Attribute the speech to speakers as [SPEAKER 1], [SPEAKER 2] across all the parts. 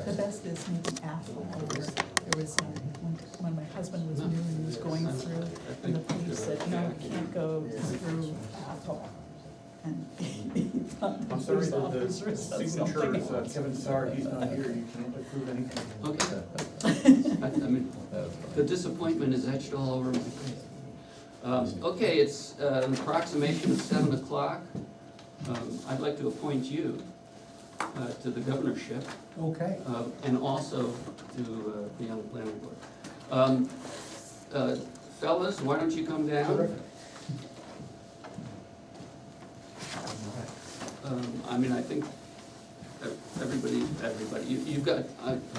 [SPEAKER 1] The best is maybe afterwards. There was, when my husband was new and he was going through, and the police said, no, you can't go through Athol. And he thought the
[SPEAKER 2] I'm sorry,
[SPEAKER 1] police officer
[SPEAKER 2] the
[SPEAKER 1] said
[SPEAKER 2] signature
[SPEAKER 1] something
[SPEAKER 2] is Kevin Sarr, he's not here, you can't approve anything.
[SPEAKER 3] Okay. I mean, the disappointment is etched all over my face. Okay, it's an approximation of 7 o'clock. I'd like to appoint you to the governorship,
[SPEAKER 4] Okay.
[SPEAKER 3] and also to be on the planning board. Fellas, why don't you come down? I mean, I think everybody, you've got,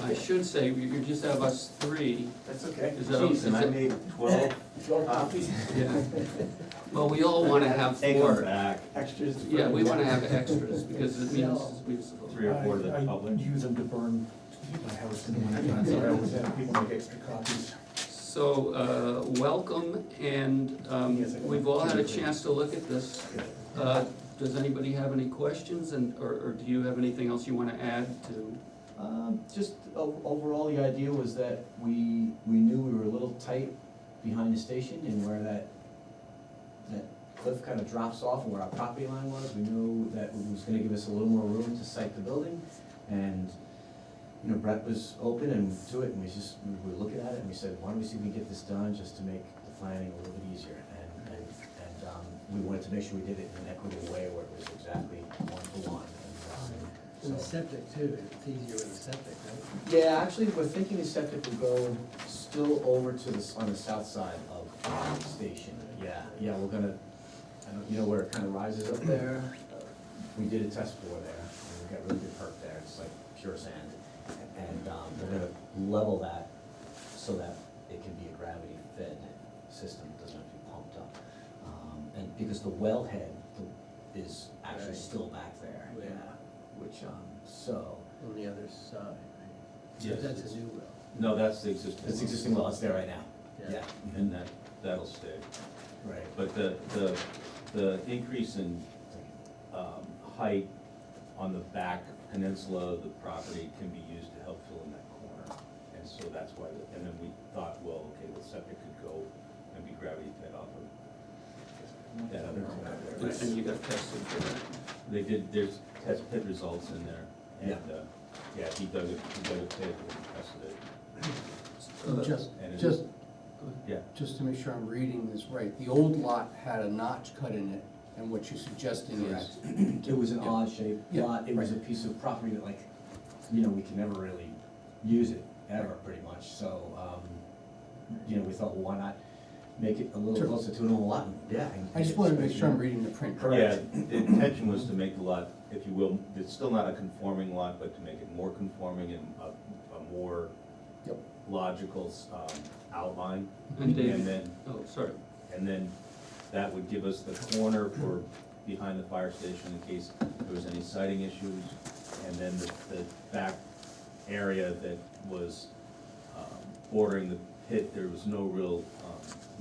[SPEAKER 3] I should say, you just have us three.
[SPEAKER 2] That's okay.
[SPEAKER 3] Is that-
[SPEAKER 5] Jeez,
[SPEAKER 3] is
[SPEAKER 5] and I
[SPEAKER 3] that-
[SPEAKER 5] made 12
[SPEAKER 2] copies.
[SPEAKER 3] Yeah. Well, we all wanna have
[SPEAKER 5] Take them
[SPEAKER 3] 4.
[SPEAKER 5] back,
[SPEAKER 2] Extras. to
[SPEAKER 3] Yeah,
[SPEAKER 2] put
[SPEAKER 3] we
[SPEAKER 2] in.
[SPEAKER 3] wanna have extras, because it means we're supposed
[SPEAKER 5] 3 or 4 to the
[SPEAKER 2] I
[SPEAKER 5] public.
[SPEAKER 2] use them to burn my house in the winter, so I always have people make extra copies.
[SPEAKER 3] So, welcome, and we've all had a chance to look at this. Does anybody have any questions, or do you have anything else you wanna add to?
[SPEAKER 6] Just overall, the idea was that we knew we were a little tight behind the station and where that cliff kind of drops off and where our property line was. We knew that it was gonna give us a little more room to site the building. And, you know, Brett was open and to it, and we were looking at it and we said, why don't we see if we can get this done just to make the planning a little bit easier. And we wanted to make sure we did it in an equitable way where it was exactly 1-to-1.
[SPEAKER 4] And the
[SPEAKER 6] So-
[SPEAKER 4] septic too, it's easier with the septic, right?
[SPEAKER 6] Yeah, actually, we're thinking the septic will go still over to on the south side of the station. Yeah, we're gonna, I don't, you know where it kind of rises up there? We did a test bore there, and we got really good perk there, it's like pure sand. And, we're gonna level that so that it can be a gravity-fed system, it doesn't have to be pumped up. And because the wellhead is actually
[SPEAKER 4] Right.
[SPEAKER 6] still back there,
[SPEAKER 4] Right.
[SPEAKER 6] which, so.
[SPEAKER 4] On the other side, right?
[SPEAKER 5] Yes,
[SPEAKER 4] That's
[SPEAKER 5] it's-
[SPEAKER 4] a new well.
[SPEAKER 5] No, that's the existing.
[SPEAKER 6] It's
[SPEAKER 5] one.
[SPEAKER 6] existing well, it's there right now. Yeah,
[SPEAKER 5] And that'll stay.
[SPEAKER 6] right.
[SPEAKER 5] But the increase in height on the back peninsula of the property can be used to help fill in that corner. And so that's why, and then we thought, well, okay, the septic could go and be gravity fed off of that other corner.
[SPEAKER 3] And you got tested for that?
[SPEAKER 5] They did, there's test pit results in there, and, yeah, he dug a pit and tested it.
[SPEAKER 4] Just,
[SPEAKER 5] And it
[SPEAKER 4] just,
[SPEAKER 5] is- Yeah,
[SPEAKER 4] just to make sure I'm reading this right, the old lot had a notch cut in it, and what you're suggesting is.
[SPEAKER 6] It was an
[SPEAKER 4] Yeah.
[SPEAKER 6] odd shaped
[SPEAKER 4] Yeah,
[SPEAKER 6] lot, it was a piece of property that like, you know, we can never really use it, ever, pretty much, so, you know, we thought, well, why not make it a little
[SPEAKER 4] Sure.
[SPEAKER 6] closer to an old lot, and, yeah. and
[SPEAKER 4] I just wanna make sure I'm reading the print
[SPEAKER 5] yeah,
[SPEAKER 4] correct.
[SPEAKER 5] the intention was to make the lot, if you will, it's still not a conforming lot, but to make it more conforming and a more
[SPEAKER 4] Yep.
[SPEAKER 5] logical, outline.
[SPEAKER 3] And David,
[SPEAKER 5] And then,
[SPEAKER 3] oh, sorry.
[SPEAKER 5] and then that would give us the corner for behind the fire station in case there was any sighting issues. And then the back area that was bordering the pit, there was no real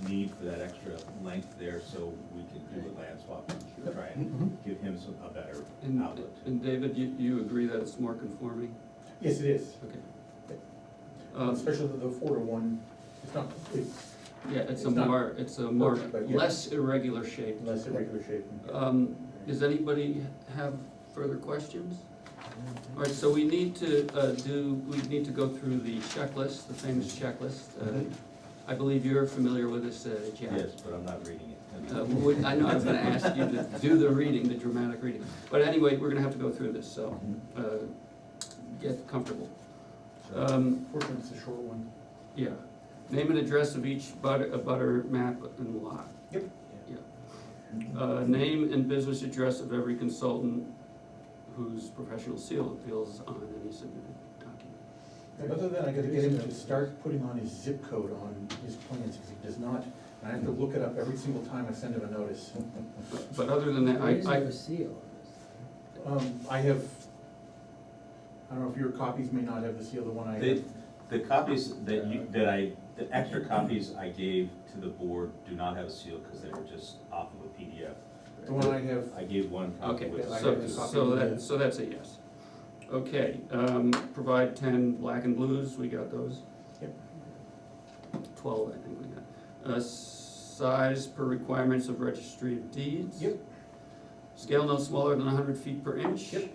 [SPEAKER 5] need for that extra length there, so we could do a land swap and try and give him a better
[SPEAKER 3] And,
[SPEAKER 5] outlet.
[SPEAKER 3] and David, you agree that it's more conforming?
[SPEAKER 2] Yes, it is,
[SPEAKER 3] Okay.
[SPEAKER 2] especially the 4-to-1, it's not complete,
[SPEAKER 3] Yeah, it's
[SPEAKER 2] It's not
[SPEAKER 3] a more,
[SPEAKER 2] perfect, but yeah.
[SPEAKER 3] less irregular shape.
[SPEAKER 2] unless irregular shape.
[SPEAKER 3] Does anybody have further questions? All right, so we need to go through the checklist, the famous checklist. I believe you're familiar with this, Jack.
[SPEAKER 5] Yes, but I'm not reading it.
[SPEAKER 3] I know, I was gonna ask you to do the reading, the dramatic reading. But anyway, we're gonna have to go through this, so, get comfortable.
[SPEAKER 2] Fortunately, it's a short one.
[SPEAKER 3] Yeah, name and address of each butter map and lot.
[SPEAKER 2] Yep.
[SPEAKER 3] Yeah. Name and business address of every consultant whose professional seal appeals on any submitted document.
[SPEAKER 2] Other than I gotta get him to start putting on his zip code on his plans, because he does not, and I have to look it up every single time I send him a notice.
[SPEAKER 3] But other than that,
[SPEAKER 4] Why is there
[SPEAKER 3] I,
[SPEAKER 4] a seal on this?
[SPEAKER 2] I have, I don't know if your copies may not have the seal, the one I have.
[SPEAKER 5] The copies the extra copies I gave to the board do not have a seal because they were just off of a PDF.
[SPEAKER 2] The one I have,
[SPEAKER 5] I gave one copy
[SPEAKER 3] okay,
[SPEAKER 5] with.
[SPEAKER 2] I
[SPEAKER 3] so,
[SPEAKER 2] have the copy
[SPEAKER 3] so
[SPEAKER 2] of
[SPEAKER 3] that,
[SPEAKER 2] the-
[SPEAKER 3] so that's a yes. Okay, provide 10 black and blues, we got those.
[SPEAKER 2] Yep.
[SPEAKER 3] 12, I think we got. Size per requirements of registry of deeds.
[SPEAKER 2] Yep.
[SPEAKER 3] Scale no smaller than 100 feet per inch.
[SPEAKER 2] Yep.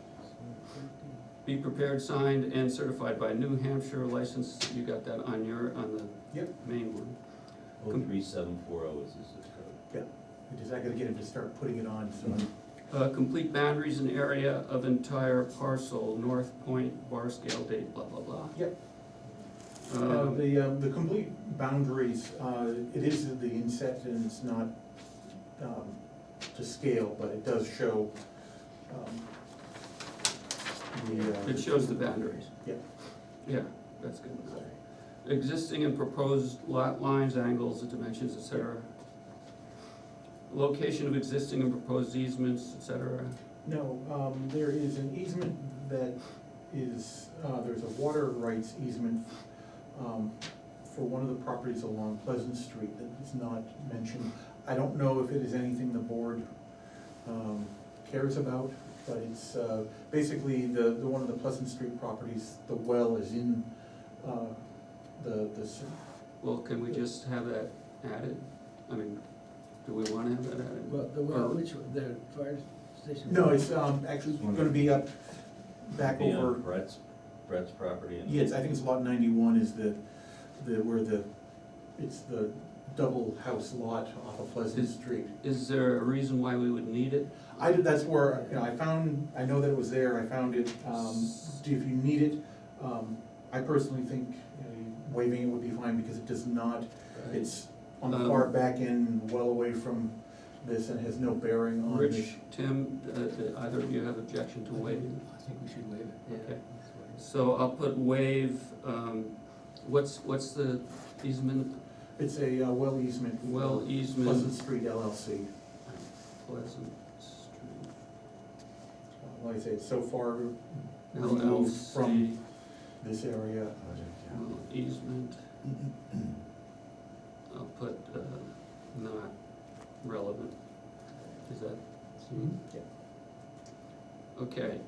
[SPEAKER 3] Be prepared, signed, and certified by New Hampshire license, you got that on the
[SPEAKER 2] Yep.
[SPEAKER 3] main one.
[SPEAKER 5] 03740 is the zip code.
[SPEAKER 2] I gotta get him to start putting it on, so.
[SPEAKER 3] Complete boundaries and area of entire parcel, North Point, bar scale date, blah, blah, blah.
[SPEAKER 2] Yep.
[SPEAKER 3] Um,
[SPEAKER 2] The complete boundaries, it is the inset and it's not to scale, but it does show
[SPEAKER 3] It shows the boundaries.
[SPEAKER 2] Yep.
[SPEAKER 3] Yeah, that's good enough. Existing and proposed lot lines, angles, the dimensions, et cetera. Location of existing and proposed easements, et cetera.
[SPEAKER 2] No, there is an easement that is, there's a water rights easement for one of the properties along Pleasant Street that is not mentioned. I don't know if it is anything the board cares about, but it's basically the one of the Pleasant Street properties, the well is in the.
[SPEAKER 3] Well, can we just have that added? I mean, do we wanna have that added?
[SPEAKER 7] Well, the,
[SPEAKER 3] Or-
[SPEAKER 7] which, the fire station?
[SPEAKER 2] No, it's actually gonna be up back
[SPEAKER 5] Be on
[SPEAKER 2] over.
[SPEAKER 5] Brett's property. and-
[SPEAKER 2] Yes, I think it's lot 91 is where it's the double house lot off of Pleasant Street.
[SPEAKER 3] Is there a reason why we would need it?
[SPEAKER 2] That's where, I know that it was there, I found it, if you need it, I personally think waiving it would be fine because it does not, it's on the far back end, well away from this and has no bearing on this.
[SPEAKER 3] Rich, Tim, do either of you have objection to waiving?
[SPEAKER 4] I think we should leave it.
[SPEAKER 3] Okay. So I'll put waive, what's the easement?
[SPEAKER 2] It's a well easement. for
[SPEAKER 3] Well easement.
[SPEAKER 2] Pleasant Street LLC.
[SPEAKER 3] Pleasant Street.
[SPEAKER 2] Like I say, it's so far removed
[SPEAKER 3] LLC.
[SPEAKER 2] from this area.
[SPEAKER 3] Well, easement. I'll put, not relevant. Is that?
[SPEAKER 2] Yeah.
[SPEAKER 3] Okay.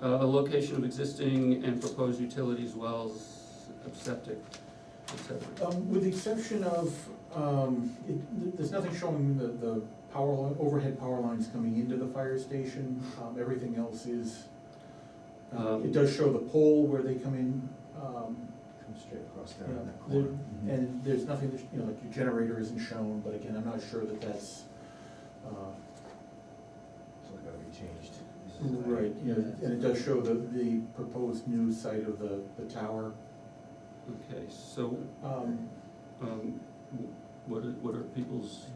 [SPEAKER 3] Location of existing and proposed utilities, wells, septic, et cetera.
[SPEAKER 2] With the exception of, there's nothing showing the overhead power lines coming into the fire station. Everything else is, it does show the pole where they come in.
[SPEAKER 6] Come straight across there
[SPEAKER 2] Yeah,
[SPEAKER 6] in that corner.
[SPEAKER 2] And there's nothing, that, like your generator isn't shown, but again, I'm not sure that that's,
[SPEAKER 6] So it gotta be changed.
[SPEAKER 2] right, and it does show the proposed new site of the tower.
[SPEAKER 3] Okay, so,
[SPEAKER 2] Um,
[SPEAKER 3] what are people's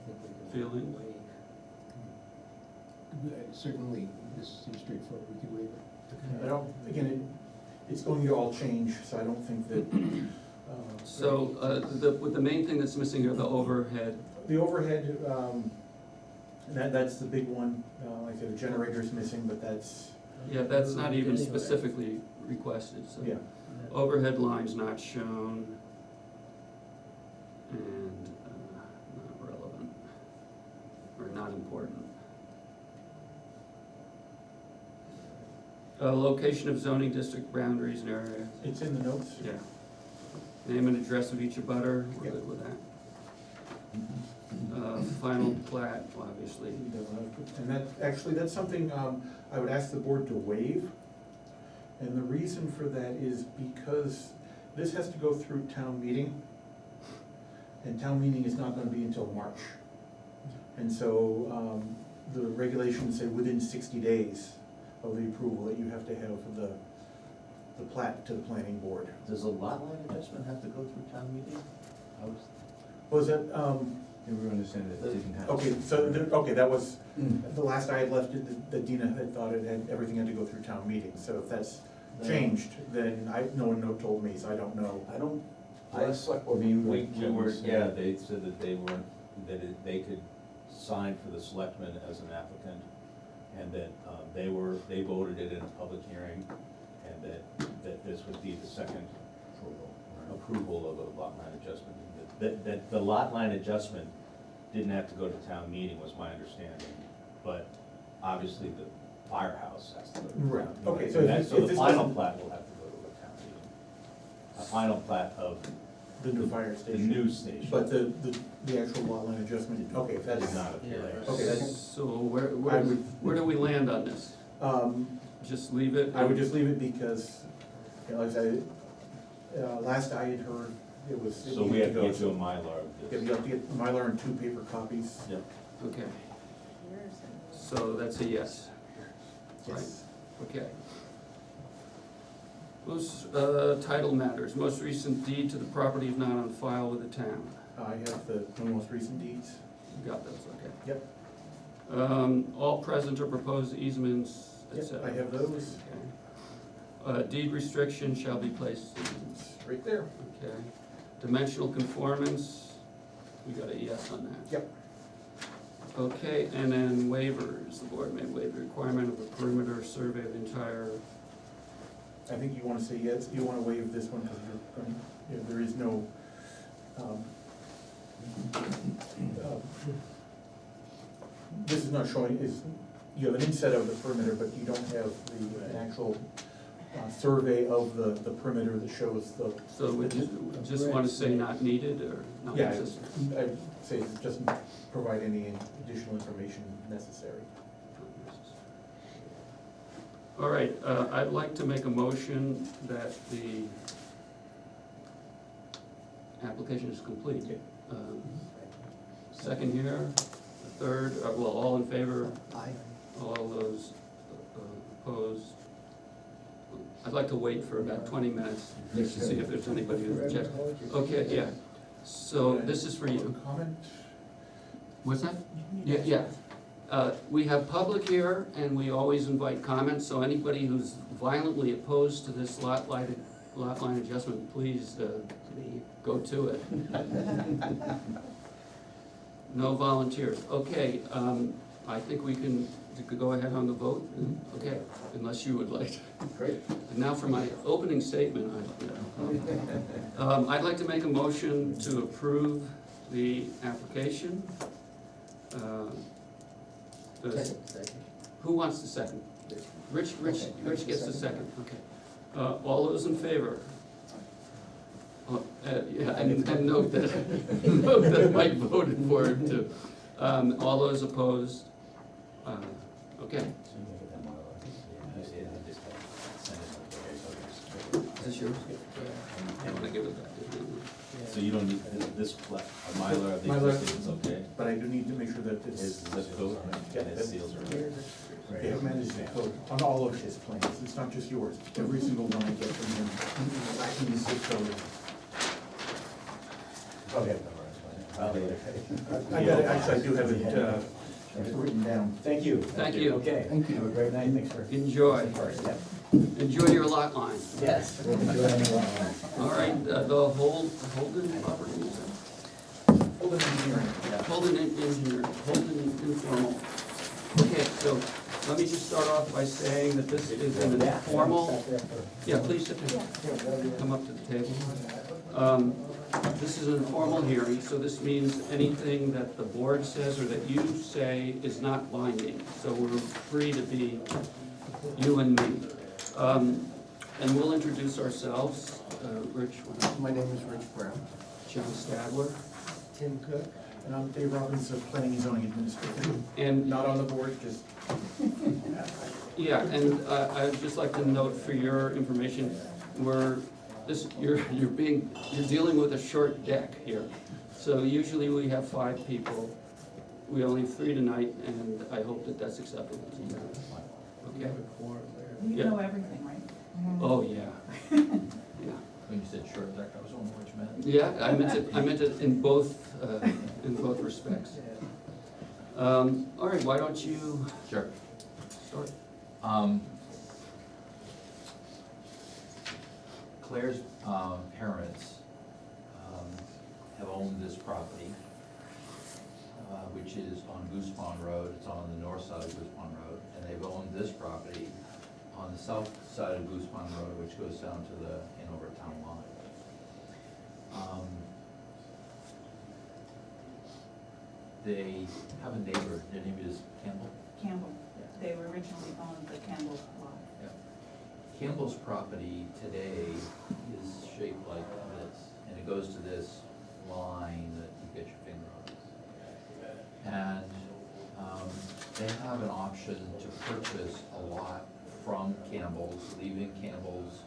[SPEAKER 3] feelings?
[SPEAKER 4] Certainly, this seems straightforward, we could waive it.
[SPEAKER 2] I don't, again, it's going to all change, so I don't think that.
[SPEAKER 3] So, the main thing that's missing are the overhead.
[SPEAKER 2] The overhead, that's the big one, like I said, the generator's missing, but that's,
[SPEAKER 3] Yeah, that's not even specifically requested, so.
[SPEAKER 2] yeah.
[SPEAKER 3] Overhead lines not shown. And, not relevant, or not important. Location of zoning district boundaries and area,
[SPEAKER 2] It's in the notes.
[SPEAKER 3] yeah. Name and address of each abutter, we're
[SPEAKER 2] Yep.
[SPEAKER 3] good with that. Final plat, obviously.
[SPEAKER 2] And that, actually, that's something I would ask the board to waive. And the reason for that is because this has to go through town meeting. And town meeting is not gonna be until March. And so, the regulations say within 60 days of the approval that you have to have the plat to the planning board.
[SPEAKER 5] Does a lot line adjustment have to go through town meeting?
[SPEAKER 2] Was that,
[SPEAKER 6] And we understand that it didn't have.
[SPEAKER 2] okay, so, okay, that was, the last I had left it, that Dina had thought everything had to go through town meeting. So if that's changed, then no one told me, so I don't know.
[SPEAKER 5] I don't,
[SPEAKER 6] Last select board meeting,
[SPEAKER 5] we
[SPEAKER 6] like Jim
[SPEAKER 5] were,
[SPEAKER 6] was saying.
[SPEAKER 5] yeah, they said that they weren't, they could sign for the selectmen as an applicant, and that they voted it in a public hearing, and that this would be the second approval of a lot line adjustment. That the lot line adjustment didn't have to go to town meeting, was my understanding, but obviously firehouse has to go to the
[SPEAKER 2] Right,
[SPEAKER 5] town.
[SPEAKER 2] okay, so
[SPEAKER 5] And
[SPEAKER 2] if
[SPEAKER 5] that-
[SPEAKER 2] this-
[SPEAKER 5] So
[SPEAKER 2] if
[SPEAKER 5] the
[SPEAKER 2] this
[SPEAKER 5] final
[SPEAKER 2] wasn't-
[SPEAKER 5] plat will have to go to a town meeting. A final plat of
[SPEAKER 2] The new fire
[SPEAKER 5] the
[SPEAKER 2] station.
[SPEAKER 5] new station.
[SPEAKER 2] But the actual lot line adjustment, okay,
[SPEAKER 5] That
[SPEAKER 2] that's
[SPEAKER 5] did not appear.
[SPEAKER 2] Okay, that's-
[SPEAKER 3] So
[SPEAKER 2] I would-
[SPEAKER 3] where do we land on this? Just leave it?
[SPEAKER 2] I would just leave it because, you know, as last I had heard, it was. it
[SPEAKER 5] So we
[SPEAKER 2] needed
[SPEAKER 5] have to
[SPEAKER 2] go.
[SPEAKER 5] get you a Mylar of
[SPEAKER 2] Yeah,
[SPEAKER 5] this.
[SPEAKER 2] you have to get Mylar and 2 paper copies.
[SPEAKER 5] Yep.
[SPEAKER 3] Okay. So that's a yes.
[SPEAKER 2] Yes.
[SPEAKER 3] Okay. Most, title matters, most recent deed to the property is not on file with the town.
[SPEAKER 2] I have the most recent deeds.
[SPEAKER 3] You got those, okay.
[SPEAKER 2] Yep.
[SPEAKER 3] All present or proposed easements, et
[SPEAKER 2] Yep,
[SPEAKER 3] cetera.
[SPEAKER 2] I have those.
[SPEAKER 3] Okay. Deed restriction shall be placed,
[SPEAKER 2] It's right there.
[SPEAKER 3] okay. Dimensional conformance, we got a yes on that.
[SPEAKER 2] Yep.
[SPEAKER 3] Okay, and then waivers, the board may waive the requirement of a perimeter survey of the entire,
[SPEAKER 2] I think you wanna say yes, you wanna waive this one because you're going, you know, there is no, this is not showing, you have an inset of the perimeter, but you don't have an actual survey of the perimeter that shows the.
[SPEAKER 3] so we just wanna say not needed or not
[SPEAKER 2] Yeah,
[SPEAKER 3] existent?
[SPEAKER 2] I'd say it doesn't provide any additional information necessary.
[SPEAKER 3] All right, I'd like to make a motion that the application is complete. Second here, the third, well, all in favor,
[SPEAKER 7] Aye.
[SPEAKER 3] all those opposed. I'd like to wait for about 20 minutes just to see if there's anybody who objects. Okay, yeah, so this is for you.
[SPEAKER 2] Comment?
[SPEAKER 3] What's that? Yeah. We have public here, and we always invite comments, so anybody who's violently opposed to this lot line adjustment, please go to it. No volunteers. Okay, I think we could go ahead on the vote, okay, unless you would like to.
[SPEAKER 6] Great.
[SPEAKER 3] And now for my opening statement, I'd like to make a motion to approve the application. Does- Who wants the second? Rich gets the second, okay. All those in favor? Yeah, and note that, note that Mike voted for it too. All those opposed? Okay, is this yours? I wanna give it back to you.
[SPEAKER 5] So you don't need, this plat, a Mylar of the
[SPEAKER 2] Mylar.
[SPEAKER 5] existing is okay?
[SPEAKER 2] But I do need to make sure that
[SPEAKER 5] His
[SPEAKER 2] it's.
[SPEAKER 5] zip code
[SPEAKER 2] Yeah,
[SPEAKER 5] and his seals are.
[SPEAKER 2] They have managed the code on all of his plans, it's not just yours, every single one I get from him, lacking the zip code.
[SPEAKER 6] Probably have memorized
[SPEAKER 2] I got it, actually, I do have it, written down.
[SPEAKER 6] Thank you.
[SPEAKER 3] Thank you.
[SPEAKER 6] Okay.
[SPEAKER 4] Thank you.
[SPEAKER 6] Have a great night, thanks for.
[SPEAKER 3] Enjoy,
[SPEAKER 6] First, yeah.
[SPEAKER 3] enjoy your lot line.
[SPEAKER 6] Yes.
[SPEAKER 3] All right, the Holden properties,
[SPEAKER 2] Holden Engineering.
[SPEAKER 3] Holden engineer, Holden informal. Okay, so let me just start off by saying that this is an informal, yeah, please sit down, come up to the table. This is an informal hearing, so this means anything that the board says or that you say is not binding. So we're free to be you and me. And we'll introduce ourselves. Rich,
[SPEAKER 4] My name is Rich Brown.
[SPEAKER 3] John Stadler.
[SPEAKER 7] Tim Cook.
[SPEAKER 2] And I'm Dave Robbins, Planning and Zoning Administrator.
[SPEAKER 3] And,
[SPEAKER 2] Not on the board, just.
[SPEAKER 3] yeah, and I'd just like to note for your information, you're dealing with a short deck here. So usually we have 5 people. We only have 3 tonight, and I hope that that's acceptable to you. Okay?
[SPEAKER 1] You
[SPEAKER 3] Yeah.
[SPEAKER 1] know everything, right?
[SPEAKER 3] Oh, yeah. Yeah.
[SPEAKER 5] When you said short deck, I was wondering what you meant.
[SPEAKER 3] Yeah, I meant it in both respects. All right, why don't you
[SPEAKER 8] Sure.
[SPEAKER 3] start?
[SPEAKER 8] Claire's parents have owned this property, which is on Goose Pond Road. It's on the north side of Goose Pond Road, and they've owned this property on the south side of Goose Pond Road, which goes down to the Hanover town line. They have a neighbor, their name is Campbell.
[SPEAKER 1] Campbell. they originally owned the Campbell lot.
[SPEAKER 8] Yeah. Campbell's property today is shaped like this, and it goes to this line that you get your finger on. And they have an option to purchase a lot from Campbell's, leaving Campbell's,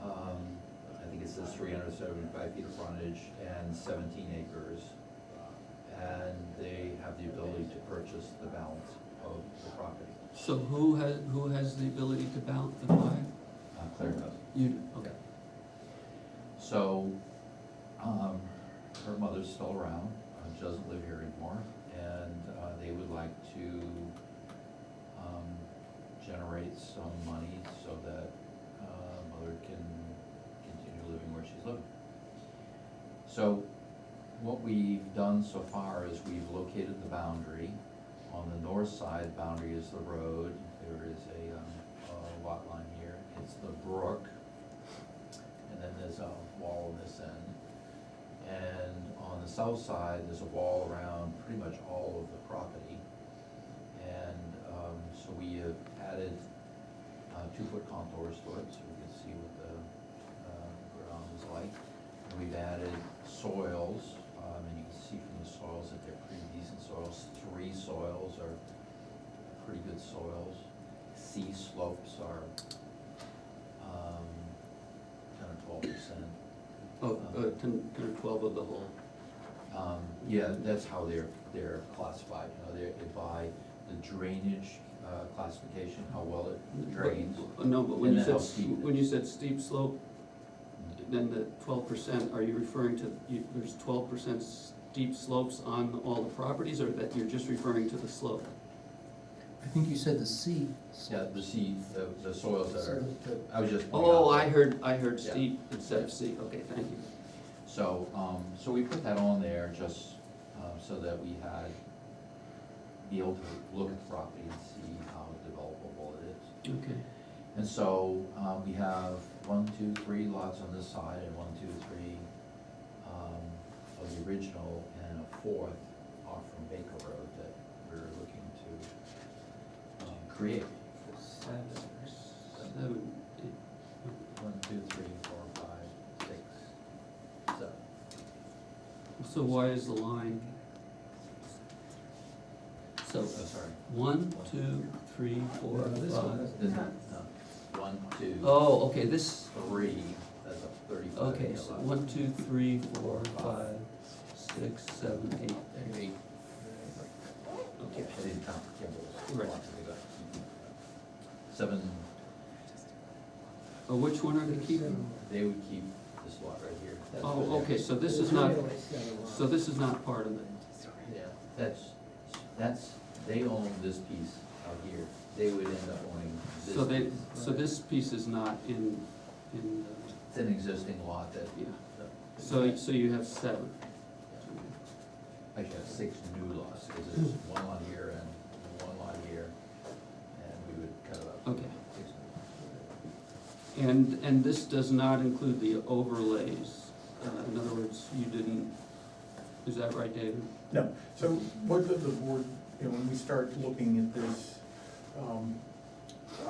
[SPEAKER 8] I think it says 375 feet of frontage and 17 acres. And they have the ability to purchase the balance of the property.
[SPEAKER 3] So who has the ability to buy?
[SPEAKER 8] Claire does.
[SPEAKER 3] You, do, okay.
[SPEAKER 8] So, her mother's still around, she doesn't live here anymore, and they would like to generate some money so that mother can continue living where she's living. So, what we've done so far is we've located the boundary. On the north side boundary is the road, there is a lot line here, it's the brook, and then there's a wall on this end. And on the south side, there's a wall around pretty much all of the property. And so we have added 2-foot contours to it, so we can see what the ground is like. And we've added soils, and you can see from the soils that they're pretty decent soils. 3 soils are pretty good soils. C slopes are 10 or 12%.
[SPEAKER 3] Oh, 10 or 12 of the whole.
[SPEAKER 8] Yeah, that's how they're classified, you know, they're by the drainage classification, how well it drains.
[SPEAKER 3] No, but when
[SPEAKER 8] And
[SPEAKER 3] you
[SPEAKER 8] then how
[SPEAKER 3] said,
[SPEAKER 8] steep it
[SPEAKER 3] when you
[SPEAKER 8] is.
[SPEAKER 3] said steep slope, then the 12%, are you referring to, there's 12% steep slopes on all the properties, or that you're just referring to the slope?
[SPEAKER 7] I think you said the C.
[SPEAKER 8] Yeah, the seed, the soils that are,
[SPEAKER 7] So
[SPEAKER 8] I was just pointing out.
[SPEAKER 3] Oh,
[SPEAKER 8] that-
[SPEAKER 3] I heard
[SPEAKER 8] Yeah.
[SPEAKER 3] steep instead of C, okay, thank you.
[SPEAKER 8] So, so we put that on there just so that we had, be able to look at the property and see how developable it is.
[SPEAKER 3] Okay.
[SPEAKER 8] And so, we have 1, 2, 3 lots on this side, and 1, 2, 3 of the original, and a 4th off from Baker Road that we're looking to create.
[SPEAKER 3] 7, 8.
[SPEAKER 8] 1, 2, 3, 4, 5, 6, 7.
[SPEAKER 3] So why is the line? So,
[SPEAKER 8] Oh, sorry.
[SPEAKER 3] 1, 2, 3, 4,
[SPEAKER 7] No, this one
[SPEAKER 3] 5.
[SPEAKER 7] is-
[SPEAKER 8] Then, no, 1, 2,
[SPEAKER 3] Oh, okay, this,
[SPEAKER 8] 3, that's a 35.
[SPEAKER 3] okay,
[SPEAKER 8] acre
[SPEAKER 3] so
[SPEAKER 8] lot.
[SPEAKER 3] 1, 2, 3, 4, 5, 6, 7, 8.
[SPEAKER 8] There you
[SPEAKER 3] Okay.
[SPEAKER 8] go. I didn't count Kimball's
[SPEAKER 3] Right.
[SPEAKER 8] lots, they got 7,
[SPEAKER 3] Oh, which one are they keeping?
[SPEAKER 8] they would keep this lot right here. That's
[SPEAKER 3] Oh,
[SPEAKER 8] for
[SPEAKER 3] okay,
[SPEAKER 8] theirs.
[SPEAKER 3] so this is not, so this is not part of it.
[SPEAKER 8] Yeah, that's, they own this piece out here, they would end up owning this.
[SPEAKER 3] So they,
[SPEAKER 8] piece.
[SPEAKER 3] so this piece is not in,
[SPEAKER 8] It's an existing lot that,
[SPEAKER 3] yeah, so you have 7.
[SPEAKER 8] actually have 6 new lots, because there's 1 lot here and 1 lot here, and we would cut it up.
[SPEAKER 3] Okay.
[SPEAKER 8] 6 new.
[SPEAKER 3] And this does not include the overlays. In other words, you didn't, is that right, David?
[SPEAKER 2] No, so what the board, you know, when we start looking at this,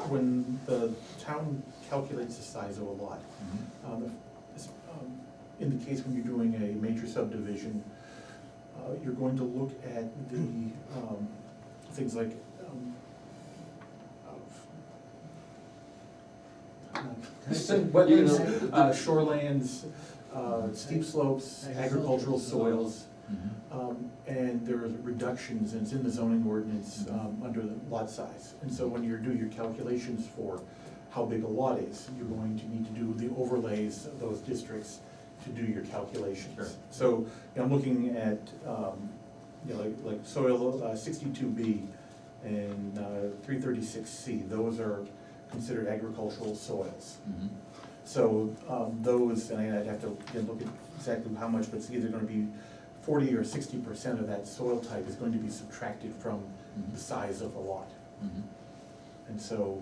[SPEAKER 2] when the town calculates the size of a lot, in the case when you're doing a major subdivision, you're going to look at the, things like, wetlands, shorelands, steep slopes, agricultural soils, and there are reductions, and it's in the zoning ordinance, under the lot size. And so when you're doing your calculations for how big a lot is, you're going to need to do the overlays of those districts to do your calculations.
[SPEAKER 8] Sure.
[SPEAKER 2] So, you know, I'm looking at, you know, like soil 62B and 336C, those are considered agricultural soils.
[SPEAKER 8] Mhm.
[SPEAKER 2] So, those, and I'd have to again look at exactly how much, but it's either gonna be 40 or 60% of that soil type is going to be subtracted from the size of the lot.
[SPEAKER 8] Mhm.
[SPEAKER 2] And so,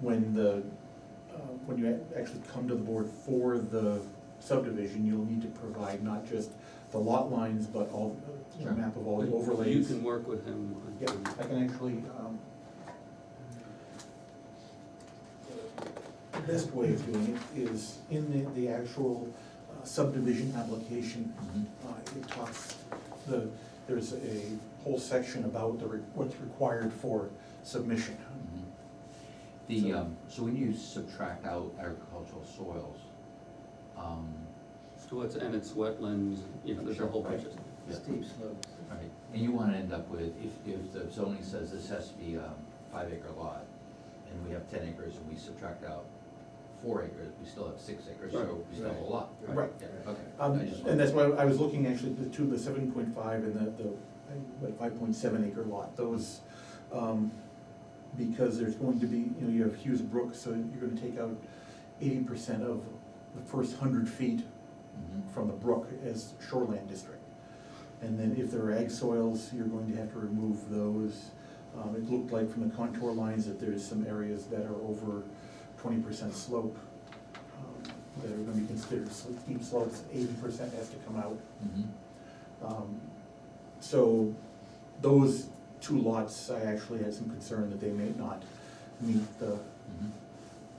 [SPEAKER 2] when you actually come to the board for the subdivision, you'll need to provide not just the lot lines, but all, a
[SPEAKER 8] Sure.
[SPEAKER 2] map of all the
[SPEAKER 3] You
[SPEAKER 2] overlays.
[SPEAKER 3] can work with him on.
[SPEAKER 2] Yeah, I can actually, the best way of doing it is in the actual subdivision application. It talks, there's a whole section about what's required for submission.
[SPEAKER 8] So when you subtract out agricultural soils,
[SPEAKER 3] So and it's wetlands, you know, there's a whole bunch of.
[SPEAKER 8] yeah,
[SPEAKER 7] Steep slopes.
[SPEAKER 8] right, and you wanna end up with, if the zoning says this has to be a 5 acre lot, and we have 10 acres and we subtract out 4 acres, we still have 6 acres, so
[SPEAKER 3] Right.
[SPEAKER 8] we still have a lot.
[SPEAKER 2] Right.
[SPEAKER 8] Yeah, okay. I just
[SPEAKER 2] And that's why I was looking actually to the 7.5 and the 5.7 acre lot, those, because there's going to be, you know, you have Hughes Brook, so you're gonna take out 80% of the first 100 feet
[SPEAKER 8] Mhm.
[SPEAKER 2] from the brook as shoreland district. And then if there are ag soils, you're going to have to remove those. It looked like from the contour lines that there's some areas that are over 20% slope, that are gonna be considered steep slopes, 80% has to come out.
[SPEAKER 8] Mhm.
[SPEAKER 2] So those two lots, I actually had some concern that they may not meet
[SPEAKER 8] Mhm.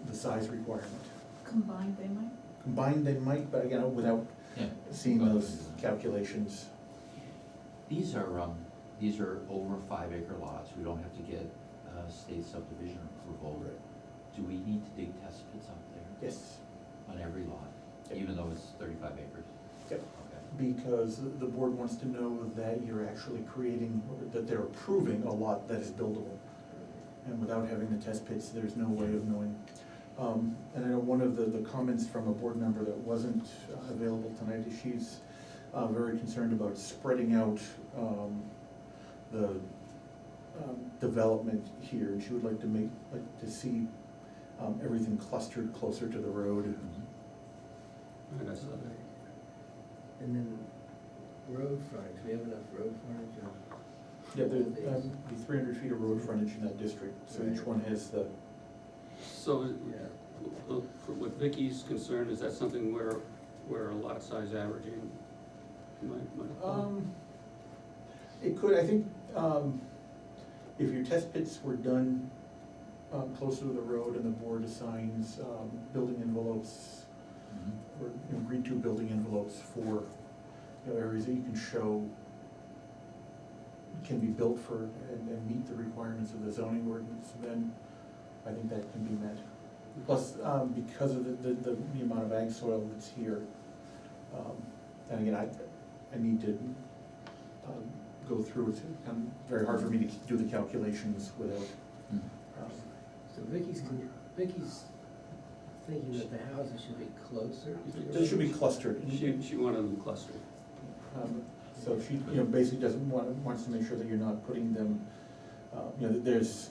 [SPEAKER 2] the size requirement.
[SPEAKER 1] Combined, they might?
[SPEAKER 2] Combined, they might, but again, without
[SPEAKER 8] Yeah.
[SPEAKER 2] seeing
[SPEAKER 8] Go
[SPEAKER 2] those
[SPEAKER 8] through them.
[SPEAKER 2] calculations.
[SPEAKER 8] These are over 5 acre lots, we don't have to get state subdivision approval.
[SPEAKER 2] Right.
[SPEAKER 8] Do we need to dig test pits up there
[SPEAKER 2] Yes,
[SPEAKER 8] on every lot,
[SPEAKER 2] Yep.
[SPEAKER 8] even though it's 35 acres?
[SPEAKER 2] Yep.
[SPEAKER 8] Okay.
[SPEAKER 2] because the board wants to know that you're actually creating, that they're approving a lot that is buildable. And without having the test pits, there's no way of knowing. And I know one of the comments from a board member that wasn't available tonight is she's very concerned about spreading out the development here. And she would like to see everything clustered closer to the road.
[SPEAKER 8] Mhm.
[SPEAKER 3] Right, I saw that.
[SPEAKER 7] And then road frontage, we have enough road frontage on
[SPEAKER 2] Yeah,
[SPEAKER 7] all
[SPEAKER 2] there'd
[SPEAKER 7] these?
[SPEAKER 2] be 300 feet of road frontage in that district, so each
[SPEAKER 7] Right.
[SPEAKER 2] one has the,
[SPEAKER 3] So,
[SPEAKER 7] Yeah.
[SPEAKER 3] for what Vicky's concerned, is that something where a lot size averaging might apply?
[SPEAKER 2] It could, I think, if your test pits were done closer to the road and the board assigns building envelopes,
[SPEAKER 8] Mhm.
[SPEAKER 2] or agreed to building envelopes for, areas that you can show can be built for and meet the requirements of the zoning ordinance, then I think that can be met. Plus, because of the amount of ag soil that's here, and again, I need to go through, it's kind of very hard for me to do the calculations without,
[SPEAKER 8] Mhm.
[SPEAKER 7] So Vicky's thinking that the houses should be closer to the road?
[SPEAKER 2] they should be clustered.
[SPEAKER 3] She wanted them clustered.
[SPEAKER 2] So she, basically wants to make sure that you're not putting them, that there's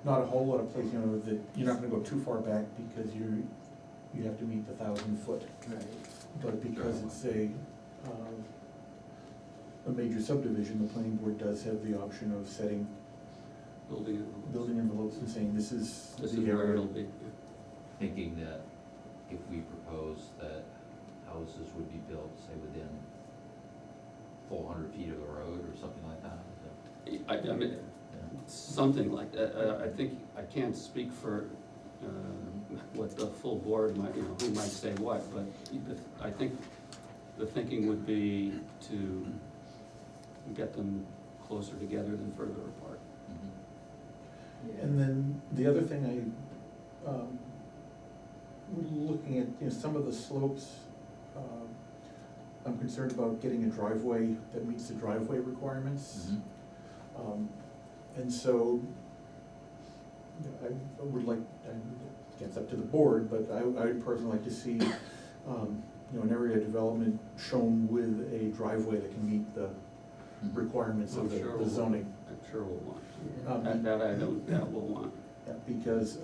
[SPEAKER 2] not a whole lot of place, that you're not gonna go too far back because you have to meet the 1,000-foot.
[SPEAKER 7] Right.
[SPEAKER 2] But because it's a major subdivision, the planning board does have the option of setting building envelopes and saying, this is
[SPEAKER 3] This is
[SPEAKER 2] the
[SPEAKER 3] where
[SPEAKER 2] area.
[SPEAKER 3] it'll be.
[SPEAKER 8] Thinking that if we propose that houses would be built, say, within 400 feet of the road or something like that.
[SPEAKER 3] I mean, something like that. I think, I can't speak for what the full board might, who might say what, but I think the thinking would be to get them closer together than further apart.
[SPEAKER 8] Mhm.
[SPEAKER 7] Yeah.
[SPEAKER 2] And then the other thing looking at, some of the slopes, I'm concerned about getting a driveway that meets the driveway requirements.
[SPEAKER 8] Mhm.
[SPEAKER 2] And so, I would like, it's up to the board, but I would personally like to see, an area of development shown with a driveway that can meet the
[SPEAKER 8] Mhm.
[SPEAKER 2] requirements of
[SPEAKER 3] I'm sure
[SPEAKER 2] the
[SPEAKER 3] we'll-
[SPEAKER 2] zoning.
[SPEAKER 3] I'm sure we'll want.
[SPEAKER 7] Yeah.
[SPEAKER 3] That I don't doubt we'll want.
[SPEAKER 2] Yeah, because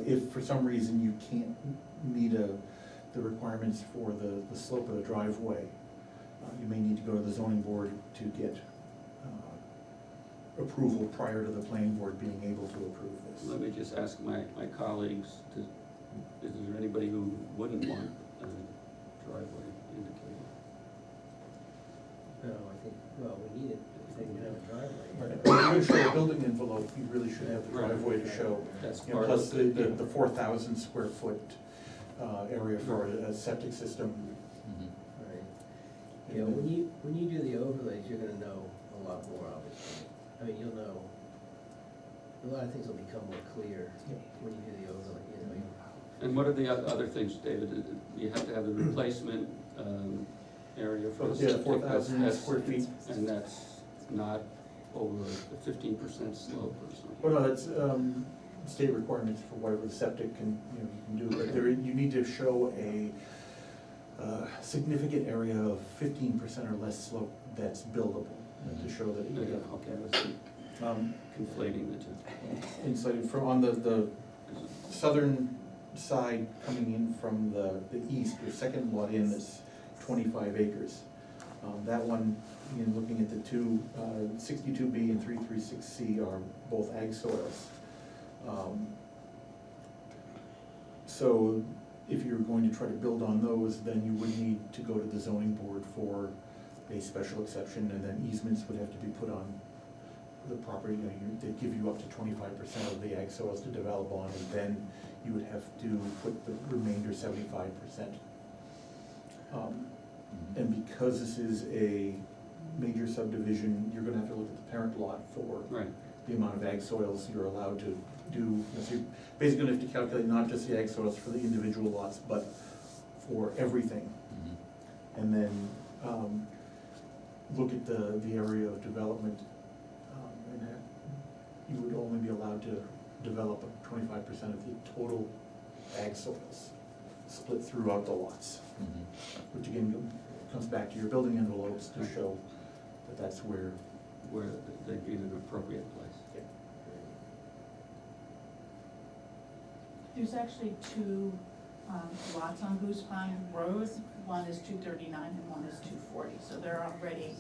[SPEAKER 2] if for some reason you can't meet the requirements for the slope of the driveway, you may need to go to the zoning board to get approval prior to the planning board being able to approve this.
[SPEAKER 3] Let me just ask my colleagues, is there anybody who wouldn't want a driveway indicated?
[SPEAKER 2] gonna show a building envelope, you really should have the
[SPEAKER 3] Right.
[SPEAKER 2] driveway to show.
[SPEAKER 3] That's
[SPEAKER 2] You know,
[SPEAKER 3] part
[SPEAKER 2] plus
[SPEAKER 3] of
[SPEAKER 2] the 4,000 square foot area for a septic system.
[SPEAKER 8] Mhm.
[SPEAKER 7] Right. Yeah, when you do the overlays, you're gonna know a lot more, obviously. I mean, you'll know, a lot of things will become more clear when you do the overlay, you know.
[SPEAKER 3] And what are the other things, David? You have to have the replacement area for the
[SPEAKER 2] Yeah,
[SPEAKER 3] septic.
[SPEAKER 2] 4,000
[SPEAKER 3] that's-
[SPEAKER 2] square feet.
[SPEAKER 3] And that's not over a 15% slope or something.
[SPEAKER 2] Well, no, that's state requirements for whatever the septic can, you can do, but there, you need to show a significant area of 15% or less slope that's buildable, to show that you
[SPEAKER 3] Okay,
[SPEAKER 2] have.
[SPEAKER 3] I was conflating the two.
[SPEAKER 2] And so from, on the southern side, coming in from the east, your second lot in that's 25 acres. That one, you know, looking at the two, 62B and 336C are both ag soils. So if you're going to try to build on those, then you would need to go to the zoning board for a special exception, and then easements would have to be put on the property. You know, they give you up to 25% of the ag soils to develop on, and then you would have to put the remainder 75%. And because this is a major subdivision, you're gonna have to look at the parent lot for
[SPEAKER 3] Right,
[SPEAKER 2] the amount of ag soils you're allowed to do. So you're basically gonna have to calculate not just the ag soils for the individual lots, but for everything.
[SPEAKER 8] Mhm.
[SPEAKER 2] And then, look at the area of development, and that you would only be allowed to develop 25% of the total ag soils, split throughout the lots,
[SPEAKER 8] Mhm.
[SPEAKER 2] which again comes back to your building envelopes to show that that's where.
[SPEAKER 3] where they'd be in an appropriate place.
[SPEAKER 1] There's actually two lots on Goose Pond Road. One is 239 and one is 240, so they're already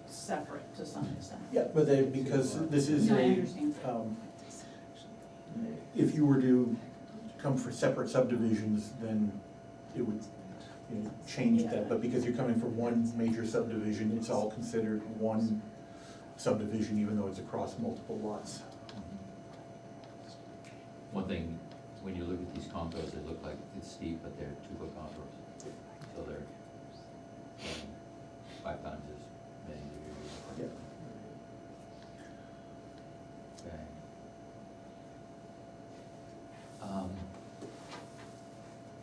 [SPEAKER 1] separate to some extent.
[SPEAKER 2] Yeah, but they, because this is
[SPEAKER 1] No, I
[SPEAKER 2] a,
[SPEAKER 1] understand.
[SPEAKER 2] if you were to come for separate subdivisions, then it would, you know, change that, but because you're coming from one major subdivision, it's all considered one subdivision, even though it's across multiple lots.
[SPEAKER 8] One thing, when you look at these contours, they look like it's steep, but they're 2-foot contours. So they're 5 times as many degrees.
[SPEAKER 2] Yeah.
[SPEAKER 8] Okay.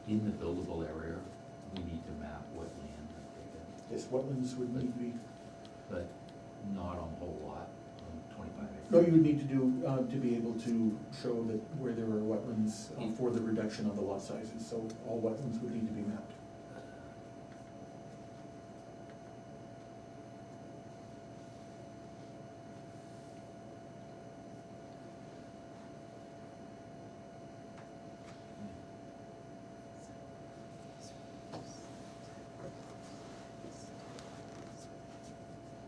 [SPEAKER 8] In the buildable area, we need to map what land, I
[SPEAKER 2] Yes, wetlands would need to be,
[SPEAKER 8] but not on the whole lot, on 25 acres.
[SPEAKER 2] no, you would need to do, to be able to show that where there are wetlands for the reduction of the lot sizes, so all wetlands would need to be mapped.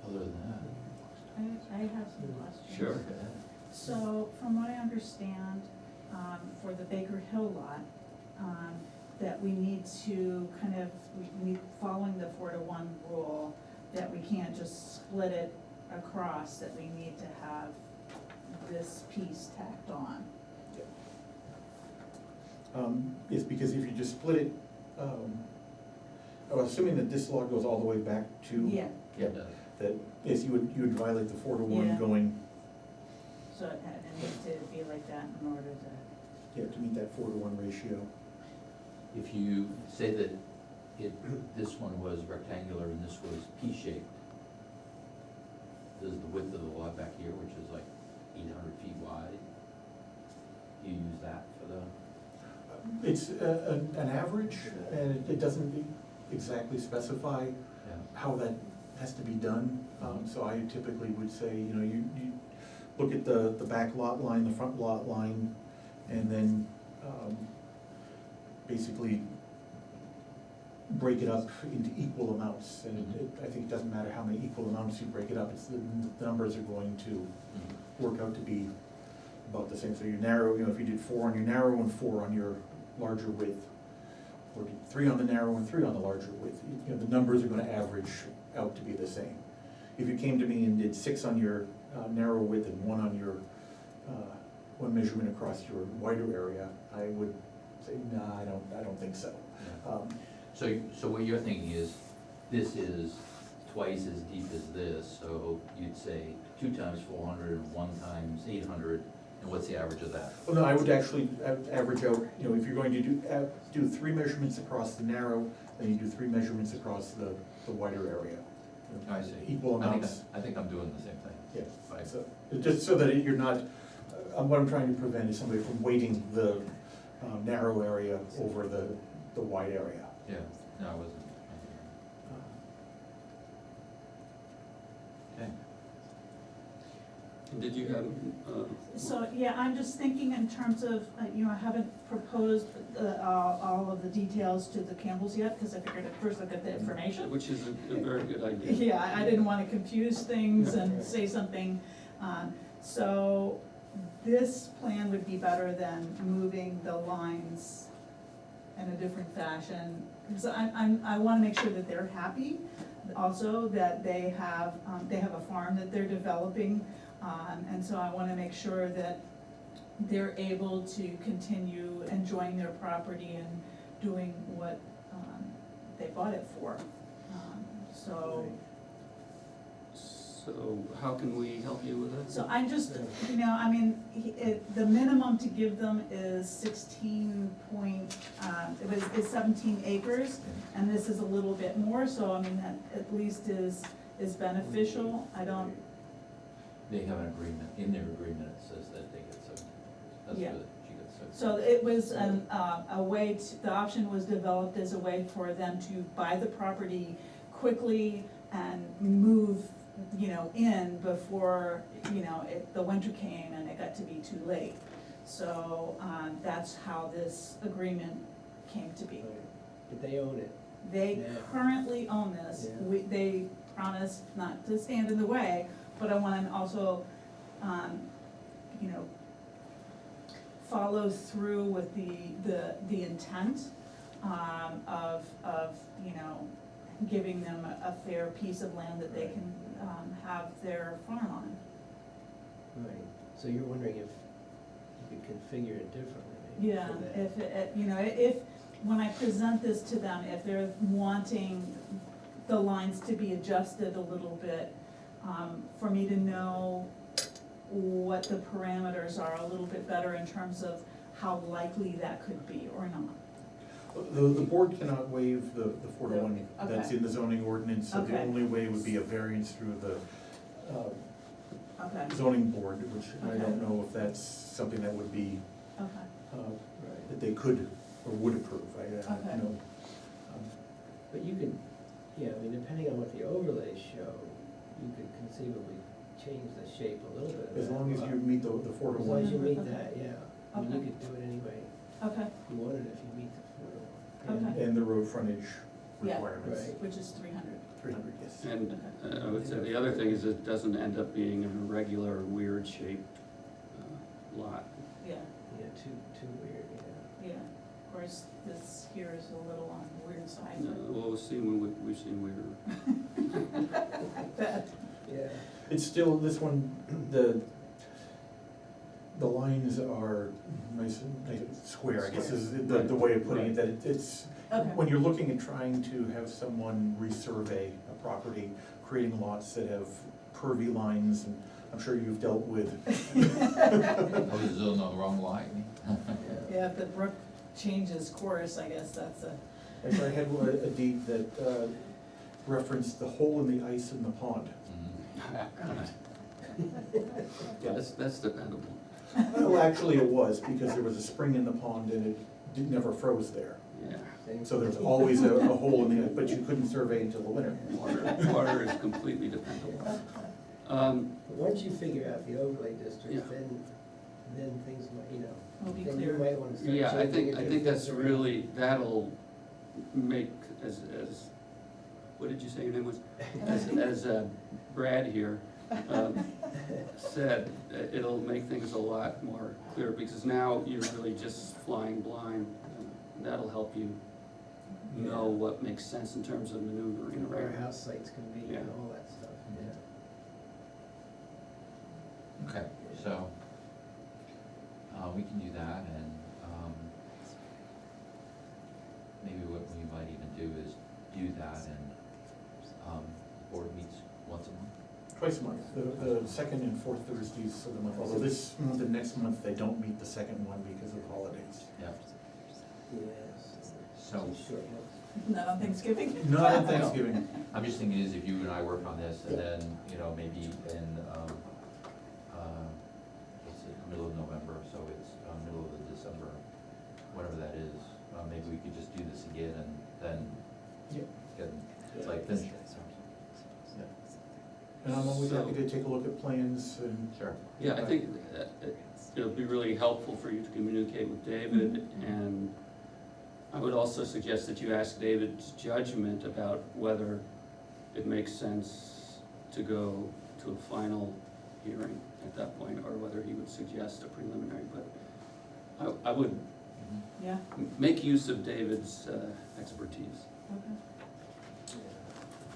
[SPEAKER 8] Other than that.
[SPEAKER 1] I have some questions.
[SPEAKER 3] Sure.
[SPEAKER 1] So, from what I understand, for the Baker Hill lot, that we need to kind of, we need, following the 4-to-1 rule, that we can't just split it across, that we need to have this piece tacked on.
[SPEAKER 2] It's because if you just split it, assuming that this lot goes all the way back to.
[SPEAKER 1] Yeah,
[SPEAKER 8] Yeah, it does.
[SPEAKER 2] That, yes, you would violate the 4-to-1
[SPEAKER 1] Yeah.
[SPEAKER 2] going,
[SPEAKER 1] so it needs to be like that in order to,
[SPEAKER 2] to meet that 4-to-1 ratio.
[SPEAKER 8] If you say that this one was rectangular and this was P-shaped, does the width of the lot back here, which is like 800 feet wide, do you use that for the?
[SPEAKER 2] It's an average, and it doesn't exactly specify
[SPEAKER 8] Yeah.
[SPEAKER 2] how that has to be done. So I typically would say, you know, you look at the back lot line, the front lot line, and then basically break it up into equal amounts. And I think it doesn't matter how many equal amounts you break it up, it's the numbers are going to work out to be about the same. So your narrow, you know, if you did 4 on your narrow and 4 on your larger width, or did 3 on the narrow and 3 on the larger width, you know, the numbers are gonna average out to be the same. If you came to me and did 6 on your narrow width and one on your, one measurement across your wider area, I would say, nah, I don't think so.
[SPEAKER 8] So what you're thinking is, this is twice as deep as this, so you'd say 2 times 400 and 1 times 800, and what's the average of that?
[SPEAKER 2] Well, no, I would actually average out, you know, if you're going to do 3 measurements across the narrow, then you do 3 measurements across the wider area.
[SPEAKER 8] I see.
[SPEAKER 2] Equal amounts.
[SPEAKER 8] I think I'm doing the same thing.
[SPEAKER 2] Yeah,
[SPEAKER 8] Right.
[SPEAKER 2] so, just so that you're not, what I'm trying to prevent is somebody from weighting the narrow area over the wide area.
[SPEAKER 8] Yeah, no, I wasn't. Okay.
[SPEAKER 3] And did you have,
[SPEAKER 1] So, yeah, I'm just thinking in terms of, you know, I haven't proposed all of the details to the Campbells yet, because I figured at first I'd get the information.
[SPEAKER 3] which is a very good idea.
[SPEAKER 1] Yeah, I didn't wanna confuse things and say something, so this plan would be better than moving the lines in a different fashion. Because I wanna make sure that they're happy, also, that they have a farm that they're developing, and so I wanna make sure that they're able to continue enjoying their property and doing what, they bought it for. So,
[SPEAKER 3] So how can we help you with that?
[SPEAKER 1] so I just, you know, I mean, the minimum to give them is 16 point, is 17 acres, and this is a little bit more, so I mean, that at least is beneficial. I don't,
[SPEAKER 8] They have an agreement, in their agreement it says that they get 7. That's
[SPEAKER 1] Yeah.
[SPEAKER 8] good, she gets 7.
[SPEAKER 1] so it was a way to, the option was developed as a way for them to buy the property quickly and move, you know, in before, you know, the winter came and it got to be too late. So, that's how this agreement came to be.
[SPEAKER 7] But they own it.
[SPEAKER 1] They
[SPEAKER 7] Yeah.
[SPEAKER 1] currently own this,
[SPEAKER 7] Yeah.
[SPEAKER 1] they promised not to stand in the way, but I wanna also, you know, follow through with the intent, of, you know, giving them a fair piece of land that they can, have their farm on.
[SPEAKER 7] Right, so you're wondering if you could configure it differently maybe
[SPEAKER 1] Yeah,
[SPEAKER 7] for that.
[SPEAKER 1] if, you know, if, when I present this to them, if they're wanting the lines to be adjusted a little bit, for me to know what the parameters are a little bit better in terms of how likely that could be or not.
[SPEAKER 2] The board cannot waive the 4-to-1 that's
[SPEAKER 1] Okay.
[SPEAKER 2] in the zoning ordinance, so the
[SPEAKER 1] Okay.
[SPEAKER 2] only way would be a variance through the
[SPEAKER 1] Okay,
[SPEAKER 2] zoning board, which I
[SPEAKER 1] Okay.
[SPEAKER 2] don't know if that's something that would be,
[SPEAKER 1] okay,
[SPEAKER 7] Right,
[SPEAKER 2] that they could or would approve, I
[SPEAKER 1] Okay.
[SPEAKER 2] don't know.
[SPEAKER 7] but you could, yeah, I mean, depending on what the overlays show, you could conceivably change the shape a little bit of
[SPEAKER 2] As
[SPEAKER 7] that
[SPEAKER 2] long as
[SPEAKER 7] lot.
[SPEAKER 2] you meet the
[SPEAKER 7] As long
[SPEAKER 2] 4-to-1.
[SPEAKER 7] as you meet
[SPEAKER 1] Okay.
[SPEAKER 7] that, yeah, I mean, you
[SPEAKER 1] Okay.
[SPEAKER 7] could do it anyway,
[SPEAKER 1] okay,
[SPEAKER 7] if you wanted, if you meet the 4-to-1.
[SPEAKER 1] Okay.
[SPEAKER 2] And the road frontage
[SPEAKER 1] Yeah.
[SPEAKER 2] requirements.
[SPEAKER 7] Right.
[SPEAKER 1] which is 300.
[SPEAKER 2] 300, yes.
[SPEAKER 3] And I would say the other thing is it doesn't end up being an irregular, weird shaped lot.
[SPEAKER 1] Yeah,
[SPEAKER 7] Yeah, too weird, yeah.
[SPEAKER 1] yeah, of course, this here is a little on the weird side,
[SPEAKER 3] Well, we'll see when we've seen weirder.
[SPEAKER 1] but,
[SPEAKER 7] Yeah,
[SPEAKER 2] It's still, this one, the lines are nice and square, I guess is the way of putting it, that it's,
[SPEAKER 1] okay.
[SPEAKER 2] when you're looking at trying to have someone resurvey a property, creating lots that have curvy lines, and I'm sure you've dealt with.
[SPEAKER 8] Oh, this is on the wrong line?
[SPEAKER 1] Yeah, if the brook changes course, I guess that's a,
[SPEAKER 2] Actually, I had a deed that referenced the hole in the ice in the pond.
[SPEAKER 3] That's dependable.
[SPEAKER 2] Well, actually it was, because there was a spring in the pond and it never froze there.
[SPEAKER 3] Yeah.
[SPEAKER 7] same.
[SPEAKER 2] So there's always a hole in the ice, but you couldn't survey until the winter.
[SPEAKER 3] Water is completely dependable.
[SPEAKER 7] But once you figure out the overlay
[SPEAKER 3] Yeah.
[SPEAKER 7] districts, then things might, you know,
[SPEAKER 1] will be
[SPEAKER 7] then you
[SPEAKER 1] clear.
[SPEAKER 7] might wanna start
[SPEAKER 3] Yeah, I
[SPEAKER 7] changing
[SPEAKER 3] think
[SPEAKER 7] it
[SPEAKER 3] that's
[SPEAKER 7] if
[SPEAKER 3] really, that'll make, as, what did you say your name was? As Brad here said, it'll make things a lot more clear, because now you're really just flying blind. That'll help you know what makes sense in terms of maneuvering
[SPEAKER 7] where
[SPEAKER 3] around.
[SPEAKER 7] house sites can be
[SPEAKER 3] Yeah.
[SPEAKER 7] and all that stuff, yeah.
[SPEAKER 8] Okay, so, we can do that, and, maybe what we might even do is do that, and, the board meets once a month.
[SPEAKER 2] Twice a month, the second and fourth Thursdays of the month, although this month and next month, they don't meet the second one because of holidays.
[SPEAKER 8] Yeah.
[SPEAKER 7] Yes.
[SPEAKER 8] So,
[SPEAKER 7] Short month.
[SPEAKER 1] Not on Thanksgiving?
[SPEAKER 2] Not on Thanksgiving.
[SPEAKER 8] I'm just thinking is if you and I work on this, and then, you know, maybe in, what's it, middle of November, so it's, middle of December, whatever that is, maybe we could just do this again and then
[SPEAKER 2] Yeah.
[SPEAKER 8] get, like, finish it.
[SPEAKER 2] And I'm always happy to take a look at plans and.
[SPEAKER 8] Sure.
[SPEAKER 3] Yeah, I think it'll be really helpful for you to communicate with David, and I would also suggest that you ask David's judgment about whether it makes sense to go to a final hearing at that point, or whether he would suggest a preliminary, but I would
[SPEAKER 1] Yeah,
[SPEAKER 3] make use of David's expertise.
[SPEAKER 1] okay,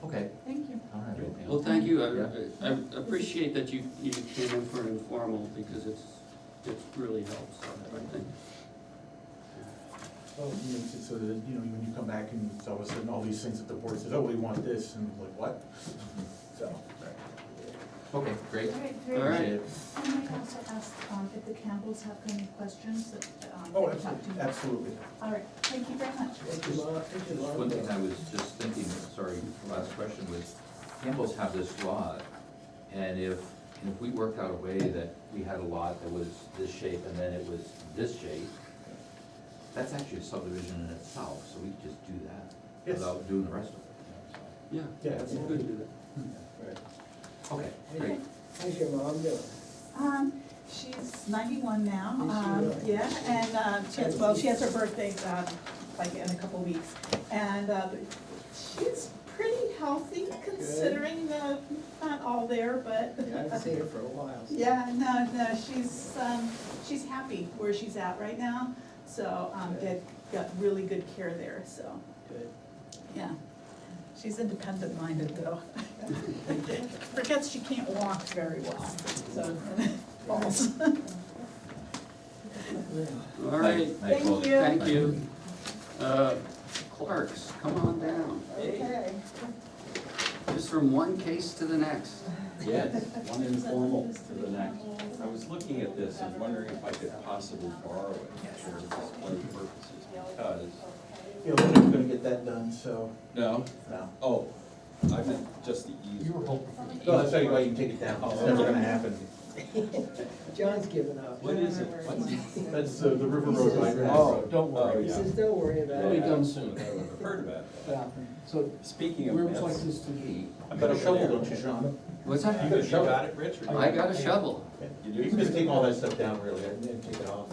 [SPEAKER 8] Okay,
[SPEAKER 1] thank you.
[SPEAKER 8] I don't have anything
[SPEAKER 3] Well,
[SPEAKER 8] else.
[SPEAKER 3] thank you,
[SPEAKER 8] Yeah.
[SPEAKER 3] I appreciate that you came in for an informal, because it really helps, I think.
[SPEAKER 2] Well, it makes it so that, you know, when you come back and it's all of a sudden all these things that the board says, oh, we want this, and like, what? So.
[SPEAKER 8] Okay, great.
[SPEAKER 9] All right,
[SPEAKER 3] All
[SPEAKER 9] very
[SPEAKER 3] right.
[SPEAKER 9] good. I might also ask if the Campbells have any questions that
[SPEAKER 2] Oh,
[SPEAKER 9] they can talk to.
[SPEAKER 2] absolutely.
[SPEAKER 9] All right, thank you very much.
[SPEAKER 7] Thank you, Mom. Thank you, Mom.
[SPEAKER 8] One thing I was just thinking, sorry, last question was, Campbell's have this lot, and if we worked out a way that we had a lot that was this shape and then it was this shape, that's actually a subdivision in itself, so we could just do that
[SPEAKER 2] Yes.
[SPEAKER 8] without doing the rest of it.
[SPEAKER 3] Yeah,
[SPEAKER 2] Yeah,
[SPEAKER 3] you
[SPEAKER 2] absolutely.
[SPEAKER 3] could do that.
[SPEAKER 8] Okay, great.
[SPEAKER 7] How's your mom doing?
[SPEAKER 1] She's 91 now,
[SPEAKER 7] Is she really?
[SPEAKER 1] yeah, and she has her birthday, like in a couple weeks. And she's pretty healthy considering the, not all there, but.
[SPEAKER 7] Yeah, I haven't seen her for a while. So.
[SPEAKER 1] Yeah, no, she's happy where she's at right now, so, got really good care there, so,
[SPEAKER 7] Good.
[SPEAKER 1] yeah. She's independent minded though. Forgets she can't walk very well, so, falls.
[SPEAKER 3] All right,
[SPEAKER 8] Thanks, Wally.
[SPEAKER 1] Thank you.
[SPEAKER 3] thank you. Clerks, come on down.
[SPEAKER 1] Okay.
[SPEAKER 3] Just from one case to the next.
[SPEAKER 10] Yes, one informal to the next. I was looking at this and wondering if I could possibly borrow it for display purposes, because,
[SPEAKER 2] Yeah, we're never gonna get that done, so.
[SPEAKER 10] no?
[SPEAKER 2] No.
[SPEAKER 10] Oh, I meant just the easel.
[SPEAKER 2] No, that's why you can take it down, it's never gonna happen.
[SPEAKER 7] John's given up.
[SPEAKER 10] What is it? What's-
[SPEAKER 2] That's the River Road bypass.
[SPEAKER 10] Oh, don't
[SPEAKER 7] He
[SPEAKER 10] worry.
[SPEAKER 7] says, don't worry about
[SPEAKER 10] It'll
[SPEAKER 7] it.
[SPEAKER 10] be done soon. I've heard about that.
[SPEAKER 11] So
[SPEAKER 10] Speaking of
[SPEAKER 11] where would you like
[SPEAKER 10] myths.
[SPEAKER 11] this to be?
[SPEAKER 2] I got a shovel, don't you, Sean?
[SPEAKER 3] What's
[SPEAKER 2] You
[SPEAKER 3] that?
[SPEAKER 2] got a
[SPEAKER 10] You
[SPEAKER 2] shovel?
[SPEAKER 10] got it, Rich? or
[SPEAKER 3] I got a shovel.
[SPEAKER 10] You
[SPEAKER 2] You
[SPEAKER 10] do?
[SPEAKER 2] can just take all that stuff down really, and take it off.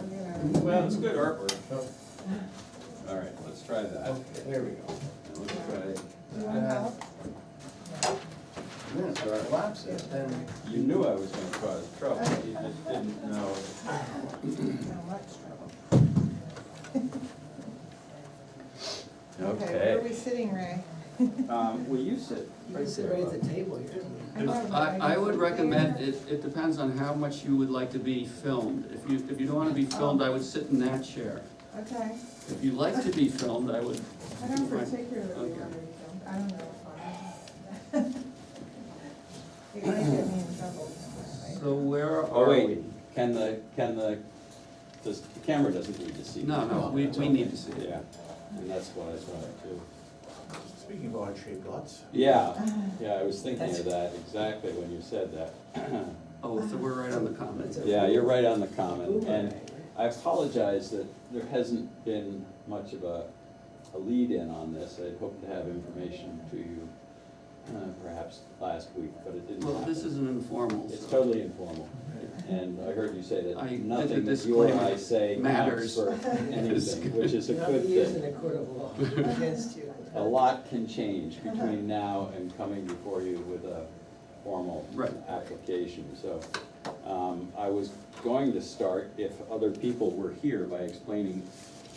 [SPEAKER 10] Well, it's good artwork.
[SPEAKER 2] Oh,
[SPEAKER 10] All right, let's try that.
[SPEAKER 2] okay, there we go.
[SPEAKER 10] And let's try,
[SPEAKER 1] You want help?
[SPEAKER 10] yeah, so I lapsed it. You knew I was gonna cause trouble, you just didn't know.
[SPEAKER 12] Okay, where are we sitting, Ray?
[SPEAKER 10] Will you sit?
[SPEAKER 7] You can sit right at the table here.
[SPEAKER 3] I would recommend, it depends on how much you would like to be filmed. If you don't want to be filmed, I would sit in that chair.
[SPEAKER 12] Okay,
[SPEAKER 3] If you like to be filmed, I would.
[SPEAKER 12] I don't particularly
[SPEAKER 3] Okay.
[SPEAKER 12] want to be filmed, I don't know. You're gonna get me in trouble.
[SPEAKER 3] So where
[SPEAKER 10] Oh,
[SPEAKER 3] are
[SPEAKER 10] wait,
[SPEAKER 3] we?
[SPEAKER 10] the camera doesn't need to see.
[SPEAKER 3] No, we need to see it.
[SPEAKER 10] Yeah, and that's what I thought too.
[SPEAKER 2] Speaking of odd shaped lots.
[SPEAKER 10] Yeah, I was thinking of that exactly when you said that.
[SPEAKER 3] Oh, so we're right on the comment.
[SPEAKER 10] Yeah, you're right on the comment, and I apologize that there hasn't been much of a lead-in on this. I'd hoped to have information to you perhaps last week, but it didn't
[SPEAKER 3] Well,
[SPEAKER 10] happen.
[SPEAKER 3] this is an informal,
[SPEAKER 10] It's
[SPEAKER 3] so.
[SPEAKER 10] totally informal, and I heard you say that
[SPEAKER 3] I-
[SPEAKER 10] nothing
[SPEAKER 3] the
[SPEAKER 10] that you or I
[SPEAKER 3] disclaimer
[SPEAKER 10] say
[SPEAKER 3] matters.
[SPEAKER 10] counts for anything, which is a
[SPEAKER 7] Not
[SPEAKER 10] good
[SPEAKER 7] used in
[SPEAKER 10] thing.
[SPEAKER 7] a court of law against you.
[SPEAKER 10] A lot can change between now and coming before you with a formal
[SPEAKER 3] Right.
[SPEAKER 10] application, so. I was going to start, if other people were here, by explaining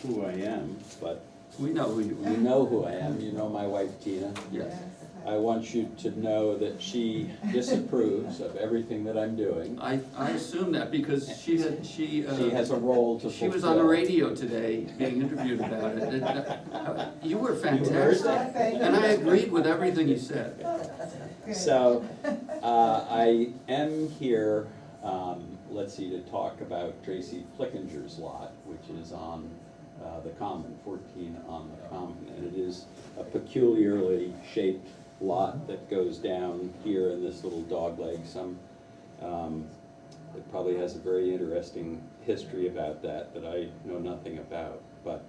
[SPEAKER 10] who I am, but
[SPEAKER 3] We know who you
[SPEAKER 10] You
[SPEAKER 3] are.
[SPEAKER 10] know who I am, you know my wife Tina.
[SPEAKER 3] Yes.
[SPEAKER 10] I want you to know that she disapproves of everything that I'm doing.
[SPEAKER 3] I assume that because she
[SPEAKER 10] She has a role to fulfill.
[SPEAKER 3] she was on the radio today being interviewed about it. You were fantastic, and I agreed with everything you said.
[SPEAKER 10] So, I am here, let's see, to talk about Tracy Flickinger's lot, which is on the Common, 14 on the Common. And it is a peculiarly shaped lot that goes down here in this little dogleg. It probably has a very interesting history about that I know nothing about. But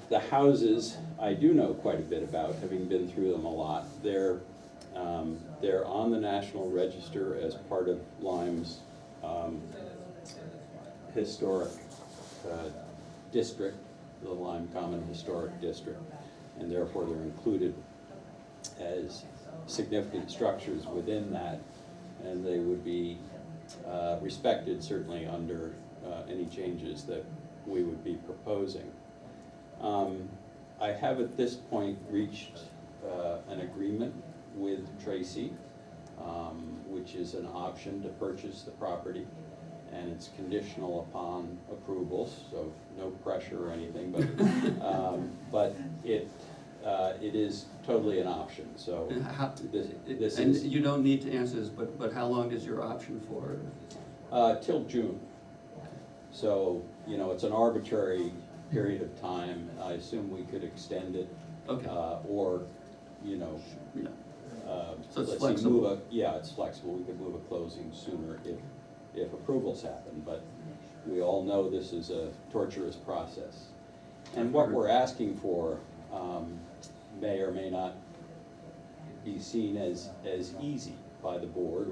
[SPEAKER 10] the houses, I do know quite a bit about, having been through them a lot. They're on the National Register as part of Lyme's historic district, the Lyme Common Historic District, and therefore they're included as significant structures within that, and they would be respected certainly under any changes that we would be proposing. I have at this point reached an agreement with Tracy, which is an option to purchase the property, and it's conditional upon approvals, so no pressure or anything, but it is totally an option, so
[SPEAKER 3] And how-
[SPEAKER 10] this
[SPEAKER 3] And
[SPEAKER 10] is
[SPEAKER 3] you don't need to answer this, but how long is your option for?
[SPEAKER 10] till June. So, you know, it's an arbitrary period of time. I assume we could extend it,
[SPEAKER 3] Okay.
[SPEAKER 10] or, you know,
[SPEAKER 3] Yeah. So it's
[SPEAKER 10] let's see,
[SPEAKER 3] flexible.
[SPEAKER 10] yeah, it's flexible. We could move a closing sooner if approvals happen, but we all know this is a torturous process. And what we're asking for may or may not be seen as easy by the board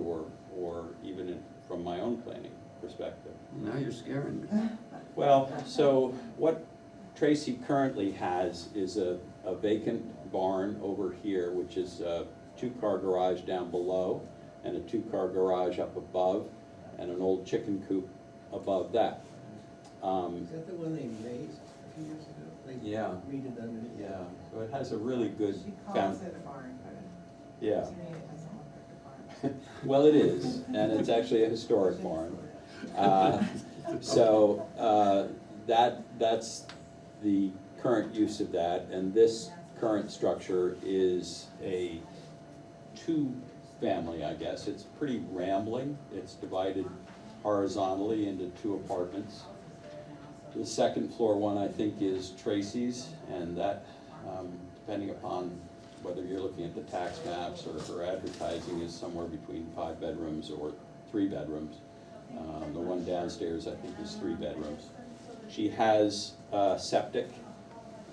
[SPEAKER 10] or even from my own planning perspective.
[SPEAKER 3] Now you're scaring me.
[SPEAKER 10] Well, so what Tracy currently has is a vacant barn over here, which is a two-car garage down below and a two-car garage up above and an old chicken coop above that.
[SPEAKER 7] Is that the one they raised a few years ago? They
[SPEAKER 10] Yeah.
[SPEAKER 7] redid underneath?
[SPEAKER 10] Yeah, so it has a really good
[SPEAKER 12] She
[SPEAKER 10] found,
[SPEAKER 12] calls it a barn, but
[SPEAKER 10] yeah.
[SPEAKER 12] to me it doesn't look like a barn.
[SPEAKER 10] Well, it is, and it's actually a historic barn. That's the current use of that, and this current structure is a two-family, I guess. It's pretty rambling. It's divided horizontally into two apartments. The second floor one, I think, is Tracy's, and that, depending upon whether you're looking at the tax maps or her advertising, is somewhere between 5 bedrooms or 3 bedrooms. The one downstairs, I think, is 3 bedrooms. She has septic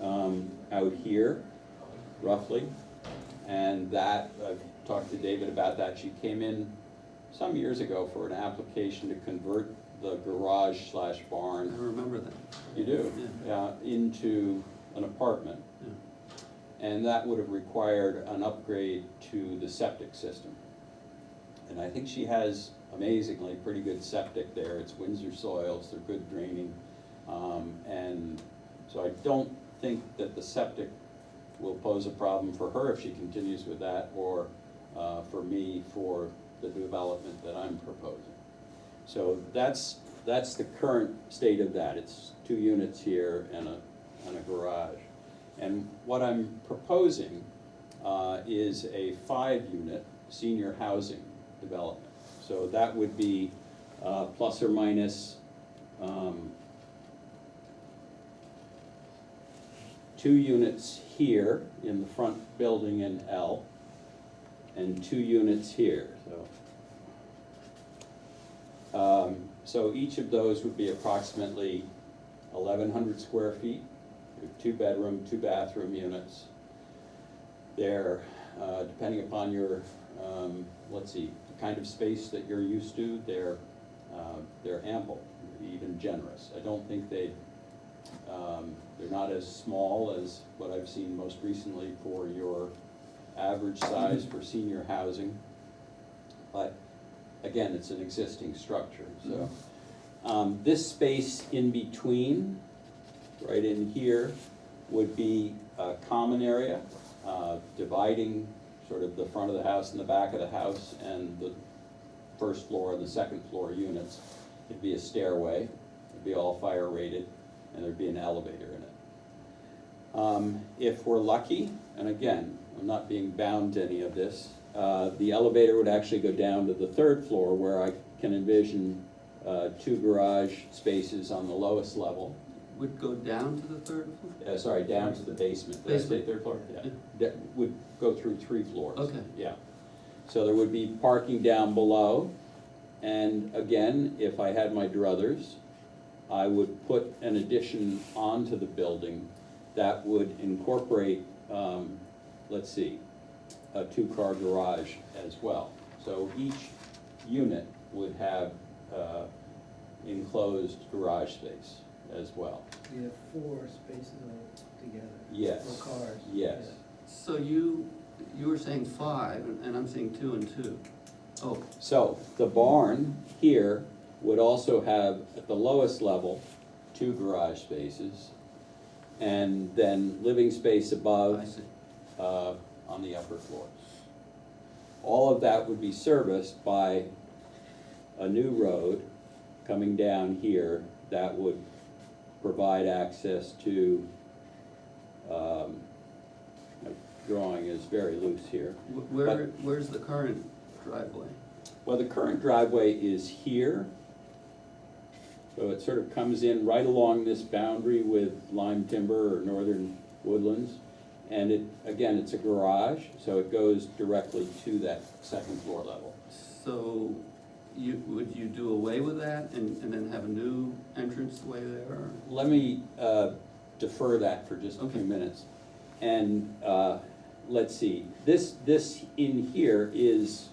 [SPEAKER 10] out here, roughly, and that, I've talked to David about that. She came in some years ago for an application to convert the garage slash
[SPEAKER 3] I
[SPEAKER 10] barn,
[SPEAKER 3] remember that.
[SPEAKER 10] you do, into an apartment.
[SPEAKER 3] Yeah.
[SPEAKER 10] And that would have required an upgrade to the septic system. And I think she has amazingly pretty good septic there. It's Windsor soils, they're good draining. And so I don't think that the septic will pose a problem for her if she continues with that, or for me for the development that I'm proposing. So that's the current state of that. It's 2 units here and a garage. And what I'm proposing is a 5-unit senior housing development. So that would be plus or minus 2 units here in the front building in L, and 2 units here. So each of those would be approximately 1,100 square feet, 2-bedroom, 2-bathroom units. They're, depending upon your, let's see, the kind of space that you're used to, they're ample, even generous. I don't think they're not as small as what I've seen most recently for your average size for senior housing. But again, it's an existing structure, so. This space in between, right in here, would be a common area, dividing sort of the front of the house and the back of the house and the first floor and the second floor units. It'd be a stairway, it'd be all fire rated, and there'd be an elevator in it. If we're lucky, and again, I'm not being bound to any of this, the elevator would actually go down to the third floor where I can envision 2 garage spaces on the lowest level.
[SPEAKER 3] Would go down to the third floor?
[SPEAKER 10] Sorry, down to the basement. Did I say
[SPEAKER 3] Basement.
[SPEAKER 10] third floor? Yeah. That would go through 3 floors.
[SPEAKER 3] Okay.
[SPEAKER 10] Yeah. So there would be parking down below. And again, if I had my druthers, I would put an addition onto the building that would incorporate, let's see, a 2-car garage as well. So each unit would have enclosed garage space as well.
[SPEAKER 7] You have 4 spaces all together.
[SPEAKER 10] Yes.
[SPEAKER 7] 4 cars.
[SPEAKER 10] Yes.
[SPEAKER 7] Yeah.
[SPEAKER 3] So you were saying 5, and I'm saying 2 and 2. Oh,
[SPEAKER 10] So the barn here would also have, at the lowest level, 2 garage spaces, and then living space above
[SPEAKER 3] I see.
[SPEAKER 10] on the upper floors. All of that would be serviced by a new road coming down here that would provide access to, my drawing is very loose here.
[SPEAKER 3] Where's the current driveway?
[SPEAKER 10] Well, the current driveway is here. So it sort of comes in right along this boundary with Lyme Timber or Northern Woodlands. And it, again, it's a garage, so it goes directly to that second floor level.
[SPEAKER 3] So would you do away with that and then have a new entrance the way there? Or?
[SPEAKER 10] Let me defer that for just a few
[SPEAKER 3] Okay.
[SPEAKER 10] minutes. And let's see, this in here is,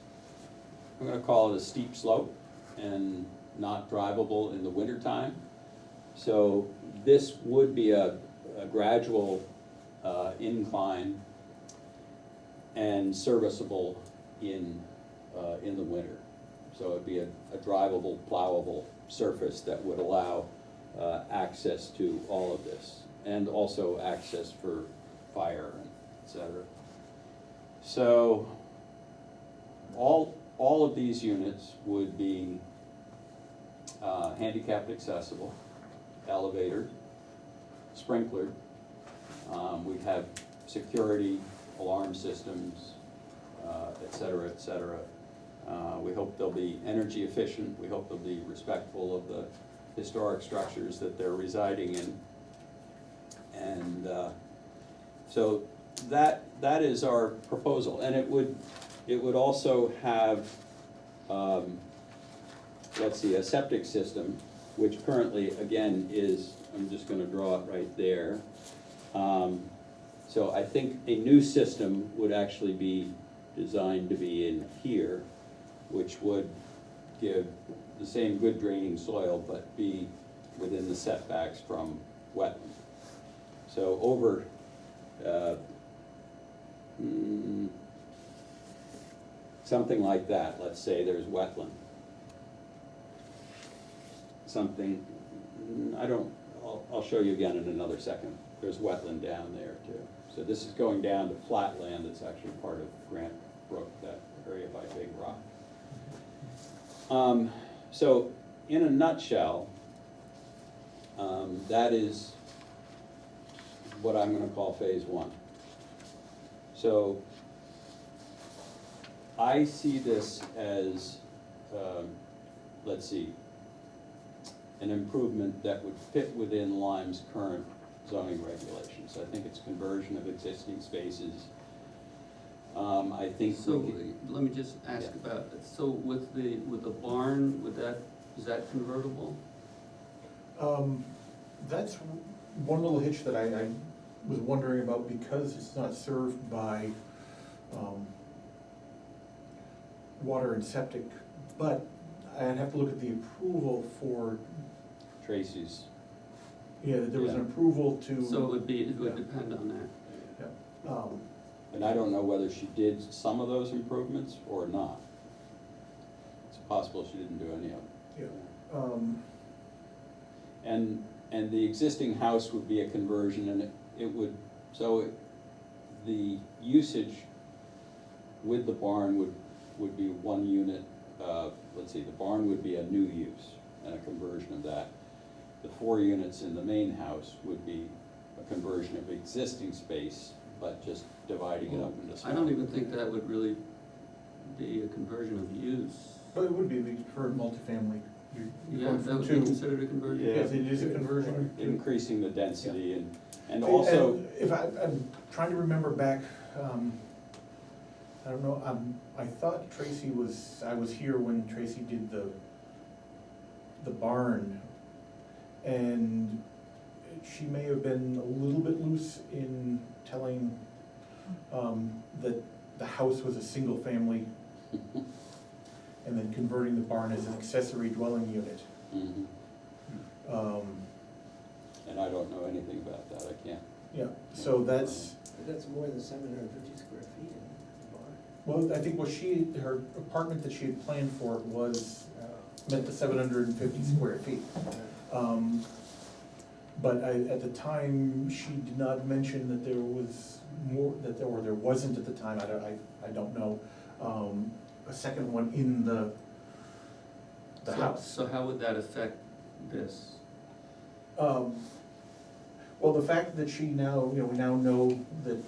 [SPEAKER 10] I'm gonna call it a steep slope and not drivable in the wintertime. So this would be a gradual incline and serviceable in the winter. So it'd be a drivable, plowable surface that would allow access to all of this, and also access for fire, and et cetera. So all of these units would be handicapped accessible, elevator, sprinklered. We'd have security, alarm systems, et cetera, et cetera. We hope they'll be energy efficient. We hope they'll be respectful of the historic structures that they're residing in. And so that is our proposal. And it would also have, let's see, a septic system, which currently, again, is, I'm just gonna draw it right there. So I think a new system would actually be designed to be in here, which would give the same good draining soil, but be within the setbacks from wetland. So over, something like that, let's say there's wetland. Something, I'll show you again in another second. There's wetland down there too. So this is going down to flat land that's actually part of Grant Brook, that area by Big Rock. So in a nutshell, that is what I'm gonna call phase 1. So I see this as, let's see, an improvement that would fit within Lyme's current zoning regulations. I think it's conversion of existing spaces. I think
[SPEAKER 3] So
[SPEAKER 10] we could,
[SPEAKER 3] let me just ask
[SPEAKER 10] Yeah.
[SPEAKER 3] about, so with the barn, is that convertible?
[SPEAKER 2] That's one little hitch that I was wondering about, because it's not served by water and septic, but I'd have to look at the approval for,
[SPEAKER 10] Tracy's,
[SPEAKER 2] yeah, there was an
[SPEAKER 10] Yeah.
[SPEAKER 2] approval to.
[SPEAKER 3] So it would
[SPEAKER 2] Yeah.
[SPEAKER 3] depend on that.
[SPEAKER 2] Yeah.
[SPEAKER 10] and I don't know whether she did some of those improvements or not. It's possible she didn't do any of them.
[SPEAKER 2] Yeah.
[SPEAKER 10] And the existing house would be a conversion, and the usage with the barn would be one unit, let's see, the barn would be a new use and a conversion of that. The 4 units in the main house would be a conversion of existing space, but just dividing it up into
[SPEAKER 3] I
[SPEAKER 10] smaller.
[SPEAKER 3] don't even think that would really be a conversion of use.
[SPEAKER 2] But it would be for multifamily. You're
[SPEAKER 3] Yeah,
[SPEAKER 2] going
[SPEAKER 3] that would
[SPEAKER 2] from
[SPEAKER 3] be
[SPEAKER 2] two.
[SPEAKER 3] considered a conversion?
[SPEAKER 10] Yeah.
[SPEAKER 2] Yes, it is a conversion.
[SPEAKER 10] Increasing the density and also,
[SPEAKER 2] And if I'm trying to remember back, I don't know, I thought I was here when Tracy did the barn. And she may have been a little bit loose in telling, that the house was a single family and then converting the barn as an accessory dwelling unit.
[SPEAKER 10] mhm.
[SPEAKER 2] Um,
[SPEAKER 10] And I don't know anything about that, I can't.
[SPEAKER 2] Yeah, so that's,
[SPEAKER 7] But that's more than 750 square feet in the barn.
[SPEAKER 2] well, I think her apartment that she had planned for was, meant the 750 square feet. But at the time, she did not mention that there was more, or there wasn't at the time, I don't know, a second one in the house.
[SPEAKER 3] So how would that affect this?
[SPEAKER 2] Well, the fact that she now, we now know that,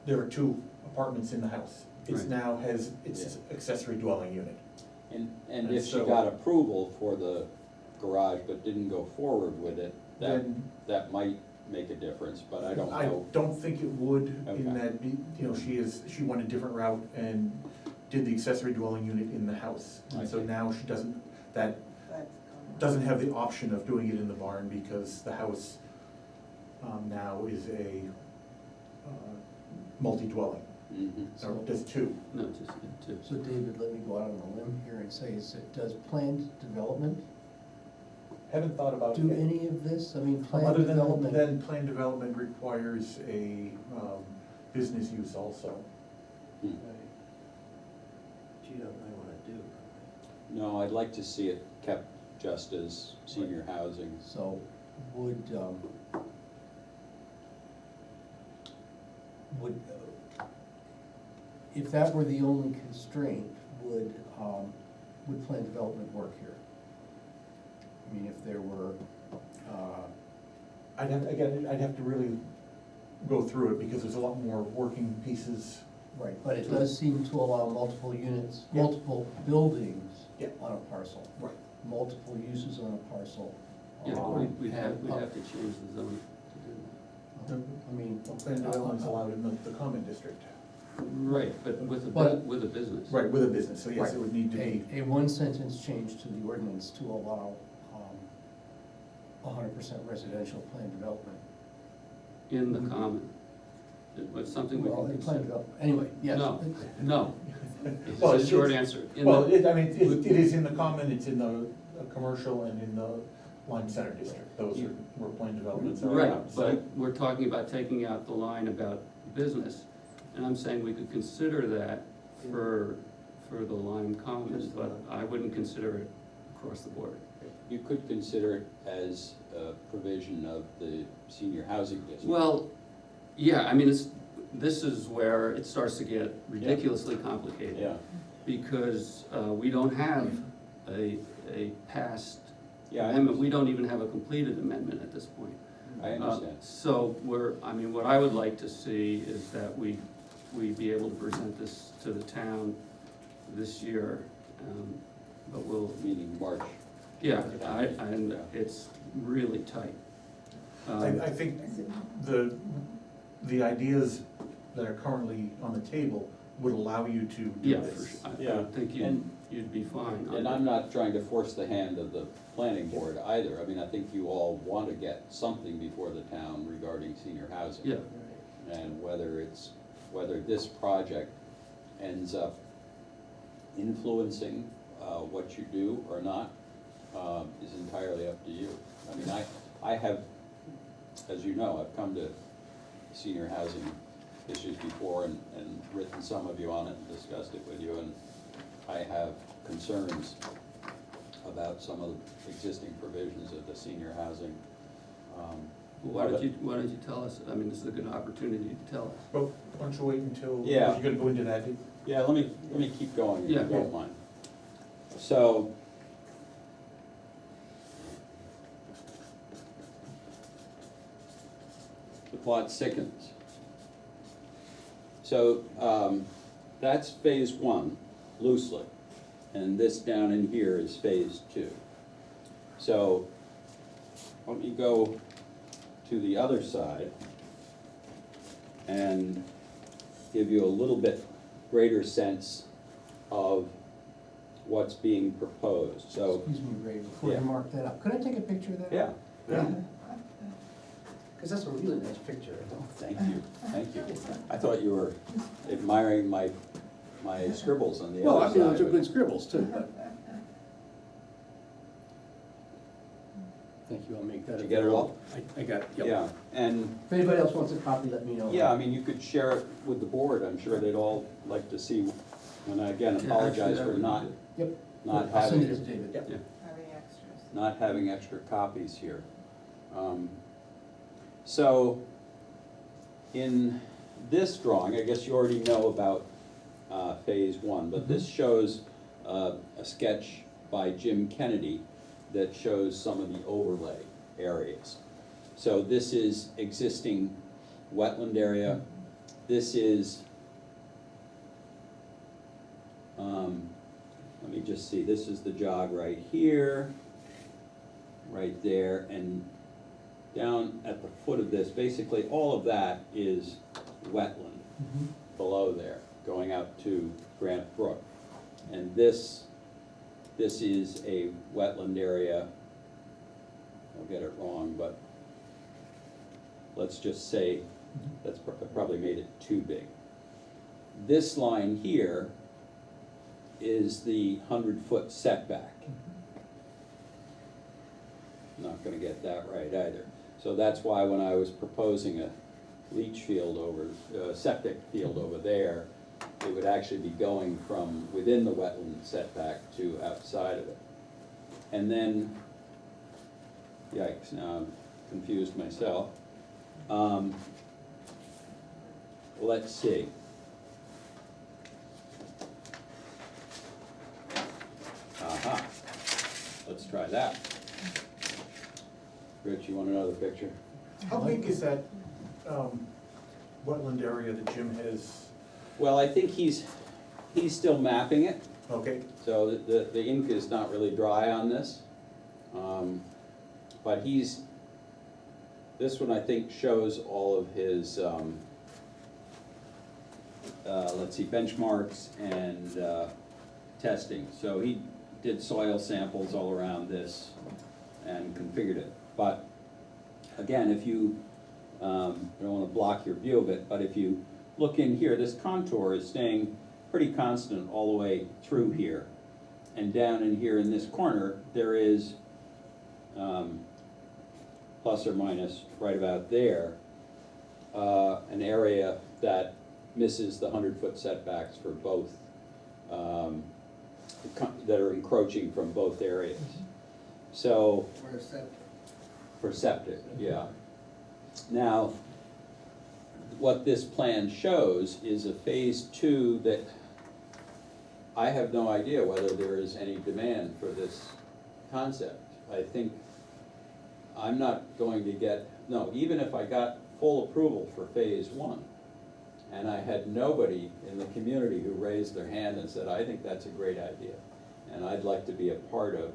[SPEAKER 2] there are 2 apartments in the house. It's
[SPEAKER 3] Right.
[SPEAKER 2] now it's accessory dwelling unit.
[SPEAKER 10] And
[SPEAKER 2] And
[SPEAKER 10] if she
[SPEAKER 2] so-
[SPEAKER 10] got approval for the garage but didn't go forward with it,
[SPEAKER 2] Then
[SPEAKER 10] that might make a difference, but I don't know.
[SPEAKER 2] I don't think it would,
[SPEAKER 10] Okay.
[SPEAKER 2] in that, she went a different route and did the accessory dwelling unit in the house.
[SPEAKER 10] I
[SPEAKER 2] And so
[SPEAKER 10] see.
[SPEAKER 2] now she doesn't
[SPEAKER 12] That's
[SPEAKER 2] doesn't have the option of doing it in the barn because the house now is a multi-dwelling,
[SPEAKER 10] Mhm.
[SPEAKER 2] or there's 2.
[SPEAKER 3] No, just, yeah,
[SPEAKER 4] So David, let me go out on a limb here and say, does planned development
[SPEAKER 2] Haven't thought about it
[SPEAKER 4] do
[SPEAKER 2] yet.
[SPEAKER 4] any of this? I mean, planned
[SPEAKER 2] Other
[SPEAKER 4] development.
[SPEAKER 2] than planned development requires a business use also.
[SPEAKER 10] Hmm.
[SPEAKER 7] Right. Which you don't really wanna do.
[SPEAKER 10] No, I'd like to see it kept just as senior housing.
[SPEAKER 4] So would, if that were the only constraint, would planned development work here? I mean, if there were,
[SPEAKER 2] I'd have to really go through it because there's a lot more working pieces.
[SPEAKER 4] right, but it does seem to allow multiple units,
[SPEAKER 2] Yeah.
[SPEAKER 4] multiple buildings
[SPEAKER 2] Yeah.
[SPEAKER 4] on a parcel,
[SPEAKER 2] Right.
[SPEAKER 4] multiple uses on a parcel.
[SPEAKER 3] yeah, we'd have
[SPEAKER 4] And,
[SPEAKER 3] to change the zone to do
[SPEAKER 4] I mean.
[SPEAKER 2] Planned development's allowed in the common district.
[SPEAKER 3] that. Right, but with a,
[SPEAKER 4] But-
[SPEAKER 3] with a business.
[SPEAKER 2] Right, with a business, so yes, it would need to be.
[SPEAKER 4] A one-sentence change to the ordinance to allow 100% residential planned development.
[SPEAKER 3] In the common. It was something we
[SPEAKER 4] Well,
[SPEAKER 3] can
[SPEAKER 4] in planned
[SPEAKER 3] consider.
[SPEAKER 4] development, anyway, yes.
[SPEAKER 3] No,
[SPEAKER 2] Well,
[SPEAKER 3] it's a short
[SPEAKER 2] it's-
[SPEAKER 3] answer. In
[SPEAKER 2] Well,
[SPEAKER 3] the-
[SPEAKER 2] it is in the common, it's in the commercial and in the Lyme Center District. Those are where planned developments are
[SPEAKER 3] Right,
[SPEAKER 2] allowed.
[SPEAKER 3] but we're talking about taking out the line about business, and I'm saying we could consider that for the Lyme Commons, but I wouldn't consider it across the board.
[SPEAKER 10] You could consider it as a provision of the senior housing district.
[SPEAKER 3] Well, yeah, I mean, this is where it starts to get ridiculously complicated.
[SPEAKER 10] Yeah,
[SPEAKER 3] Because we don't have a passed
[SPEAKER 10] yeah, I
[SPEAKER 3] amendment, we don't even have a completed amendment at this point.
[SPEAKER 10] understand.
[SPEAKER 3] So what I would like to see is that we be able to present this to the town this year, but we'll,
[SPEAKER 10] Meaning March.
[SPEAKER 3] yeah, and it's really tight.
[SPEAKER 2] I think the ideas that are currently on the table would allow you to do
[SPEAKER 3] Yeah, for
[SPEAKER 2] this.
[SPEAKER 3] sure, I
[SPEAKER 10] Yeah,
[SPEAKER 3] think you'd be fine. on
[SPEAKER 10] And
[SPEAKER 3] that.
[SPEAKER 10] I'm not trying to force the hand of the planning board either. I mean, I think you all want to get something before the town regarding senior housing.
[SPEAKER 3] Yeah,
[SPEAKER 10] And whether this project ends up influencing what you do or not is entirely up to you. I mean, I have, as you know, I've come to senior housing issues before and written some of you on it and discussed it with you, and I have concerns about some of the existing provisions of the senior housing
[SPEAKER 3] Why don't you tell us, I mean, this is a good opportunity to tell us.
[SPEAKER 2] Well, why don't you wait until,
[SPEAKER 10] Yeah.
[SPEAKER 2] you're gonna go into that?
[SPEAKER 10] Yeah, let me keep going, if you
[SPEAKER 3] Yeah.
[SPEAKER 10] don't mind. So, the plot thickens. So, that's phase one, loosely, and this down in here is phase two. So, let me go to the other side and give you a little bit greater sense of what's being proposed, so.
[SPEAKER 4] Excuse me, Ray, before
[SPEAKER 10] Yeah.
[SPEAKER 4] you mark that up, could I take a picture of that?
[SPEAKER 10] Yeah, yeah,
[SPEAKER 4] Because that's a really nice picture.
[SPEAKER 10] thank you, thank you. I thought you were admiring my scribbles on the
[SPEAKER 4] Well, I
[SPEAKER 10] other
[SPEAKER 4] mean,
[SPEAKER 10] side.
[SPEAKER 4] those are
[SPEAKER 10] but-
[SPEAKER 4] good scribbles too. Thank you, I'll make that.
[SPEAKER 10] Did you get it all?
[SPEAKER 4] I got it, yep.
[SPEAKER 10] Yeah, and,
[SPEAKER 4] If anybody else wants a copy, let me know.
[SPEAKER 10] yeah, I mean, you could share it with the board, I'm sure they'd all like to see, and I again
[SPEAKER 3] Yeah,
[SPEAKER 10] apologize
[SPEAKER 3] actually, that
[SPEAKER 10] for
[SPEAKER 3] would be
[SPEAKER 10] not,
[SPEAKER 3] good.
[SPEAKER 4] Yep.
[SPEAKER 10] not
[SPEAKER 4] I'll send it
[SPEAKER 10] having,
[SPEAKER 4] to David. Yep.
[SPEAKER 3] Yeah.
[SPEAKER 12] Having extras.
[SPEAKER 10] not having extra copies here. So, in this drawing, I guess you already know about phase one, but this shows a sketch by Jim Kennedy that shows some of the overlay areas. So this is existing wetland area. This is, let me just see, this is the jog right here, right there, and down at the foot of this, basically all of that is wetland below there, going out to Grant Brook. And this is a wetland area, I'll get it wrong, but let's just say, that's probably made it too big. This line here is the 100-foot setback. Not gonna get that right either. So that's why when I was proposing a leach field over, septic field over there, it would actually be going from within the wetland setback to outside of it. And then, yikes, now I'm confused myself. Let's see. Aha, let's try that. Rich, you want another picture?
[SPEAKER 2] How big is that, wetland area that Jim has?
[SPEAKER 10] Well, I think he's still mapping it,
[SPEAKER 2] Okay,
[SPEAKER 10] so the ink is not really dry on this. But this one I think shows all of his, let's see, benchmarks and testing. So he did soil samples all around this and configured it. But again, if you, I don't wanna block your view of it, but if you look in here, this contour is staying pretty constant all the way through here. And down in here in this corner, there is, plus or minus right about there, an area that misses the 100-foot setbacks for both, that are encroaching from both areas. So,
[SPEAKER 7] Where's that?
[SPEAKER 10] for septic, yeah. Now, what this plan shows is a phase two that I have no idea whether there is any demand for this concept. I think I'm not going to get, no, even if I got full approval for phase one, and I had nobody in the community who raised their hand and said, I think that's a great idea, and I'd like to be a part of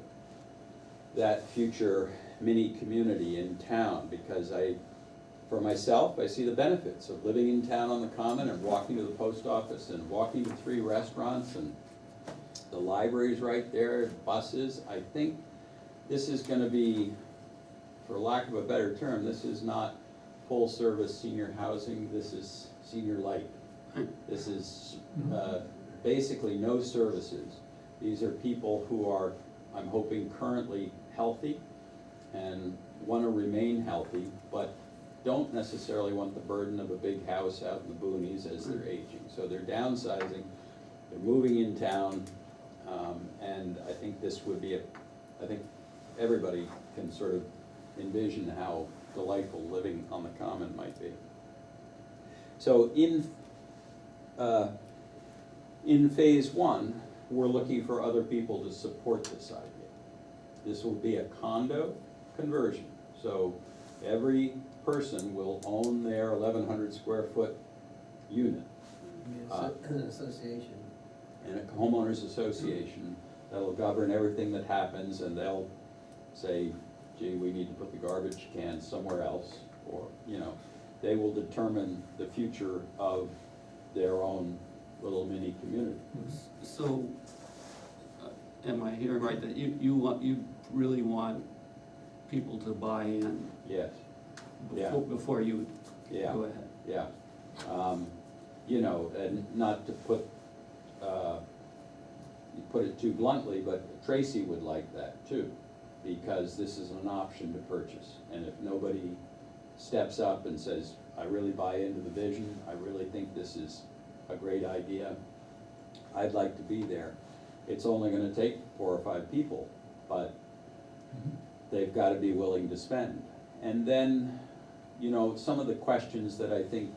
[SPEAKER 10] that future mini community in town, because for myself, I see the benefits of living in town on the common and walking to the post office and walking to 3 restaurants and the library's right there, buses. I think this is gonna be, for lack of a better term, this is not full-service senior housing, this is senior light. This is basically no services. These are people who are, I'm hoping, currently healthy and wanna remain healthy, but don't necessarily want the burden of a big house out in the boonies as they're aging. So they're downsizing, they're moving in town, and I think this would be I think everybody can sort of envision how delightful living on the common might be. So in phase one, we're looking for other people to support this idea. This will be a condo conversion, so every person will own their 1,100 square foot unit.
[SPEAKER 7] An association.
[SPEAKER 10] And a homeowners association that'll govern everything that happens, and they'll say, gee, we need to put the garbage can somewhere else, or, you know, they will determine the future of their own little mini community.
[SPEAKER 3] So, am I hearing right that you really want people to buy in
[SPEAKER 10] Yes, Yeah.
[SPEAKER 3] before you
[SPEAKER 10] yeah,
[SPEAKER 3] go ahead?
[SPEAKER 10] yeah. You know, and not to put it too bluntly, but Tracy would like that too, because this is an option to purchase. And if nobody steps up and says, I really buy into the vision, I really think this is a great idea, I'd like to be there. It's only gonna take 4 or 5 people, but they've gotta be willing to spend. And then, you know, some of the questions that I think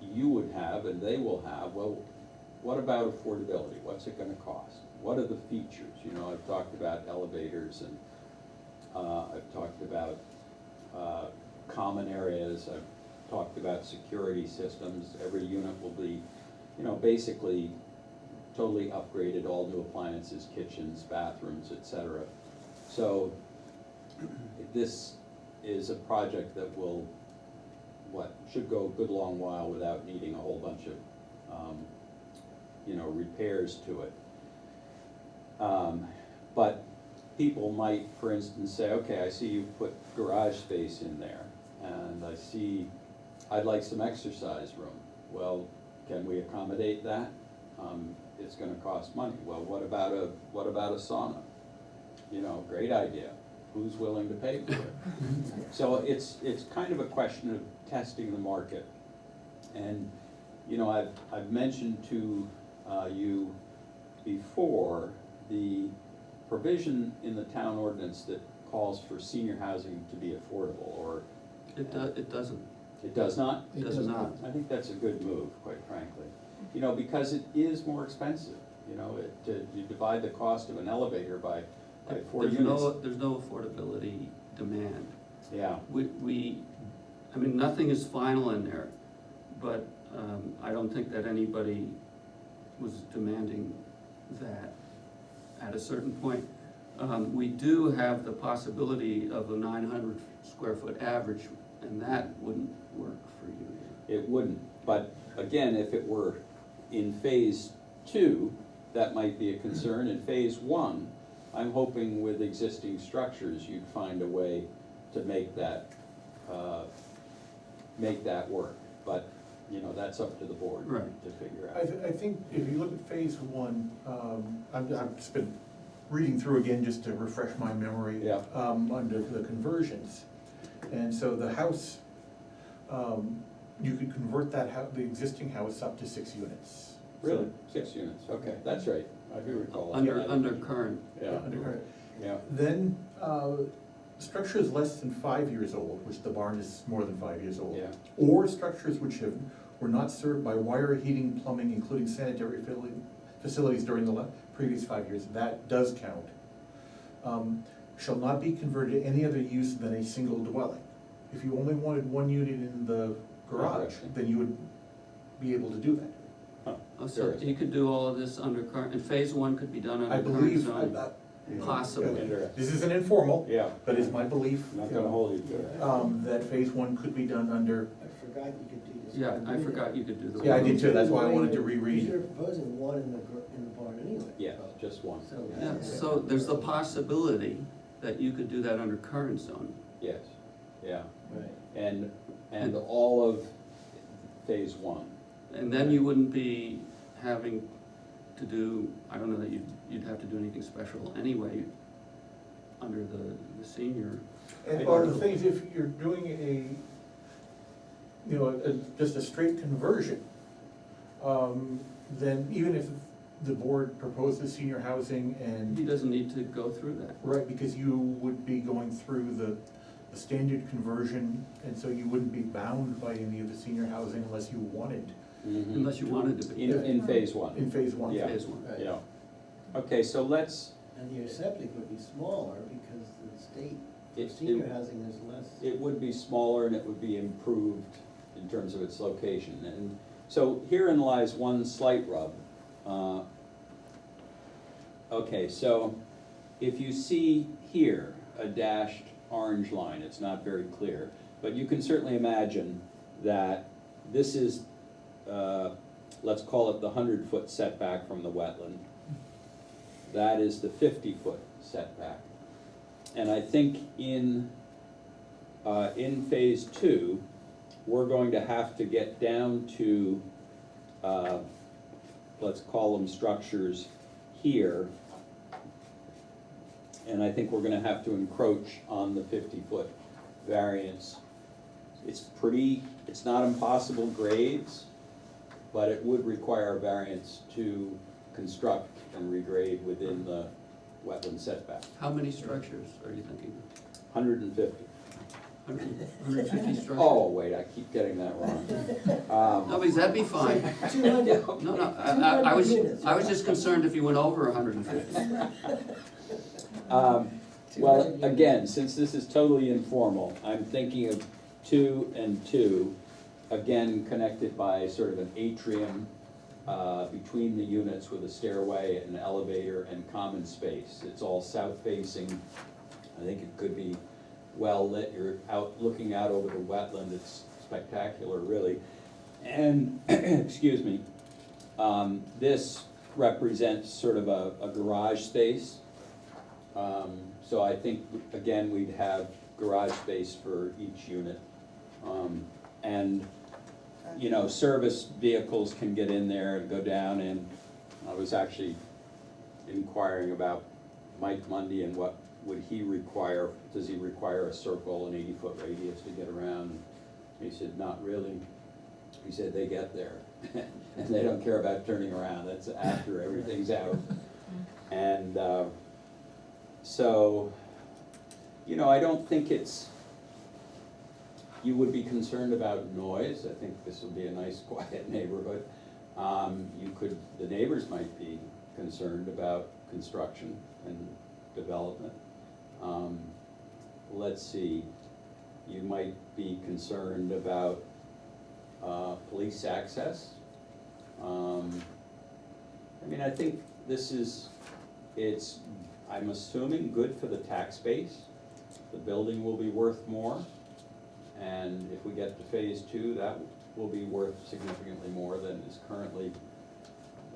[SPEAKER 10] you would have and they will have, well, what about affordability? What's it gonna cost? What are the features? You know, I've talked about elevators, and I've talked about common areas, I've talked about security systems. Every unit will be, you know, basically totally upgraded, all new appliances, kitchens, bathrooms, etc. So this is a project that will, should go a good long while without needing a whole bunch of, you know, repairs to it. But people might, for instance, say, okay, I see you put garage space in there, and I see, I'd like some exercise room. Well, can we accommodate that? It's gonna cost money. Well, what about a sauna? You know, great idea. Who's willing to pay for it? So it's kind of a question of testing the market. And, you know, I've mentioned to you before the provision in the town ordinance that calls for senior housing to be affordable, or.
[SPEAKER 3] It doesn't.
[SPEAKER 10] It does not?
[SPEAKER 3] It does not.
[SPEAKER 10] I think that's a good move, quite frankly. You know, because it is more expensive, you know, you divide the cost of an elevator by 4 units.
[SPEAKER 3] There's no affordability demand.
[SPEAKER 10] Yeah,
[SPEAKER 3] I mean, nothing is final in there, but I don't think that anybody was demanding that at a certain point. We do have the possibility of a 900 square foot average, and that wouldn't work for you.
[SPEAKER 10] it wouldn't, but again, if it were in phase 2, that might be a concern. In phase 1, I'm hoping with existing structures, you'd find a way to make that work. But, you know, that's up to the board
[SPEAKER 3] Right.
[SPEAKER 10] to figure out.
[SPEAKER 2] I think if you look at phase one, I've just been reading through again just to refresh my memory.
[SPEAKER 10] Yeah.
[SPEAKER 2] Under the conversions. And so the house, you could convert that the existing house up to 6 units.
[SPEAKER 10] Really? 6 units, okay, that's right, I do recall that.
[SPEAKER 3] Under current.
[SPEAKER 10] Yeah, yeah,
[SPEAKER 2] Then, structures less than 5 years old, which the barn is more than 5 years old.
[SPEAKER 10] Yeah.
[SPEAKER 2] Or structures which were not served by wire, heating, plumbing, including sanitary facilities during the previous 5 years, that does count. Shall not be converted to any other use than a single dwelling. If you only wanted 1 unit in the garage, then you would be able to do that.
[SPEAKER 3] Oh, so you could do all of this under current, and phase 1 could be done
[SPEAKER 2] I
[SPEAKER 3] under current
[SPEAKER 2] believe,
[SPEAKER 3] zoning? Possibly.
[SPEAKER 2] this isn't informal,
[SPEAKER 10] yeah,
[SPEAKER 2] but it's my belief.
[SPEAKER 10] I'm not gonna hold you to it.
[SPEAKER 2] That phase 1 could be done under,
[SPEAKER 7] I forgot you could do this.
[SPEAKER 3] Yeah, I forgot you could do the.
[SPEAKER 2] yeah, I did too, that's why I wanted to reread
[SPEAKER 7] You're
[SPEAKER 2] it.
[SPEAKER 7] proposing one in the barn anyway.
[SPEAKER 10] Yeah, just one,
[SPEAKER 7] So.
[SPEAKER 3] Yeah, so there's the possibility that you could do that under current zoning.
[SPEAKER 10] yes, yeah,
[SPEAKER 7] Right.
[SPEAKER 10] and all of phase 1.
[SPEAKER 3] And then you wouldn't be having to do, I don't know that you'd have to do anything special anyway under the senior.
[SPEAKER 2] And well, the thing is, if you're doing just a straight conversion, then even if the board proposes senior housing
[SPEAKER 3] He
[SPEAKER 2] and,
[SPEAKER 3] doesn't need to go through that.
[SPEAKER 2] right, because you would be going through a standard conversion, and so you wouldn't be bound by any of the senior housing unless you wanted
[SPEAKER 10] Mhm.
[SPEAKER 3] Unless you wanted to be.
[SPEAKER 10] In phase one.
[SPEAKER 2] in phase one.
[SPEAKER 10] Yeah.
[SPEAKER 3] Phase one.
[SPEAKER 7] Right.
[SPEAKER 10] Yeah. Okay, so let's,
[SPEAKER 7] And your septic would be smaller because the state, for
[SPEAKER 10] It-
[SPEAKER 7] senior
[SPEAKER 10] it-
[SPEAKER 7] housing, there's less.
[SPEAKER 10] it would be smaller and it would be improved in terms of its location. And so herein lies one slight rub. Okay, so if you see here a dashed orange line, it's not very clear, but you can certainly imagine that this is, let's call it the 100-foot setback from the wetland. That is the 50-foot setback. And I think in phase two, we're going to have to get down to, let's call them structures here. And I think we're gonna have to encroach on the 50-foot variance. It's not impossible grades, but it would require a variance to construct and regrade within the wetland setback.
[SPEAKER 3] How many structures are you thinking?
[SPEAKER 10] 150.
[SPEAKER 3] 150 structures?
[SPEAKER 10] Oh, wait, I keep getting that wrong.
[SPEAKER 3] No, because that'd be fine.
[SPEAKER 7] 200.
[SPEAKER 3] No, I was just concerned if you went over 150.
[SPEAKER 10] Well, again, since this is totally informal, I'm thinking of 2 and 2, again, connected by sort of an atrium between the units with a stairway, an elevator, and common space. It's all south-facing. I think it could be well lit. You're looking out over the wetland. It's spectacular, really. And, excuse me, this represents sort of a garage space. So I think, again, we'd have garage space for each unit. And, you know, service vehicles can get in there and go down, and I was actually inquiring about Mike Mundy and what would he require. Does he require a circle, an 80-foot radius to get around? And he said, not really. He said, they get there, and they don't care about turning around. That's after everything's out. And so, you know, I don't think you would be concerned about noise. I think this would be a nice, quiet neighborhood. The neighbors might be concerned about construction and development. Let's see, you might be concerned about police access. I mean, I think I'm assuming good for the tax base. The building will be worth more. And if we get to phase two, that will be worth significantly more than is currently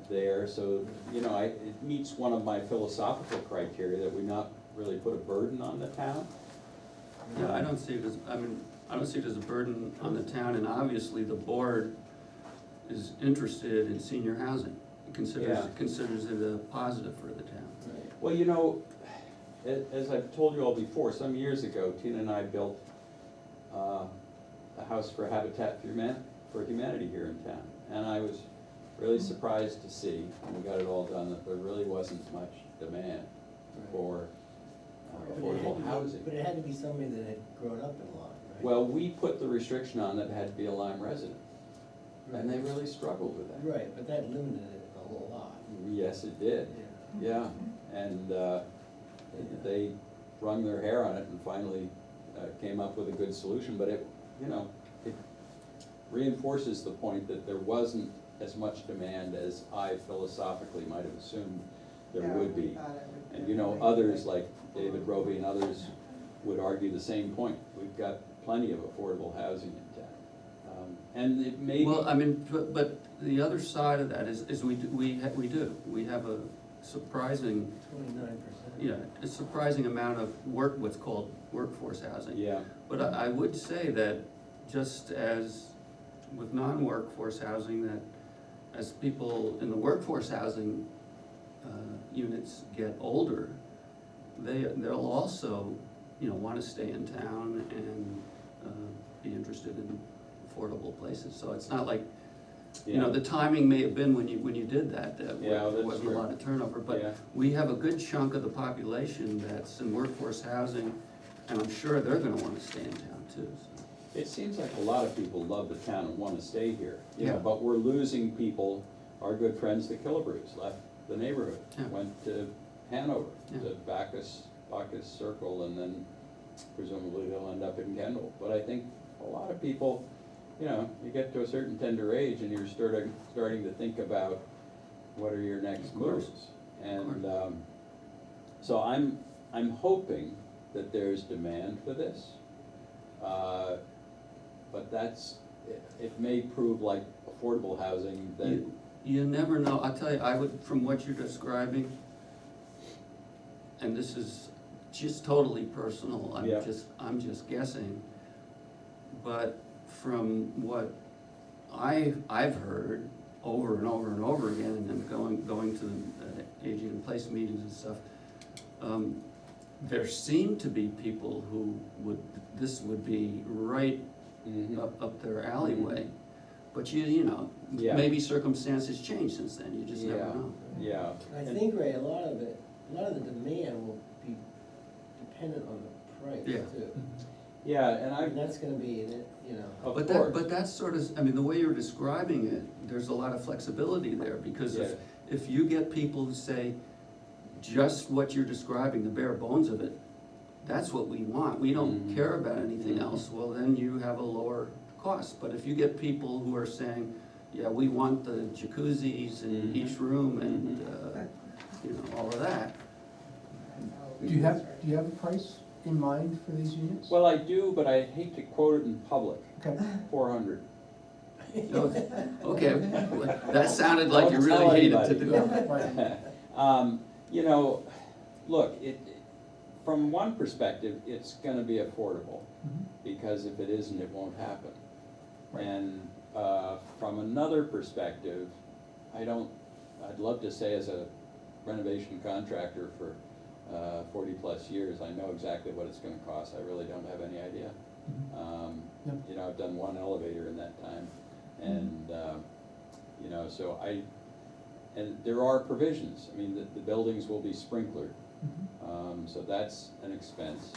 [SPEAKER 10] there. So, you know, it meets one of my philosophical criteria that we not really put a burden on the town.
[SPEAKER 3] Yeah, I don't see it as a burden on the town, and obviously the board is interested in senior housing.
[SPEAKER 10] Yeah.
[SPEAKER 3] Considers it a positive for the town.
[SPEAKER 10] Well, you know, as I've told you all before, some years ago, Tina and I built a house for Habitat for Humanity here in town. And I was really surprised to see, when we got it all done, that there really wasn't much demand for affordable housing.
[SPEAKER 7] But it had to be somebody that had grown up in Lyme, right?
[SPEAKER 10] Well, we put the restriction on that it had to be a Lyme resident, and they really struggled with that.
[SPEAKER 7] Right, but that limited it a whole lot.
[SPEAKER 10] Yes, it did, yeah, and they wrung their hair on it and finally came up with a good solution, but it reinforces the point that there wasn't as much demand as I philosophically might have assumed there would be. And you know, others like David Roby and others would argue the same point. We've got plenty of affordable housing in town. And it may be.
[SPEAKER 3] Well, I mean, but the other side of that is we have a surprising,
[SPEAKER 7] 29%.
[SPEAKER 3] a surprising amount of what's called workforce housing.
[SPEAKER 10] Yeah,
[SPEAKER 3] But I would say that just as with non-workforce housing, that as people in the workforce housing units get older, they'll also, want to stay in town and be interested in affordable places. So it's not like, the timing may have been when you did that,
[SPEAKER 10] Yeah,
[SPEAKER 3] there
[SPEAKER 10] that's
[SPEAKER 3] wasn't a
[SPEAKER 10] true.
[SPEAKER 3] lot of turnover,
[SPEAKER 10] Yeah.
[SPEAKER 3] but we have a good chunk of the population that's in workforce housing and I'm sure they're gonna wanna stay in town too, so.
[SPEAKER 10] It seems like a lot of people love the town and wanna stay here, you know,
[SPEAKER 3] Yeah.
[SPEAKER 10] but we're losing people. Our good friends, the Killebrews, left the neighborhood,
[SPEAKER 3] Yeah.
[SPEAKER 10] went to Hanover,
[SPEAKER 3] Yeah.
[SPEAKER 10] to Bacchus Circle, and then presumably they'll end up in Kendall. But I think a lot of people, you know, you get to a certain tender age and you're starting to think about what are your next
[SPEAKER 3] Of course.
[SPEAKER 10] moves. And, so I'm hoping that there's demand for this. But it may prove like affordable housing that,
[SPEAKER 3] You never know, I'll tell you, I would, from what you're describing, and this is just totally personal,
[SPEAKER 10] Yeah.
[SPEAKER 3] I'm just guessing, but from what I've heard over and over and over again, and going to the aging in place meetings and stuff, there seem to be people who this would be right
[SPEAKER 10] Mhm.
[SPEAKER 3] up their alleyway. But you know,
[SPEAKER 10] Yeah.
[SPEAKER 3] maybe circumstances change since then, you just never
[SPEAKER 10] Yeah.
[SPEAKER 3] know.
[SPEAKER 10] Yeah.
[SPEAKER 7] I
[SPEAKER 10] And-
[SPEAKER 7] think, Ray, a lot of the demand will be dependent on the price
[SPEAKER 3] Yeah.
[SPEAKER 7] too.
[SPEAKER 10] Yeah, and
[SPEAKER 7] And that's gonna be, you know.
[SPEAKER 10] of
[SPEAKER 3] But
[SPEAKER 10] course.
[SPEAKER 3] that's sort of, I mean, the way you're describing it, there's a lot of flexibility there, because if you get people who say, just what you're describing, the bare bones of it, that's what we want, we don't
[SPEAKER 10] Mhm.
[SPEAKER 3] care about anything
[SPEAKER 10] Mhm.
[SPEAKER 3] else, well, then you have a lower cost. But if you get people who are saying, yeah, we want the jacuzzis in
[SPEAKER 10] Mhm.
[SPEAKER 3] each room and,
[SPEAKER 10] Mhm.
[SPEAKER 3] you know, all of that.
[SPEAKER 4] Do you have a price in mind for these units?
[SPEAKER 10] Well, I do, but I hate to quote it in public,
[SPEAKER 4] Okay.
[SPEAKER 10] 400.
[SPEAKER 3] Okay, that sounded like you
[SPEAKER 10] Don't
[SPEAKER 3] really
[SPEAKER 10] tell
[SPEAKER 3] hated to
[SPEAKER 10] anybody.
[SPEAKER 3] do it.
[SPEAKER 4] Right.
[SPEAKER 10] You know, look, from one perspective, it's gonna be affordable,
[SPEAKER 4] Mhm.
[SPEAKER 10] because if it isn't, it won't happen.
[SPEAKER 4] Right.
[SPEAKER 10] And, from another perspective, I'd love to say as a renovation contractor for, 40-plus years, I know exactly what it's gonna cost, I really don't have any idea.
[SPEAKER 4] Mhm. Yep.
[SPEAKER 10] You know, I've done one elevator in that time, and, you know, so and there are provisions, I mean, the buildings will be sprinklered,
[SPEAKER 4] Mhm.
[SPEAKER 10] so that's an expense.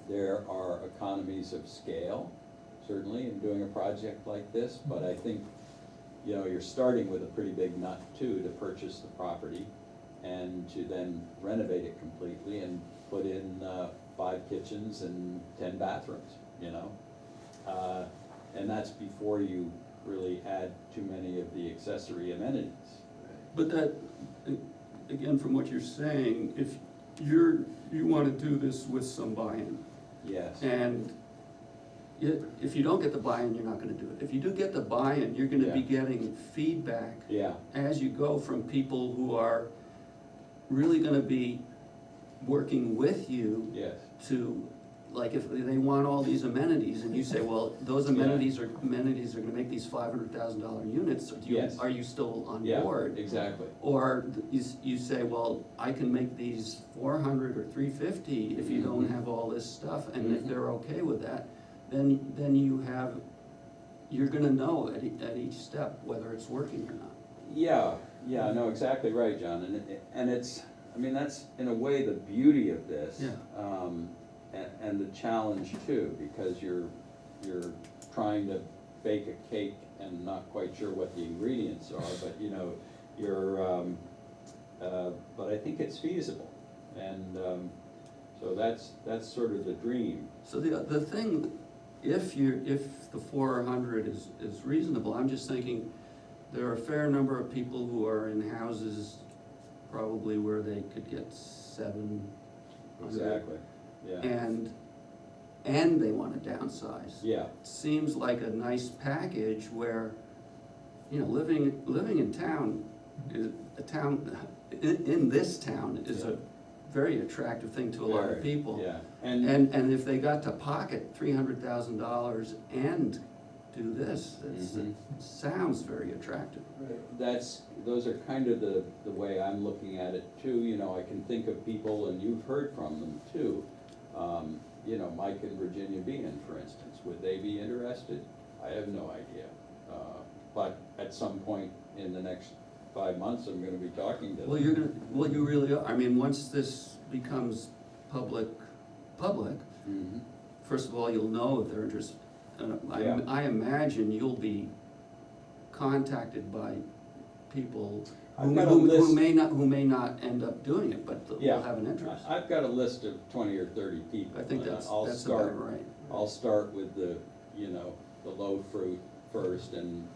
[SPEAKER 10] There are economies of scale, certainly, in doing a project like this, but I think, you know, you're starting with a pretty big nut too, to purchase the property and to then renovate it completely and put in, 5 kitchens and 10 bathrooms, you know? And that's before you really add too many of the accessory amenities.
[SPEAKER 3] But that, again, from what you're saying, if you wanna do this with some buy-in,
[SPEAKER 10] Yes.
[SPEAKER 3] and if you don't get the buy-in, you're not gonna do it. If you do get the buy-in, you're gonna be
[SPEAKER 10] Yeah.
[SPEAKER 3] getting feedback
[SPEAKER 10] Yeah,
[SPEAKER 3] as you go from people who are really gonna be working with you
[SPEAKER 10] yes,
[SPEAKER 3] to, like, if they want all these amenities, and you say, well, those amenities are gonna make these $500,000 units, so
[SPEAKER 10] Yes.
[SPEAKER 3] are you still on
[SPEAKER 10] yeah,
[SPEAKER 3] board?
[SPEAKER 10] exactly.
[SPEAKER 3] Or you say, well, I can make these 400 or 350 if you don't
[SPEAKER 10] Mhm.
[SPEAKER 3] have all this stuff, and if
[SPEAKER 10] Mhm.
[SPEAKER 3] they're okay with that, then you're gonna know at each step whether it's working or not.
[SPEAKER 10] Yeah, no, exactly right, John, and it's, I mean, that's in a way the beauty of this.
[SPEAKER 3] Yeah.
[SPEAKER 10] And the challenge too, because you're trying to bake a cake and not quite sure what the ingredients are, but you know, but I think it's feasible, and, so that's sort of the dream.
[SPEAKER 3] So the thing, if the 400 is reasonable, I'm just thinking, there are a fair number of people who are in houses probably where they could get 700.
[SPEAKER 10] Exactly, yeah,
[SPEAKER 3] And they wanna downsize.
[SPEAKER 10] yeah,
[SPEAKER 3] Seems like a nice package where, you know, living in town, in this town is a very attractive thing to a lot of
[SPEAKER 10] Very,
[SPEAKER 3] people.
[SPEAKER 10] yeah,
[SPEAKER 3] And if they got to pocket $300,000 and do this,
[SPEAKER 10] Mhm.
[SPEAKER 3] it sounds very attractive.
[SPEAKER 10] those are kind of the way I'm looking at it too, you know, I can think of people, and you've heard from them too. You know, Mike and Virginia Bean, for instance, would they be interested? I have no idea. But at some point in the next 5 months, I'm gonna be talking to them.
[SPEAKER 3] Well, you really are, I mean, once this becomes public public,
[SPEAKER 10] Mhm.
[SPEAKER 3] first of all, you'll know if they're interested. And
[SPEAKER 10] Yeah.
[SPEAKER 3] I imagine you'll be contacted by people
[SPEAKER 10] I've got a list.
[SPEAKER 3] who may not end up doing it, but will
[SPEAKER 10] Yeah.
[SPEAKER 3] have an interest.
[SPEAKER 10] I've got a list of 20 or 30 people.
[SPEAKER 3] I think
[SPEAKER 10] and
[SPEAKER 3] that's
[SPEAKER 10] I'll
[SPEAKER 3] about
[SPEAKER 10] start-
[SPEAKER 3] right.
[SPEAKER 10] I'll start with the, the low fruit first and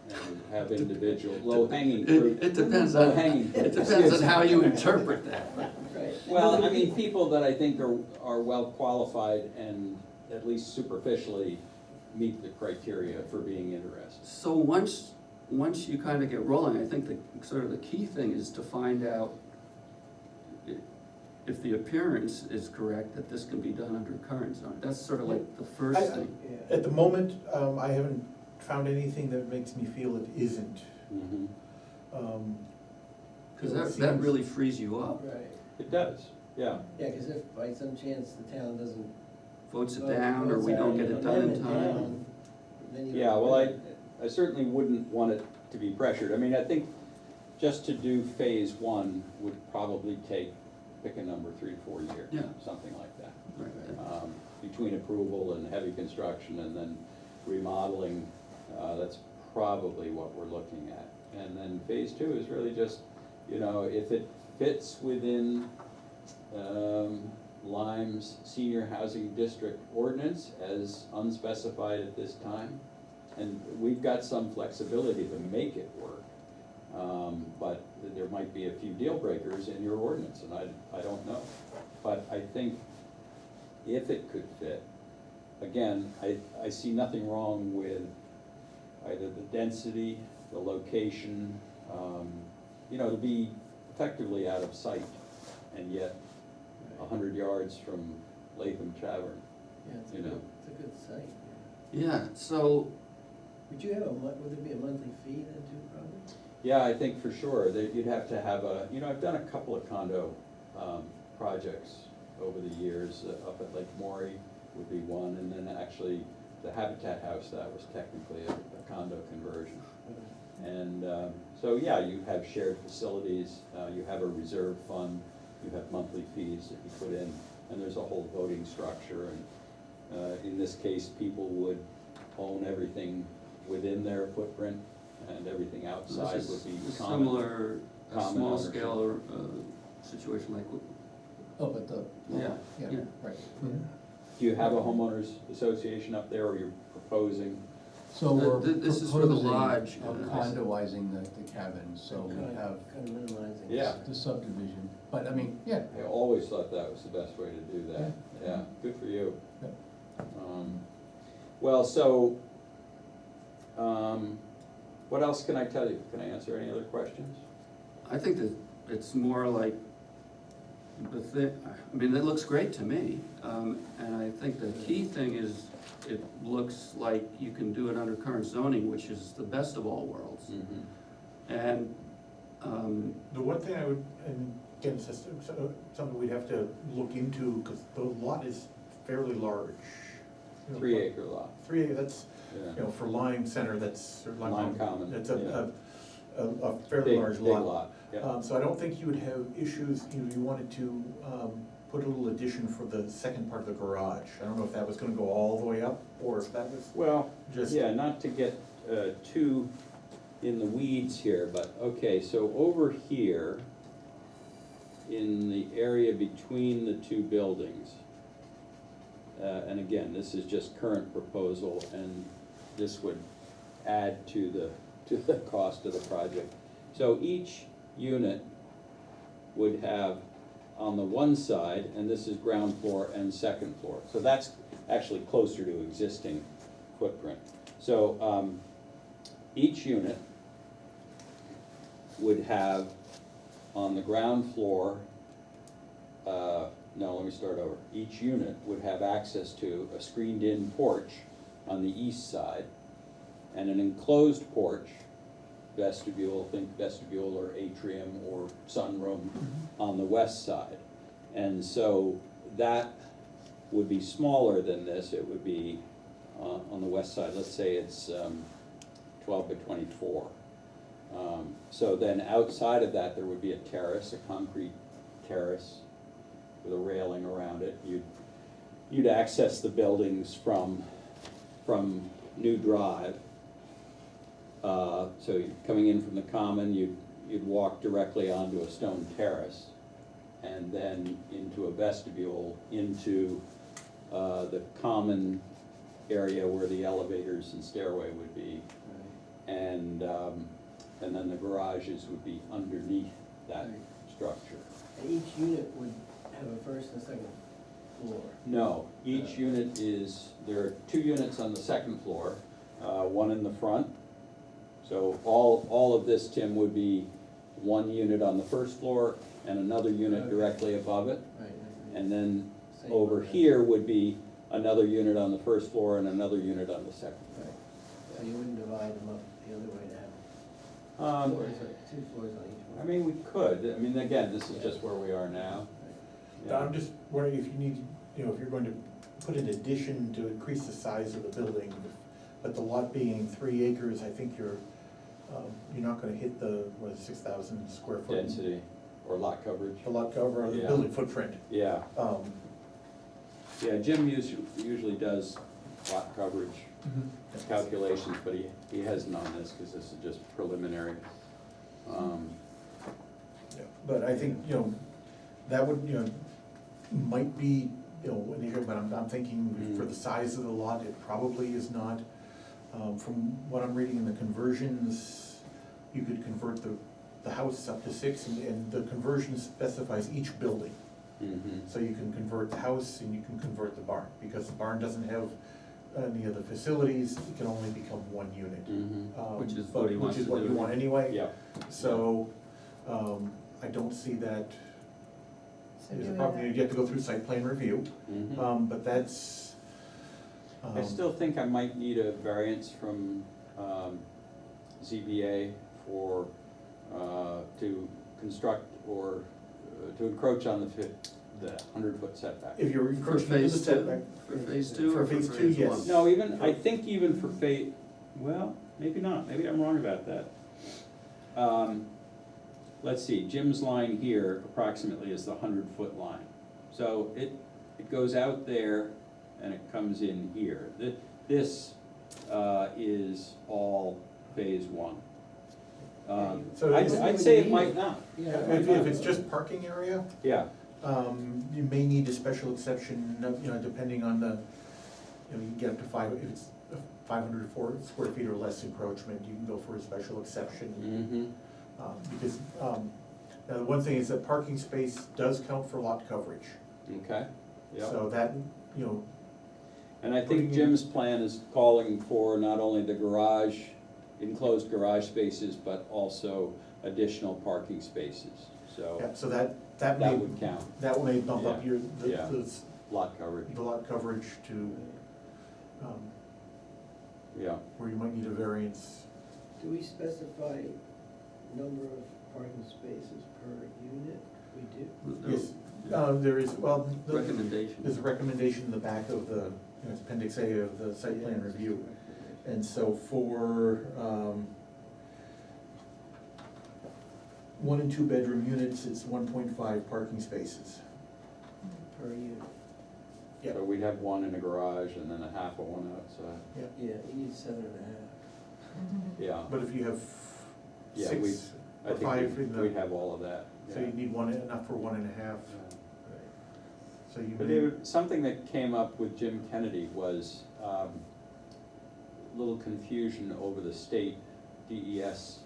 [SPEAKER 10] have individual, low hanging fruit.
[SPEAKER 3] It depends
[SPEAKER 10] Low
[SPEAKER 3] on,
[SPEAKER 10] hanging fruit.
[SPEAKER 3] it depends on how you interpret that.
[SPEAKER 7] Right.
[SPEAKER 10] Well, I mean, people that I think are well qualified and at least superficially meet the criteria for being interested.
[SPEAKER 3] So once you kind of get rolling, I think the key thing is to find out if the appearance is correct, that this can be done under current zone. That's sort of like the first thing.
[SPEAKER 2] At the moment, I haven't found anything that makes me feel it isn't.
[SPEAKER 10] Mhm.
[SPEAKER 3] Cause
[SPEAKER 2] It
[SPEAKER 3] that
[SPEAKER 2] seems-
[SPEAKER 3] really frees you up,
[SPEAKER 7] Right,
[SPEAKER 10] It does, yeah.
[SPEAKER 7] yeah, because if by some chance the town doesn't.
[SPEAKER 3] votes it
[SPEAKER 7] vote-
[SPEAKER 3] down, or
[SPEAKER 7] votes
[SPEAKER 3] we don't
[SPEAKER 7] an
[SPEAKER 3] get it done in
[SPEAKER 7] amendment
[SPEAKER 3] time.
[SPEAKER 7] down, then you
[SPEAKER 10] Yeah,
[SPEAKER 7] don't
[SPEAKER 10] well,
[SPEAKER 7] do it.
[SPEAKER 10] I certainly wouldn't want it to be pressured. I mean, I think just to do phase one would probably pick a number, 3 to 4 years.
[SPEAKER 3] Yeah.
[SPEAKER 10] Something like that.
[SPEAKER 3] Right.
[SPEAKER 10] Between approval and heavy construction and then remodeling, that's probably what we're looking at. And then phase two is really just, if it fits within Lyme's senior housing district ordinance as unspecified at this time. And we've got some flexibility to make it work. But there might be a few deal breakers in your ordinance, and I don't know. But I think if it could fit, again, I see nothing wrong with either the density, the location, to be effectively out of sight, and yet 100 yards from Latham Tavern.
[SPEAKER 7] Yeah, it's a
[SPEAKER 10] you know.
[SPEAKER 7] good, it's a good site.
[SPEAKER 3] Yeah, so,
[SPEAKER 7] Would you have would there be a monthly fee then too, probably?
[SPEAKER 10] Yeah, I think for sure, that you'd have to have I've done a couple of condo projects over the years, up at Lake Maury would be one, and then actually the Habitat House, that was technically a condo conversion. And so, yeah, you have shared facilities, you have a reserve fund, you have monthly fees that you put in, and there's a whole voting structure, and in this case, people would own everything within their footprint, and everything outside
[SPEAKER 3] this
[SPEAKER 10] would
[SPEAKER 3] is
[SPEAKER 10] be
[SPEAKER 3] a
[SPEAKER 10] common.
[SPEAKER 3] similar, a
[SPEAKER 10] common
[SPEAKER 3] small
[SPEAKER 10] ownership.
[SPEAKER 3] scale, situation like,
[SPEAKER 4] Oh, but the,
[SPEAKER 3] yeah,
[SPEAKER 4] yeah,
[SPEAKER 3] yeah.
[SPEAKER 4] right.
[SPEAKER 10] Do you have a homeowners association up there, or you're proposing?
[SPEAKER 4] So we're
[SPEAKER 3] This is for the
[SPEAKER 4] proposing
[SPEAKER 3] lodge,
[SPEAKER 4] of condoizing the cabins, so we have
[SPEAKER 7] Kind of minimizing.
[SPEAKER 10] Yeah.
[SPEAKER 4] the subdivision, but I mean, yeah,
[SPEAKER 10] I always thought that was the best way to do that, yeah, good for you.
[SPEAKER 4] Yep.
[SPEAKER 10] Well, so, what else can I tell you? Can I answer any other questions?
[SPEAKER 3] I think that it's more like, I mean, it looks great to me, and I think the key thing is, it looks like you can do it under current zoning, which is the best of all worlds. And,
[SPEAKER 2] The one thing I would, and again, it's just something we'd have to look into, because the lot is fairly large.
[SPEAKER 10] 3 acre lot,
[SPEAKER 2] 3 acre, that's,
[SPEAKER 10] yeah.
[SPEAKER 2] for Lime Center, that's, or
[SPEAKER 10] Lime Common,
[SPEAKER 2] That's
[SPEAKER 10] yeah.
[SPEAKER 2] a fairly
[SPEAKER 10] Big,
[SPEAKER 2] large
[SPEAKER 10] big
[SPEAKER 2] lot.
[SPEAKER 10] lot, yeah.
[SPEAKER 2] So I don't think you would have issues, you wanted to put a little addition for the second part of the garage. I don't know if that was gonna go all the way up, or if that was
[SPEAKER 10] Well,
[SPEAKER 2] just.
[SPEAKER 10] yeah, not to get too in the weeds here, but, okay, so over here, in the area between the two buildings, and again, this is just current proposal, and this would add to the cost of the project. So each unit would have on the one side, and this is ground floor and second floor, so that's actually closer to existing footprint. So, each unit would have on the ground floor, no, let me start over. Each unit would have access to a screened-in porch on the east side, and an enclosed porch, vestibule, think vestibule or atrium or sunroom on the west side. And so that would be smaller than this, it would be on the west side, let's say it's 12 by 24. So then outside of that, there would be a terrace, a concrete terrace with a railing around it. You'd you'd access the buildings from New Drive. So you're coming in from the common, you'd walk directly onto a stone terrace, and then into a vestibule, into the common area where the elevators and stairway would be. And then the garages would be underneath that structure.
[SPEAKER 7] And each unit would have a first and second floor.
[SPEAKER 10] No, each unit there are 2 units on the second floor, one in the front. So all of this, Tim, would be 1 unit on the first floor and another unit directly above it.
[SPEAKER 7] Right.
[SPEAKER 10] And then
[SPEAKER 7] Same
[SPEAKER 10] over
[SPEAKER 7] on that.
[SPEAKER 10] here would be another unit on the first floor and another unit on the second
[SPEAKER 7] Right. So you wouldn't divide them up the other way to have
[SPEAKER 10] floor.
[SPEAKER 7] floors, like 2 floors on each
[SPEAKER 10] I
[SPEAKER 7] one.
[SPEAKER 10] mean, we could, I mean, again, this is just where we are now. Yeah.
[SPEAKER 2] I'm just wondering if you need, if you're going to put an addition to increase the size of the building, but the lot being 3 acres, I think you're not gonna hit the, 6,000 square foot.
[SPEAKER 10] Density or lot coverage.
[SPEAKER 2] The lot cover, or the
[SPEAKER 10] Yeah.
[SPEAKER 2] building footprint.
[SPEAKER 10] Yeah, yeah, Jim usually does lot coverage calculations, but he hasn't on this, because this is just preliminary.
[SPEAKER 2] Yeah, but I think, that would, might be, an issue, but I'm thinking for the size of the lot, it probably is not. From what I'm reading in the conversions, you could convert the house up to 6, and the conversion specifies each building.
[SPEAKER 10] Mhm.
[SPEAKER 2] So you can convert the house and you can convert the barn, because the barn doesn't have any of the facilities, it can only become 1 unit.
[SPEAKER 10] Mhm.
[SPEAKER 3] Which is
[SPEAKER 2] But-
[SPEAKER 3] what he wants
[SPEAKER 2] Which is
[SPEAKER 3] to
[SPEAKER 2] what
[SPEAKER 3] do.
[SPEAKER 2] you want anyway.
[SPEAKER 10] Yeah,
[SPEAKER 2] So, I don't see that
[SPEAKER 12] So
[SPEAKER 2] as a
[SPEAKER 12] doing
[SPEAKER 2] problem,
[SPEAKER 12] that-
[SPEAKER 2] you have to go through site plan review,
[SPEAKER 10] mhm.
[SPEAKER 2] but that's.
[SPEAKER 10] I still think I might need a variance from ZBA to construct or to encroach on the 100-foot setback.
[SPEAKER 2] If you're
[SPEAKER 3] For
[SPEAKER 2] encroaching into the
[SPEAKER 3] phase 2?
[SPEAKER 2] setback.
[SPEAKER 3] For phase 2
[SPEAKER 2] For
[SPEAKER 3] or for
[SPEAKER 2] phase
[SPEAKER 3] phase
[SPEAKER 2] 2,
[SPEAKER 3] 1?
[SPEAKER 2] yes.
[SPEAKER 10] No, I think even for well, maybe not, maybe I'm wrong about that. Let's see, Jim's line here approximately is the 100-foot line. So it goes out there and it comes in here. This is all phase 1.
[SPEAKER 2] So
[SPEAKER 10] I'd say it might not.
[SPEAKER 7] Yeah.
[SPEAKER 2] If it's just parking area,
[SPEAKER 10] Yeah,
[SPEAKER 2] you may need a special exception, depending on you can get up to 5, if it's 504 square feet or less encroachment, you can go for a special exception.
[SPEAKER 10] mm-hmm,
[SPEAKER 2] Because, now the one thing is that parking space does count for lot coverage.
[SPEAKER 10] okay, yeah.
[SPEAKER 2] So that,
[SPEAKER 10] And I think Jim's plan is calling for not only the garage, enclosed garage spaces, but also additional parking spaces, so
[SPEAKER 2] yeah, so that
[SPEAKER 10] that
[SPEAKER 2] may,
[SPEAKER 10] would count,
[SPEAKER 2] that may bump up
[SPEAKER 10] Yeah,
[SPEAKER 2] your,
[SPEAKER 10] yeah. Lot coverage,
[SPEAKER 2] the lot coverage to,
[SPEAKER 10] yeah.
[SPEAKER 2] where you might need a variance.
[SPEAKER 7] Do we specify number of parking spaces per unit? We do?
[SPEAKER 2] Yes, there is, well,
[SPEAKER 3] Recommendation.
[SPEAKER 2] there's a recommendation in the back of the, it's appendix A of the site plan review. And so for 1 and 2 bedroom units, it's 1.5 parking spaces.
[SPEAKER 7] Per unit?
[SPEAKER 2] Yeah.
[SPEAKER 10] So we'd have 1 in a garage and then a half of 1 outside,
[SPEAKER 7] Yeah, you need 7.5.
[SPEAKER 10] yeah.
[SPEAKER 2] But if you have
[SPEAKER 10] Yeah,
[SPEAKER 2] 6
[SPEAKER 10] I
[SPEAKER 2] or 5
[SPEAKER 10] think
[SPEAKER 2] in the,
[SPEAKER 10] we'd have all of that,
[SPEAKER 2] so
[SPEAKER 10] yeah.
[SPEAKER 2] you need enough for 1.5. So you
[SPEAKER 10] But
[SPEAKER 2] may,
[SPEAKER 10] something that came up with Jim Kennedy was a little confusion over the state DES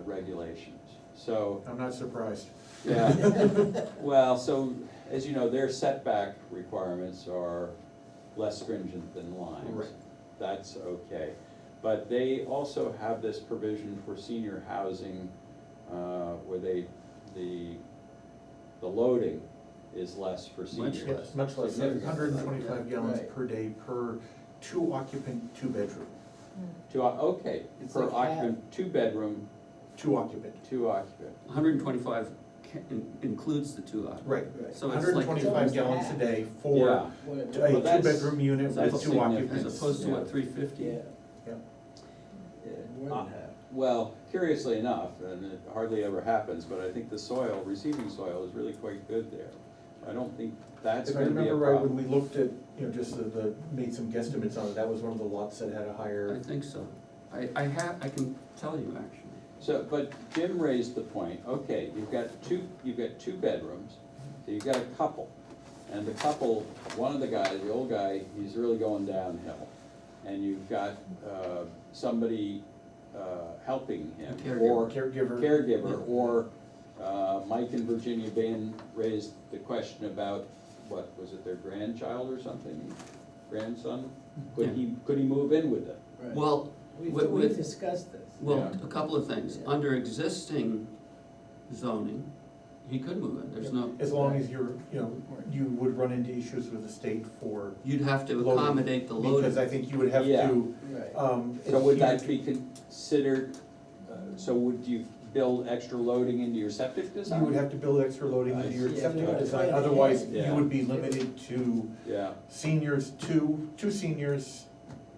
[SPEAKER 10] regulations. So,
[SPEAKER 2] I'm not surprised.
[SPEAKER 10] yeah, well, so, as you know, their setback requirements are less stringent than Lyme's.
[SPEAKER 2] Right.
[SPEAKER 10] That's okay. But they also have this provision for senior housing, where the loading is less for seniors.
[SPEAKER 2] Yes, much less,
[SPEAKER 10] Significantly.
[SPEAKER 2] 125 gallons
[SPEAKER 7] Right.
[SPEAKER 2] per day per 2 occupant, 2 bedroom,
[SPEAKER 10] Okay,
[SPEAKER 7] It's
[SPEAKER 10] per
[SPEAKER 7] like
[SPEAKER 10] occupant, 2 bedroom,
[SPEAKER 2] 2 occupant.
[SPEAKER 10] 2 occupant.
[SPEAKER 3] 125 includes the 2 occupants.
[SPEAKER 2] Right,
[SPEAKER 7] Right.
[SPEAKER 3] So it's like
[SPEAKER 2] 125 gallons a day for
[SPEAKER 10] Yeah.
[SPEAKER 7] What it-
[SPEAKER 2] a
[SPEAKER 10] Well, that's-
[SPEAKER 2] 2 bedroom unit
[SPEAKER 10] that's
[SPEAKER 2] with 2
[SPEAKER 10] significant.
[SPEAKER 2] occupants.
[SPEAKER 3] As opposed to
[SPEAKER 10] Yeah.
[SPEAKER 3] what, 350?
[SPEAKER 7] Yeah,
[SPEAKER 2] Yeah.
[SPEAKER 7] yeah, more than half.
[SPEAKER 10] Well, curiously enough, and it hardly ever happens, but I think the soil, receiving soil is really quite good there. I don't think that's
[SPEAKER 2] If I
[SPEAKER 10] gonna be a
[SPEAKER 2] remember right, when
[SPEAKER 10] problem.
[SPEAKER 2] we looked at, just made some guesstimates on it, that was one of the lots that had a
[SPEAKER 3] I
[SPEAKER 2] higher,
[SPEAKER 3] think so. I can tell you actually.
[SPEAKER 10] So, but Jim raised the point, okay, you've got two bedrooms, so you've got a couple. And the couple, one of the guys, the old guy, he's really going downhill. And you've got, somebody, helping him. Or
[SPEAKER 2] caregiver.
[SPEAKER 10] caregiver, or, Mike and Virginia Bain raised the question about, what, was it their grandchild or something? Grandson? Could he move in with them?
[SPEAKER 7] Right.
[SPEAKER 3] Well,
[SPEAKER 7] We've
[SPEAKER 3] with-
[SPEAKER 7] discussed this.
[SPEAKER 3] well,
[SPEAKER 10] Yeah.
[SPEAKER 3] a couple of things.
[SPEAKER 7] Yeah.
[SPEAKER 3] Under existing zoning, he could move in. There's no,
[SPEAKER 2] As long as you would run into issues with the state for
[SPEAKER 3] you'd have to
[SPEAKER 2] loading,
[SPEAKER 3] accommodate the loading.
[SPEAKER 2] because I think you would have
[SPEAKER 10] Yeah.
[SPEAKER 2] to,
[SPEAKER 7] Right.
[SPEAKER 10] So would
[SPEAKER 2] adhere
[SPEAKER 10] that be considered, so would you build extra loading into your septic design?
[SPEAKER 2] You would have to build extra loading into your
[SPEAKER 7] Yeah,
[SPEAKER 2] septic
[SPEAKER 7] yeah.
[SPEAKER 2] design, otherwise you
[SPEAKER 10] Yeah.
[SPEAKER 2] would be limited to
[SPEAKER 10] Yeah,
[SPEAKER 2] seniors, two seniors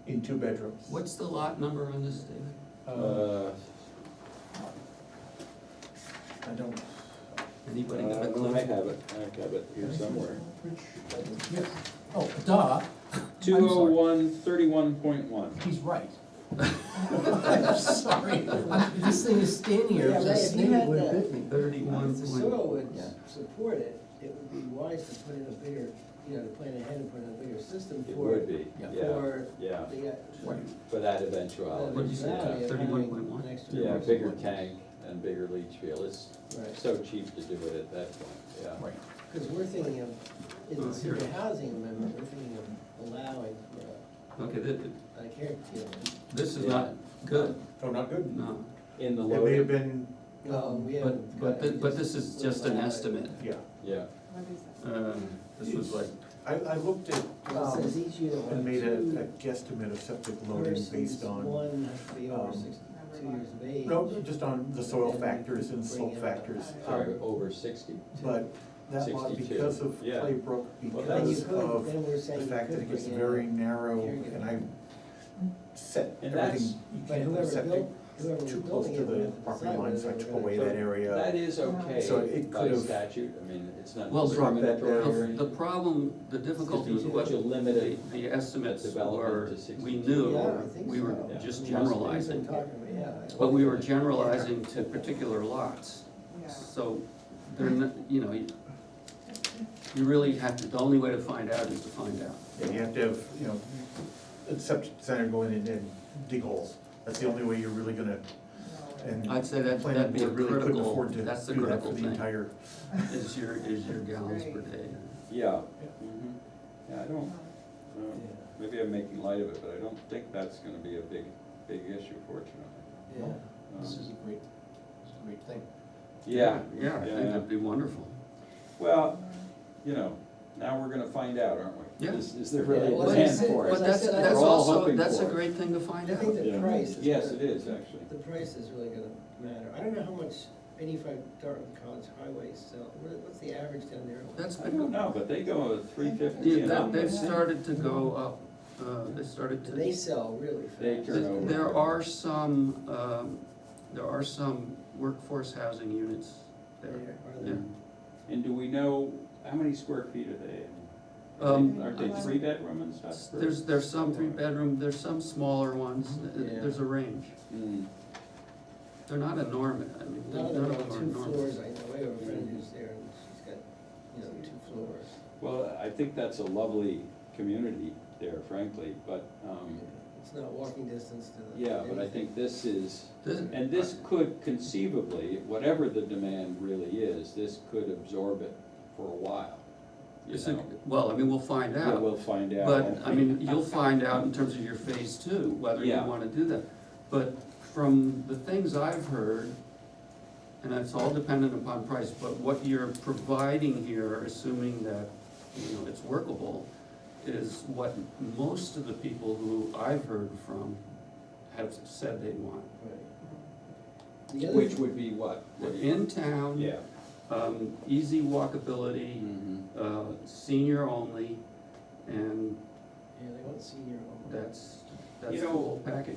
[SPEAKER 2] in 2 bedrooms.
[SPEAKER 3] What's the lot number on this, David?
[SPEAKER 2] I don't.
[SPEAKER 3] Anybody got a clue?
[SPEAKER 10] I have it here somewhere.
[SPEAKER 4] Yes. Oh, duh,
[SPEAKER 10] 201/31.1.
[SPEAKER 4] he's right. I'm sorry, this thing is standing here,
[SPEAKER 7] Yeah,
[SPEAKER 4] if a
[SPEAKER 7] but if you
[SPEAKER 4] snake
[SPEAKER 7] had
[SPEAKER 4] would
[SPEAKER 7] that-
[SPEAKER 4] bit me.
[SPEAKER 3] 31
[SPEAKER 7] If the
[SPEAKER 3] point.
[SPEAKER 7] soil would
[SPEAKER 4] Yeah.
[SPEAKER 7] support it, it would be wise to put in a bigger, to plan ahead and put in a bigger system
[SPEAKER 10] It
[SPEAKER 7] for,
[SPEAKER 10] would be,
[SPEAKER 4] Yeah.
[SPEAKER 10] yeah,
[SPEAKER 7] for
[SPEAKER 10] yeah,
[SPEAKER 7] the.
[SPEAKER 10] for that eventuality.
[SPEAKER 3] What'd you say,
[SPEAKER 7] eventuality of having
[SPEAKER 3] 31.1?
[SPEAKER 7] an extra
[SPEAKER 10] Yeah,
[SPEAKER 7] person.
[SPEAKER 10] bigger tank and bigger leach field, it's
[SPEAKER 7] Right.
[SPEAKER 10] so cheap to do it at that point, yeah.
[SPEAKER 4] Right.
[SPEAKER 7] Because we're thinking of, in
[SPEAKER 3] Oh,
[SPEAKER 7] the
[SPEAKER 3] here.
[SPEAKER 7] senior housing amendment, we're thinking of allowing
[SPEAKER 3] Okay,
[SPEAKER 7] a care deal.
[SPEAKER 3] this is
[SPEAKER 10] Yeah.
[SPEAKER 3] not good,
[SPEAKER 2] Oh, not good.
[SPEAKER 3] no.
[SPEAKER 10] In the
[SPEAKER 2] It may have
[SPEAKER 10] loading,
[SPEAKER 2] been,
[SPEAKER 7] We
[SPEAKER 3] But,
[SPEAKER 7] haven't got it.
[SPEAKER 3] but this is just an estimate.
[SPEAKER 2] yeah.
[SPEAKER 10] yeah,
[SPEAKER 3] This was like,
[SPEAKER 2] I looked at,
[SPEAKER 7] Well, it says each unit will
[SPEAKER 2] and
[SPEAKER 7] have
[SPEAKER 2] made a
[SPEAKER 7] two
[SPEAKER 2] guesstimate of septic loading
[SPEAKER 7] persons,
[SPEAKER 2] based on,
[SPEAKER 7] one has to be over
[SPEAKER 2] um,
[SPEAKER 7] 62 years of age.
[SPEAKER 2] no, just on the soil
[SPEAKER 7] And
[SPEAKER 2] factors and
[SPEAKER 7] bring
[SPEAKER 2] slope
[SPEAKER 7] in-
[SPEAKER 2] factors.
[SPEAKER 10] sorry, over 60.
[SPEAKER 2] But that lot,
[SPEAKER 10] 62,
[SPEAKER 2] because of
[SPEAKER 10] yeah.
[SPEAKER 2] Clay Brook,
[SPEAKER 10] Well,
[SPEAKER 7] Then you
[SPEAKER 2] because
[SPEAKER 7] could,
[SPEAKER 2] of
[SPEAKER 7] then we're
[SPEAKER 2] the
[SPEAKER 7] saying you
[SPEAKER 2] fact that
[SPEAKER 7] could
[SPEAKER 2] it gets
[SPEAKER 7] bring in
[SPEAKER 2] very narrow,
[SPEAKER 7] caregiver.
[SPEAKER 2] and I set
[SPEAKER 10] And that's-
[SPEAKER 2] everything, you
[SPEAKER 7] But
[SPEAKER 2] can't put a
[SPEAKER 7] whoever
[SPEAKER 2] septic
[SPEAKER 7] built, whoever was
[SPEAKER 2] too close
[SPEAKER 7] building
[SPEAKER 2] to
[SPEAKER 7] it would
[SPEAKER 2] the
[SPEAKER 7] have to
[SPEAKER 2] property
[SPEAKER 7] decide
[SPEAKER 2] line,
[SPEAKER 7] whether
[SPEAKER 2] so I
[SPEAKER 7] they
[SPEAKER 2] took
[SPEAKER 7] were gonna-
[SPEAKER 2] away that area.
[SPEAKER 10] That is okay
[SPEAKER 2] So it
[SPEAKER 10] by
[SPEAKER 2] could have-
[SPEAKER 10] statute, I mean, it's not
[SPEAKER 3] well,
[SPEAKER 2] drop that
[SPEAKER 10] discriminatory.
[SPEAKER 3] the problem, the difficulty was what
[SPEAKER 10] But you limit
[SPEAKER 3] the,
[SPEAKER 10] it,
[SPEAKER 3] the estimates
[SPEAKER 10] development
[SPEAKER 3] were,
[SPEAKER 10] to 62.
[SPEAKER 3] we knew,
[SPEAKER 7] Yeah, I think
[SPEAKER 3] we were
[SPEAKER 7] so.
[SPEAKER 10] Yeah.
[SPEAKER 3] just
[SPEAKER 7] We've been
[SPEAKER 3] generalizing.
[SPEAKER 7] talking about- yeah.
[SPEAKER 3] But we were generalizing to particular lots.
[SPEAKER 12] Yeah.
[SPEAKER 3] So they're not, you really have to, the only way to find out is to find out.
[SPEAKER 2] And you have to have, a septic designer go in and dig holes. That's the only way you're really gonna, and
[SPEAKER 3] I'd say that,
[SPEAKER 2] planning
[SPEAKER 3] that'd be a
[SPEAKER 2] board really couldn't
[SPEAKER 3] critical,
[SPEAKER 2] afford to
[SPEAKER 3] that's the
[SPEAKER 2] do that
[SPEAKER 3] critical
[SPEAKER 2] for the
[SPEAKER 3] thing,
[SPEAKER 2] entire.
[SPEAKER 3] is your gallons per day.
[SPEAKER 10] yeah. Mhm. Yeah, I don't, maybe I'm making light of it, but I don't think that's gonna be a big issue, fortunately.
[SPEAKER 7] Yeah.
[SPEAKER 4] This is a great thing.
[SPEAKER 10] Yeah.
[SPEAKER 3] Yeah, I think that'd be wonderful.
[SPEAKER 10] Well, now we're gonna find out, aren't we?
[SPEAKER 3] Yeah.
[SPEAKER 10] Is there really
[SPEAKER 7] Yeah,
[SPEAKER 10] a
[SPEAKER 7] well,
[SPEAKER 10] demand
[SPEAKER 7] that's it.
[SPEAKER 10] for
[SPEAKER 3] But
[SPEAKER 10] it?
[SPEAKER 3] that's,
[SPEAKER 7] We're
[SPEAKER 3] that's
[SPEAKER 10] all
[SPEAKER 3] also,
[SPEAKER 10] hoping
[SPEAKER 3] that's a
[SPEAKER 10] for it.
[SPEAKER 3] great thing to find
[SPEAKER 7] I
[SPEAKER 3] out.
[SPEAKER 7] think the
[SPEAKER 10] Yeah.
[SPEAKER 7] price is.
[SPEAKER 10] Yes,
[SPEAKER 7] gonna-
[SPEAKER 10] it is, actually.
[SPEAKER 7] The price is really gonna matter. I don't know how much 85 Dartmouth College Highway sell, what's the average down there?
[SPEAKER 3] That's
[SPEAKER 10] I
[SPEAKER 3] been,
[SPEAKER 10] don't know, but they go at 350 and up.
[SPEAKER 3] they've started to go up, they started
[SPEAKER 7] And they
[SPEAKER 3] to,
[SPEAKER 7] sell really
[SPEAKER 10] They
[SPEAKER 7] fast.
[SPEAKER 10] turn over.
[SPEAKER 3] there are some workforce housing units there.
[SPEAKER 7] There, are
[SPEAKER 3] Yeah.
[SPEAKER 7] there?
[SPEAKER 10] And do we know, how many square feet are they? Aren't they 3-bedroom and stuff? or-
[SPEAKER 3] There's some 3-bedroom, there's some smaller ones,
[SPEAKER 7] Yeah.
[SPEAKER 3] there's a range.
[SPEAKER 10] Mm.
[SPEAKER 3] They're not enormous, I mean,
[SPEAKER 7] None of
[SPEAKER 3] none
[SPEAKER 7] them
[SPEAKER 3] of
[SPEAKER 7] are
[SPEAKER 3] them are
[SPEAKER 7] 2
[SPEAKER 3] enormous.
[SPEAKER 7] floors, I know, I have a friend who's there and she's got, 2 floors.
[SPEAKER 10] Well, I think that's a lovely community there, frankly, but,
[SPEAKER 7] It's not walking distance to the.
[SPEAKER 10] yeah, but I think this is,
[SPEAKER 3] This-
[SPEAKER 10] and this could conceivably, whatever the demand really is, this could absorb it for a while. You
[SPEAKER 3] It's a-
[SPEAKER 10] know?
[SPEAKER 3] Well, I mean, we'll find
[SPEAKER 10] Yeah,
[SPEAKER 3] out.
[SPEAKER 10] we'll find out.
[SPEAKER 3] But, I mean, you'll find out in terms of your phase 2, whether you
[SPEAKER 10] Yeah.
[SPEAKER 3] wanna do that. But from the things I've heard, and it's all dependent upon price, but what you're providing here, assuming that, it's workable, is what most of the people who I've heard from have said they want.
[SPEAKER 7] The other
[SPEAKER 10] Which
[SPEAKER 7] thing-
[SPEAKER 10] would be what?
[SPEAKER 3] In town,
[SPEAKER 10] Yeah.
[SPEAKER 3] easy walkability,
[SPEAKER 10] Mhm.
[SPEAKER 3] senior only, and
[SPEAKER 7] Yeah, they want senior home.
[SPEAKER 3] that's
[SPEAKER 10] You
[SPEAKER 3] the
[SPEAKER 10] know,
[SPEAKER 3] whole package.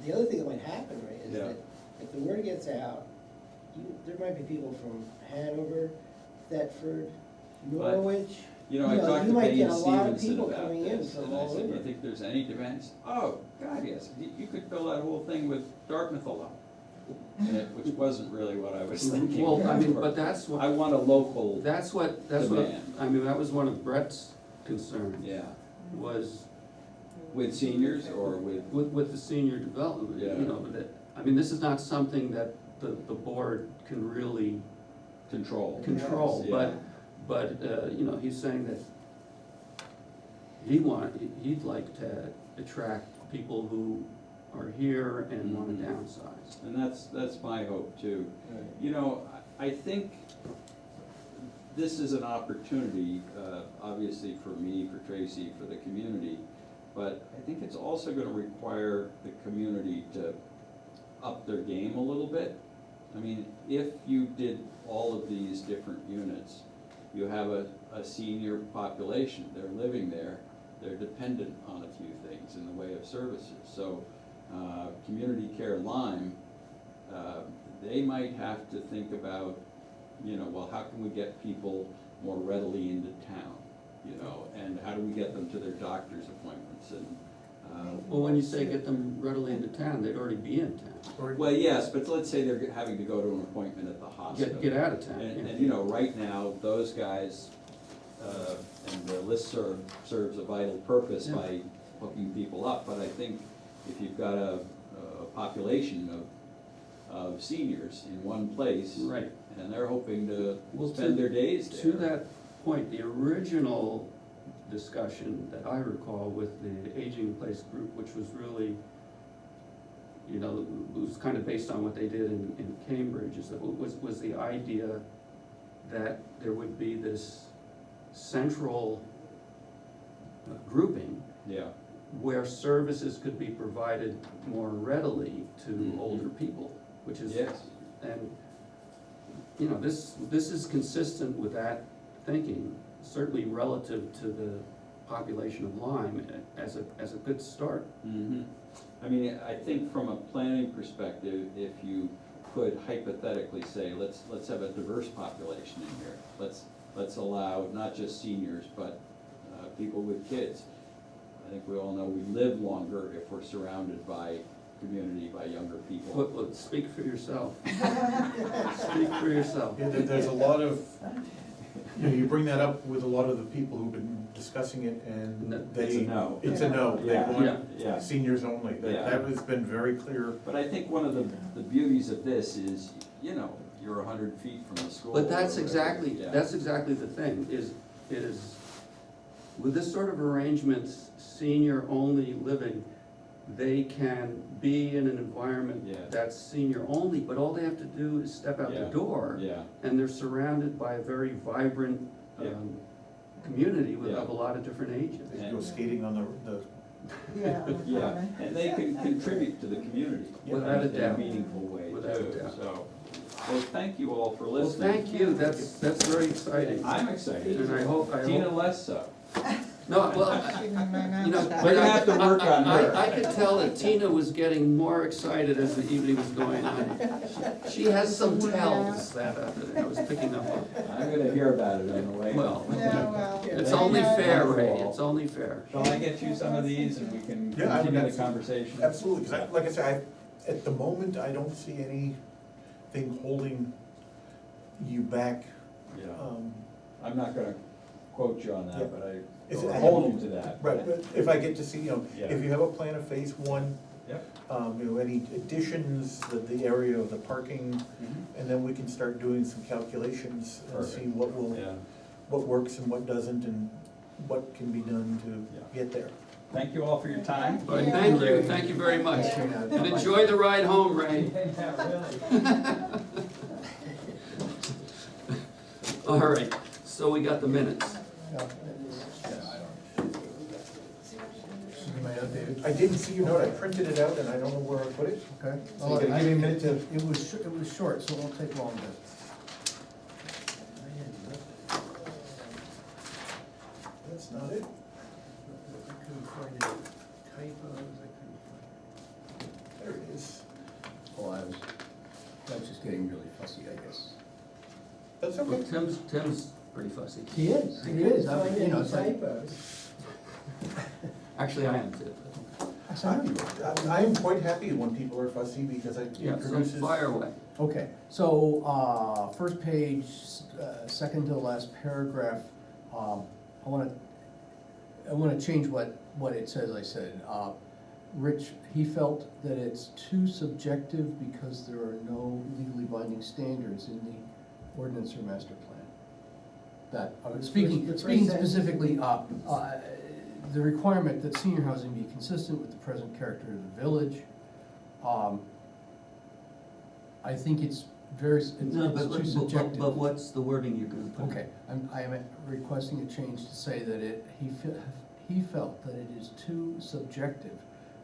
[SPEAKER 7] The other thing that might happen, right, is
[SPEAKER 10] Yeah.
[SPEAKER 7] that if the word gets out, there might be people from Hanover, Thetford, Norwich.
[SPEAKER 5] You know, I talked
[SPEAKER 7] you
[SPEAKER 5] to
[SPEAKER 7] might
[SPEAKER 5] Peggy
[SPEAKER 7] get a lot of
[SPEAKER 5] Stevenson
[SPEAKER 7] people
[SPEAKER 5] about
[SPEAKER 7] coming in
[SPEAKER 5] this,
[SPEAKER 7] from
[SPEAKER 5] and I
[SPEAKER 7] all
[SPEAKER 5] said, do you
[SPEAKER 7] over.
[SPEAKER 5] think there's any demand? He said, oh, God, yes, you could fill that whole thing with Dartmouth alone. Which wasn't really what I was thinking.
[SPEAKER 3] Well, I mean, but
[SPEAKER 5] I want a local,
[SPEAKER 3] that's what,
[SPEAKER 5] Demand.
[SPEAKER 3] I mean, that was one of Brett's concerns,
[SPEAKER 5] yeah,
[SPEAKER 3] was
[SPEAKER 5] with seniors or
[SPEAKER 3] with the senior development,
[SPEAKER 5] Yeah.
[SPEAKER 3] you know, that, I mean, this is not something that the board can really
[SPEAKER 5] control.
[SPEAKER 3] control,
[SPEAKER 5] Yeah.
[SPEAKER 3] but, you know, he's saying that he'd like to attract people who are here and wanna
[SPEAKER 5] Mhm.
[SPEAKER 3] downsize.
[SPEAKER 5] And that's my hope too. You know, I think this is an opportunity, obviously for me, for Tracy, for the community, but I think it's also gonna require the community to up their game a little bit. I mean, if you did all of these different units, you have a senior population, they're living there, they're dependent on a few things in the way of services. So, Community Care Lyme, they might have to think about, you know, well, how can we get people more readily into town? You know, and how do we get them to their doctor's appointments and,
[SPEAKER 3] Well, when you say get them readily into town, they'd already be in town.
[SPEAKER 5] well, yes, but let's say they're having to go to an appointment at the hospital.
[SPEAKER 3] Get out of town,
[SPEAKER 5] And,
[SPEAKER 3] yeah.
[SPEAKER 5] and, you know, right now, those guys, and the listserv serves a vital purpose
[SPEAKER 3] Yeah.
[SPEAKER 5] by hooking people up, but I think if you've got a population of seniors in one place.
[SPEAKER 3] Right.
[SPEAKER 5] And they're hoping to
[SPEAKER 3] Well,
[SPEAKER 5] spend their days there.
[SPEAKER 3] To that point, the original discussion that I recall with the aging in place group, which was really, you know, it was kind of based on what they did in Cambridge, is that was the idea that there would be this central grouping
[SPEAKER 5] Yeah,
[SPEAKER 3] where services could be provided more readily to
[SPEAKER 5] Mhm.
[SPEAKER 3] older people, which is.
[SPEAKER 5] yes,
[SPEAKER 3] And, you know, this is consistent with that thinking, certainly relative to the population of Lyme as a good start.
[SPEAKER 5] mhm. I mean, I think from a planning perspective, if you could hypothetically say, let's have a diverse population in here. Let's allow not just seniors, but people with kids. I think we all know we live longer if we're surrounded by community, by younger people.
[SPEAKER 3] But speak for yourself. Speak for yourself.
[SPEAKER 2] Yeah, there's a lot of, you know, you bring that up with a lot of the people who've been discussing it and
[SPEAKER 3] No,
[SPEAKER 2] they.
[SPEAKER 5] it's a no.
[SPEAKER 2] It's a no, they
[SPEAKER 5] Yeah,
[SPEAKER 2] want
[SPEAKER 5] yeah.
[SPEAKER 2] seniors only,
[SPEAKER 5] Yeah.
[SPEAKER 2] that has been very clear.
[SPEAKER 5] But I think one of the beauties of this is, you know, you're 100 feet from the school.
[SPEAKER 3] But that's
[SPEAKER 5] or whatever.
[SPEAKER 3] exactly,
[SPEAKER 5] Yeah.
[SPEAKER 3] that's exactly the thing, is with this sort of arrangement, senior-only living, they can be in an environment
[SPEAKER 5] Yeah.
[SPEAKER 3] that's senior-only, but all they have to do is step out the
[SPEAKER 5] Yeah.
[SPEAKER 3] door.
[SPEAKER 5] Yeah,
[SPEAKER 3] And they're surrounded by a very vibrant,
[SPEAKER 5] Yeah.
[SPEAKER 3] community
[SPEAKER 5] Yeah.
[SPEAKER 3] of a lot of different ages.
[SPEAKER 2] They can go skating on the
[SPEAKER 12] Yeah.
[SPEAKER 5] yeah, and they can contribute to the community.
[SPEAKER 3] Without a
[SPEAKER 5] In
[SPEAKER 3] doubt.
[SPEAKER 5] meaningful way
[SPEAKER 3] Without a
[SPEAKER 5] too,
[SPEAKER 3] doubt.
[SPEAKER 5] so. Well, thank you all for
[SPEAKER 3] Well,
[SPEAKER 5] listening.
[SPEAKER 3] thank you, that's very exciting.
[SPEAKER 5] I'm excited.
[SPEAKER 3] And I hope,
[SPEAKER 5] Tina less so.
[SPEAKER 3] no, well, you know.
[SPEAKER 5] We're gonna have to work on her.
[SPEAKER 3] I could tell that Tina was getting more excited as the evening was going on. She has some tells that I was picking up on.
[SPEAKER 5] I'm gonna hear about it on the way.
[SPEAKER 3] Well,
[SPEAKER 12] Yeah, well.
[SPEAKER 3] it's
[SPEAKER 12] I
[SPEAKER 3] only
[SPEAKER 12] know.
[SPEAKER 3] fair, Ray, it's only fair.
[SPEAKER 5] Shall I get you some of these and we can
[SPEAKER 2] Yeah, I would
[SPEAKER 5] continue the
[SPEAKER 2] absolutely-
[SPEAKER 5] conversation?
[SPEAKER 2] Absolutely, because like I said, at the moment, I don't see anything holding you back.
[SPEAKER 5] Yeah,
[SPEAKER 2] Um,
[SPEAKER 5] I'm not gonna quote you on
[SPEAKER 2] Yeah.
[SPEAKER 5] that, but
[SPEAKER 2] Is
[SPEAKER 5] I
[SPEAKER 2] it-
[SPEAKER 5] hold you to that.
[SPEAKER 2] Right, but if I get to see, you know,
[SPEAKER 5] Yeah.
[SPEAKER 2] if you have a plan of phase one,
[SPEAKER 5] Yep.
[SPEAKER 2] you know, any additions, the area of the parking,
[SPEAKER 5] Mhm.
[SPEAKER 2] and then we can start doing some calculations and see
[SPEAKER 5] Perfect.
[SPEAKER 2] what will,
[SPEAKER 5] Yeah,
[SPEAKER 2] what works and what doesn't, and what can be done to
[SPEAKER 5] Yeah.
[SPEAKER 2] get there.
[SPEAKER 5] thank you all for your time.
[SPEAKER 3] But thank you very much. And enjoy the ride home, Ray. All right, so we got the minutes.
[SPEAKER 2] I didn't see your note, I printed it out and I don't know where I put it.
[SPEAKER 4] Okay.
[SPEAKER 2] So you gotta give me a minute to.
[SPEAKER 4] It was short, so it won't take long to.
[SPEAKER 2] That's not it.
[SPEAKER 7] I couldn't find any typos, I couldn't find.
[SPEAKER 2] There it is.
[SPEAKER 4] Oh, I was just getting really fussy, I guess.
[SPEAKER 2] That's
[SPEAKER 3] Well,
[SPEAKER 2] okay.
[SPEAKER 3] Tim's pretty fussy.
[SPEAKER 4] He is, he is, I mean, you know, it's like.
[SPEAKER 7] Typos.
[SPEAKER 3] Actually, I am too,
[SPEAKER 2] I am quite happy when people are fussy because
[SPEAKER 3] but,
[SPEAKER 2] it
[SPEAKER 3] yeah, so
[SPEAKER 2] produces.
[SPEAKER 3] fire away.
[SPEAKER 4] Okay, so, first page, second to the last paragraph, I wanna change what it says, I said. Rich, he felt that it's too subjective because there are no legally binding standards in the ordinance or master plan. That,
[SPEAKER 7] The
[SPEAKER 4] speaking
[SPEAKER 7] first
[SPEAKER 4] speaking
[SPEAKER 7] sentence.
[SPEAKER 4] specifically, the requirement that senior housing be consistent with the present character of the village. I think it's
[SPEAKER 3] No,
[SPEAKER 4] it's too subjective.
[SPEAKER 3] but what's the wording you're gonna put?
[SPEAKER 4] Okay, I am requesting a change to say that he felt that it is too subjective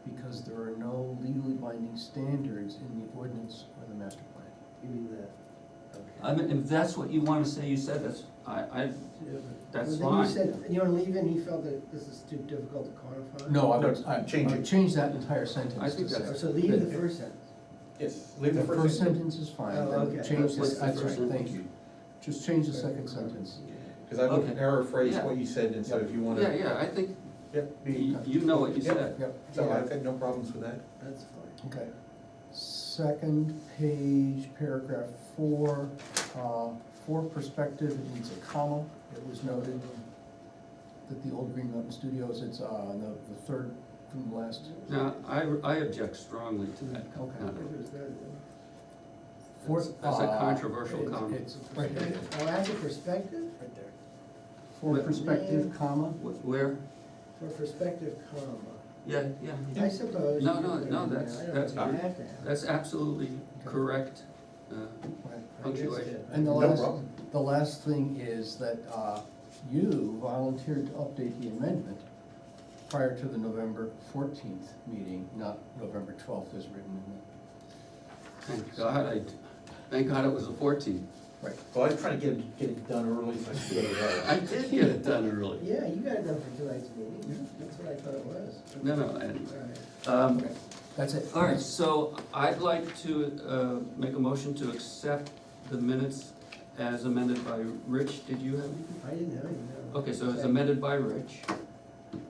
[SPEAKER 4] because there are no legally binding standards in the ordinance or the master plan.
[SPEAKER 7] You mean that, okay.
[SPEAKER 3] I mean, if that's what you wanna say, you said, that's, that's
[SPEAKER 7] Well,
[SPEAKER 3] fine.
[SPEAKER 7] then you said, you wanna leave in, he felt that this is too difficult to quantify?
[SPEAKER 4] No, I
[SPEAKER 2] No,
[SPEAKER 4] would,
[SPEAKER 2] change it.
[SPEAKER 4] change that entire sentence
[SPEAKER 3] I think
[SPEAKER 4] to say.
[SPEAKER 3] that's-
[SPEAKER 7] So leave the first sentence.
[SPEAKER 2] Yes, leave
[SPEAKER 4] The
[SPEAKER 2] the
[SPEAKER 4] first
[SPEAKER 2] first
[SPEAKER 4] sentence is fine,
[SPEAKER 7] Oh,
[SPEAKER 4] then
[SPEAKER 7] okay.
[SPEAKER 4] change
[SPEAKER 3] What's
[SPEAKER 4] this,
[SPEAKER 3] the
[SPEAKER 4] that's
[SPEAKER 3] first
[SPEAKER 4] right, thank
[SPEAKER 3] sentence?
[SPEAKER 4] you. Just change the second sentence.
[SPEAKER 2] because I would
[SPEAKER 3] Okay.
[SPEAKER 2] paraphrase
[SPEAKER 3] Yeah.
[SPEAKER 2] what you said, and so if you wanna.
[SPEAKER 3] Yeah, I think
[SPEAKER 2] Yep,
[SPEAKER 3] you know what you
[SPEAKER 2] Yep.
[SPEAKER 3] said.
[SPEAKER 4] Yep,
[SPEAKER 2] So I've got no problems with that.
[SPEAKER 7] That's fine.
[SPEAKER 4] okay. Second page, paragraph 4, for perspective, it needs a comma. It was noted that the old Green Mountain Studios, it's the third from the last.
[SPEAKER 3] Now, I object strongly to that.
[SPEAKER 4] Okay. Fourth,
[SPEAKER 3] That's a controversial comment.
[SPEAKER 4] It's right there,
[SPEAKER 7] Oh, that's a perspective?
[SPEAKER 4] right there. For perspective, comma.
[SPEAKER 3] Where?
[SPEAKER 7] For perspective, comma.
[SPEAKER 3] Yeah.
[SPEAKER 7] I suppose.
[SPEAKER 3] No,
[SPEAKER 7] you
[SPEAKER 3] no,
[SPEAKER 7] could
[SPEAKER 3] no,
[SPEAKER 7] put it in
[SPEAKER 3] that's-
[SPEAKER 7] there. I
[SPEAKER 3] that's-
[SPEAKER 7] don't think you have to have it.
[SPEAKER 3] That's absolutely correct,
[SPEAKER 4] Right.
[SPEAKER 7] I guess
[SPEAKER 3] punctuation.
[SPEAKER 7] it-
[SPEAKER 4] And the
[SPEAKER 2] No
[SPEAKER 4] last,
[SPEAKER 2] problem.
[SPEAKER 4] the last thing is that you volunteered to update the amendment prior to the November 14th meeting, not November 12th as written in
[SPEAKER 3] Thank God it was the 14th.
[SPEAKER 4] the. Right.
[SPEAKER 2] Well, I was trying to get it done early so I could get it
[SPEAKER 3] I
[SPEAKER 2] right.
[SPEAKER 3] did get it done early.
[SPEAKER 7] Yeah, you got it done for tonight's meeting. That's what I thought it was.
[SPEAKER 3] No, anyway.
[SPEAKER 7] Alright.
[SPEAKER 4] That's it.
[SPEAKER 3] All right, so I'd like to make a motion to accept the minutes as amended by Rich. Did you have anything?
[SPEAKER 7] I didn't have any, no.
[SPEAKER 3] Okay, so it's amended by Rich.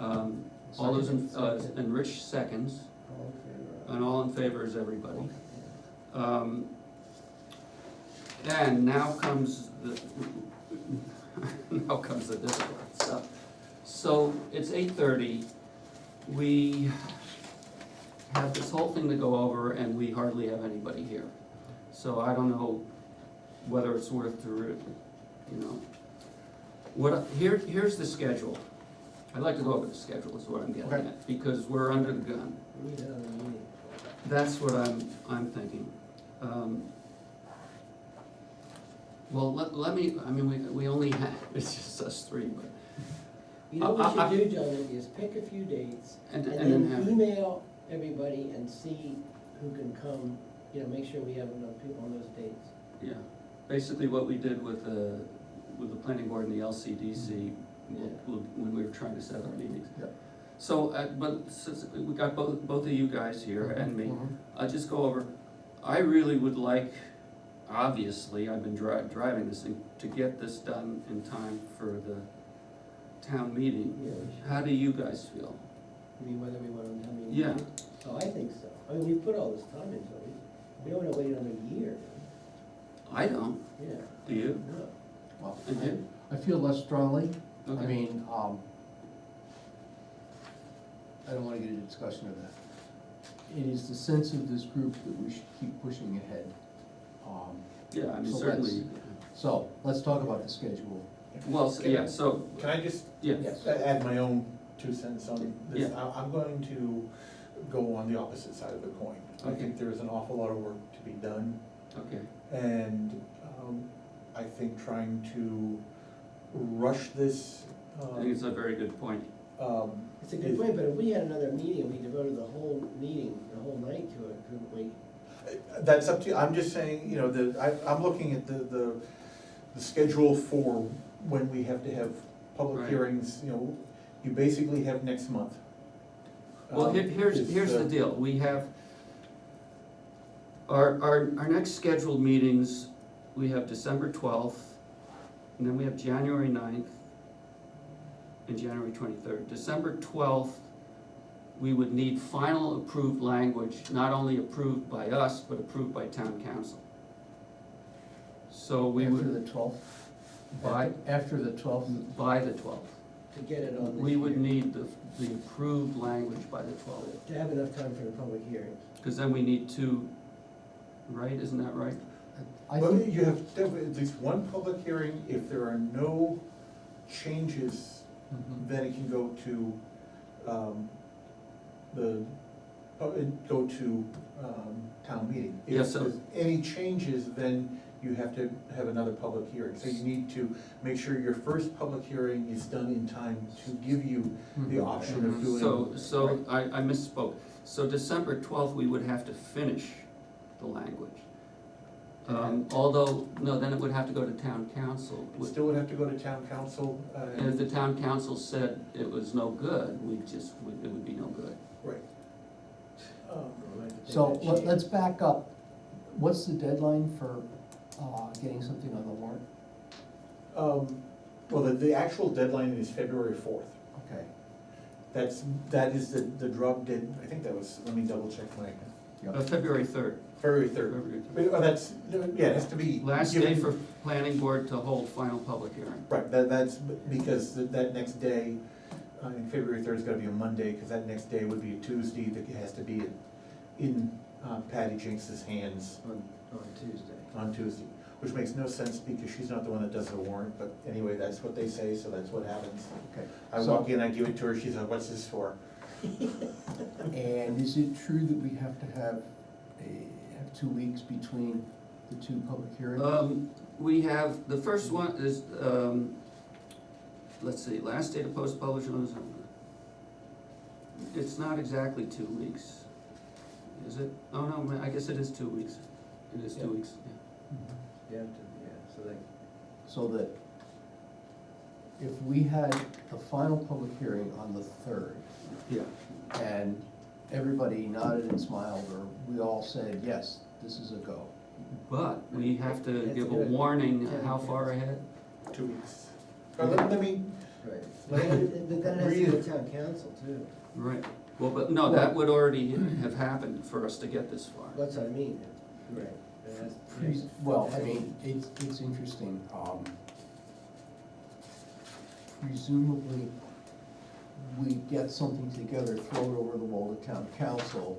[SPEAKER 3] All those in, and Rich seconds,
[SPEAKER 7] All in favor?
[SPEAKER 3] and all in favor is everybody. And now comes the, now comes the difficult stuff. So it's 8:30, we have this whole thing to go over and we hardly have anybody here. So I don't know whether it's worth to, here's the schedule. I'd like to go over the schedule is what I'm getting
[SPEAKER 4] Okay.
[SPEAKER 3] at, because we're under the gun.
[SPEAKER 7] We need another meeting.
[SPEAKER 3] That's what I'm thinking. Well, let me, I mean, we only have, it's just us three, but,
[SPEAKER 7] You know what
[SPEAKER 3] I-
[SPEAKER 7] you should do, John, is pick a few dates,
[SPEAKER 3] and
[SPEAKER 7] and
[SPEAKER 3] then
[SPEAKER 7] then
[SPEAKER 3] have,
[SPEAKER 7] email everybody and see who can come, make sure we have enough people on those dates.
[SPEAKER 3] yeah. Basically what we did with the planning board and the LCDC, when we were trying to set our meetings.
[SPEAKER 4] Yep.
[SPEAKER 3] So, but since we got both of you guys here and me,
[SPEAKER 4] Mhm.
[SPEAKER 3] I'll just go over, I really would like, obviously, I've been driving this thing, to get this done in time for the town meeting.
[SPEAKER 7] Yeah, we should.
[SPEAKER 3] How do you guys feel?
[SPEAKER 7] I mean, whether we want to,
[SPEAKER 3] Yeah.
[SPEAKER 7] Oh, I think so. I mean, we put all this time into it. We don't want to wait another year.
[SPEAKER 3] I don't,
[SPEAKER 7] Yeah.
[SPEAKER 3] do you?
[SPEAKER 7] No.
[SPEAKER 4] Well,
[SPEAKER 3] And you?
[SPEAKER 4] I feel less strongly. I
[SPEAKER 3] Okay.
[SPEAKER 4] mean, I don't wanna get into discussion of that. It is the sense of this group that we should keep pushing ahead.
[SPEAKER 3] Yeah, I mean,
[SPEAKER 4] So
[SPEAKER 3] certainly,
[SPEAKER 4] So, let's talk about the schedule.
[SPEAKER 3] well, yeah, so,
[SPEAKER 2] Can I just
[SPEAKER 3] yeah,
[SPEAKER 4] Yes.
[SPEAKER 2] add my own 2 cents on this?
[SPEAKER 3] Yeah.
[SPEAKER 2] I'm going to go on the opposite side of the coin. I
[SPEAKER 3] Okay.
[SPEAKER 2] think there's an awful lot of work to be done,
[SPEAKER 3] okay,
[SPEAKER 2] and I think trying to rush this.
[SPEAKER 3] I think it's a very good point.
[SPEAKER 7] It's a good point, but if we had another meeting, we devoted the whole meeting, the whole night to it, couldn't we?
[SPEAKER 2] That's up to you, I'm just saying, I'm looking at the schedule for when we have to have public
[SPEAKER 3] Right.
[SPEAKER 2] hearings, you basically have next month.
[SPEAKER 3] Well, here's the deal, we have, our next scheduled meetings, we have December 12th, And then we have January 9th and January 23rd. December 12th, we would need final approved language, not only approved by us, but approved by town council. So we
[SPEAKER 4] After
[SPEAKER 3] would,
[SPEAKER 4] the 12th?
[SPEAKER 3] by,
[SPEAKER 4] After the 12th?
[SPEAKER 3] by the 12th.
[SPEAKER 7] To get it on this
[SPEAKER 3] We would
[SPEAKER 7] year.
[SPEAKER 3] need the approved language by the 12th,
[SPEAKER 7] To have enough time for the public hearing.
[SPEAKER 3] because then we need two, right, isn't that right?
[SPEAKER 4] I
[SPEAKER 2] Well,
[SPEAKER 4] think,
[SPEAKER 2] you have to have at least one public hearing. If there are no changes,
[SPEAKER 4] Mhm.
[SPEAKER 2] then it can go to, town meeting.
[SPEAKER 3] Yeah,
[SPEAKER 2] If
[SPEAKER 3] so-
[SPEAKER 2] there's any changes, then you have to have another public hearing. So you need to make sure your first public hearing is done in time to give you the
[SPEAKER 4] Mhm.
[SPEAKER 2] option of doing.
[SPEAKER 3] So I misspoke. So December 12th, we would have to finish the language. Although, no, then it would have to go to town council.
[SPEAKER 2] It still would have to go to town council.
[SPEAKER 3] And if the town council said it was no good, it would be no good.
[SPEAKER 2] Right.
[SPEAKER 7] We'll have to take
[SPEAKER 4] So
[SPEAKER 7] that chance.
[SPEAKER 4] let's back up. What's the deadline for getting something on the warrant?
[SPEAKER 2] Well, the actual deadline is February 4th.
[SPEAKER 4] Okay.
[SPEAKER 2] That is the drop dead, I think that was, let me double check my,
[SPEAKER 3] February 3rd.
[SPEAKER 2] February 3rd.
[SPEAKER 3] February 3rd.
[SPEAKER 2] Oh, that's, yeah, it has to be.
[SPEAKER 3] Last day
[SPEAKER 2] given-
[SPEAKER 3] for planning board to hold final public hearing.
[SPEAKER 2] Right, that's because that next day, I mean, February 3rd is gonna be a Monday, because that next day would be a Tuesday, that has to be in Patty Jinx's hands
[SPEAKER 7] On Tuesday.
[SPEAKER 2] on Tuesday, which makes no sense because she's not the one that does the warrant, but anyway, that's what they say, so that's what happens.
[SPEAKER 4] Okay.
[SPEAKER 2] I
[SPEAKER 4] So-
[SPEAKER 2] walk in, I give it to her, she's like, what's this for?
[SPEAKER 4] And is it true that we have to have 2 weeks between the two public hearings?
[SPEAKER 3] We have, the first one is, let's see, last day to post publish notice. It's not exactly 2 weeks, is it? Oh, no, I guess it is 2 weeks. It is 2
[SPEAKER 7] Yeah.
[SPEAKER 3] weeks, yeah.
[SPEAKER 7] You have to, yeah, so that,
[SPEAKER 4] So that if we had the final public hearing on the 3rd,
[SPEAKER 3] Yeah.
[SPEAKER 4] and everybody nodded and smiled, or we all said, yes, this is a go.
[SPEAKER 3] But we have to
[SPEAKER 7] That's
[SPEAKER 3] give a
[SPEAKER 7] good.
[SPEAKER 3] warning,
[SPEAKER 7] Yeah,
[SPEAKER 3] how
[SPEAKER 7] yeah.
[SPEAKER 3] far ahead?
[SPEAKER 2] 2 weeks. Let me,
[SPEAKER 7] right.
[SPEAKER 2] Let me
[SPEAKER 7] But then it has to go
[SPEAKER 2] read
[SPEAKER 7] to town council too.
[SPEAKER 3] Right. Well, but no, that would already have happened for us to get this far.
[SPEAKER 7] That's what I mean, right. It has-
[SPEAKER 4] Well, I mean, it's interesting, presumably, we get something together, throw it over the wall to town council,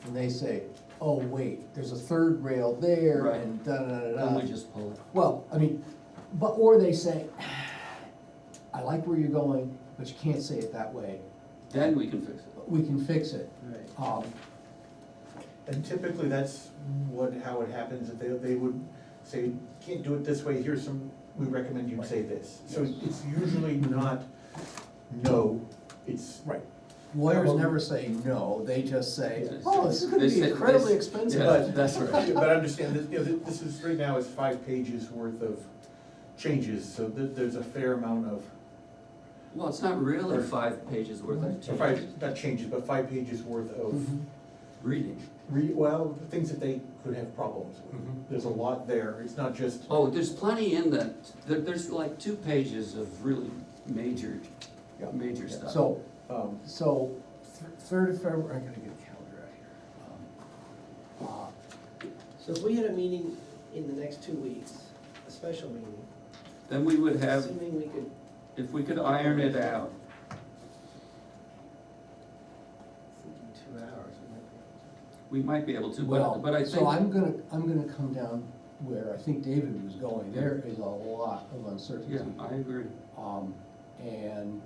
[SPEAKER 4] and they say, oh, wait, there's a third rail there,
[SPEAKER 3] Right.
[SPEAKER 4] and da-da-da-da.
[SPEAKER 3] Then we just pull it.
[SPEAKER 4] Well, I mean, or they say, I like where you're going, but you can't say it that way,
[SPEAKER 3] Then we can fix it.
[SPEAKER 4] we can fix it.
[SPEAKER 7] Right.
[SPEAKER 2] and typically that's how it happens, if they would say, can't do it this way, here's some, we recommend you say this. So it's usually not no, it's.
[SPEAKER 4] Right. Lawyers never say no, they just say,
[SPEAKER 3] Yes.
[SPEAKER 4] oh, this is gonna
[SPEAKER 3] They
[SPEAKER 4] be
[SPEAKER 3] say-
[SPEAKER 4] incredibly
[SPEAKER 3] they-
[SPEAKER 4] expensive.
[SPEAKER 3] Yeah,
[SPEAKER 2] But,
[SPEAKER 3] that's right.
[SPEAKER 2] but understand, that, you know, this is, right now is 5 pages worth of changes, so there's a fair amount of,
[SPEAKER 3] Well, it's not really 5 pages worth of
[SPEAKER 2] or
[SPEAKER 3] changes.
[SPEAKER 2] 5, not changes, but 5 pages worth of,
[SPEAKER 4] Mhm.
[SPEAKER 3] Reading.
[SPEAKER 2] well, things that they could have problems with.
[SPEAKER 4] Mhm.
[SPEAKER 2] There's a lot there, it's not just,
[SPEAKER 3] Oh, there's plenty in that, there's like 2 pages of really major
[SPEAKER 4] Yeah.
[SPEAKER 3] major stuff.
[SPEAKER 4] So,
[SPEAKER 2] um,
[SPEAKER 4] third of February, I gotta get a calendar out here.
[SPEAKER 7] So if we had a meeting in the next 2 weeks, a special meeting,
[SPEAKER 3] Then we would have,
[SPEAKER 7] assuming we could,
[SPEAKER 3] if we could iron it out,
[SPEAKER 7] thinking 2 hours,
[SPEAKER 3] we might be able to,
[SPEAKER 4] Well,
[SPEAKER 3] but I think.
[SPEAKER 4] so I'm gonna come down where I think David was going, there is a lot of uncertainty.
[SPEAKER 3] Yeah, I agree.
[SPEAKER 4] And,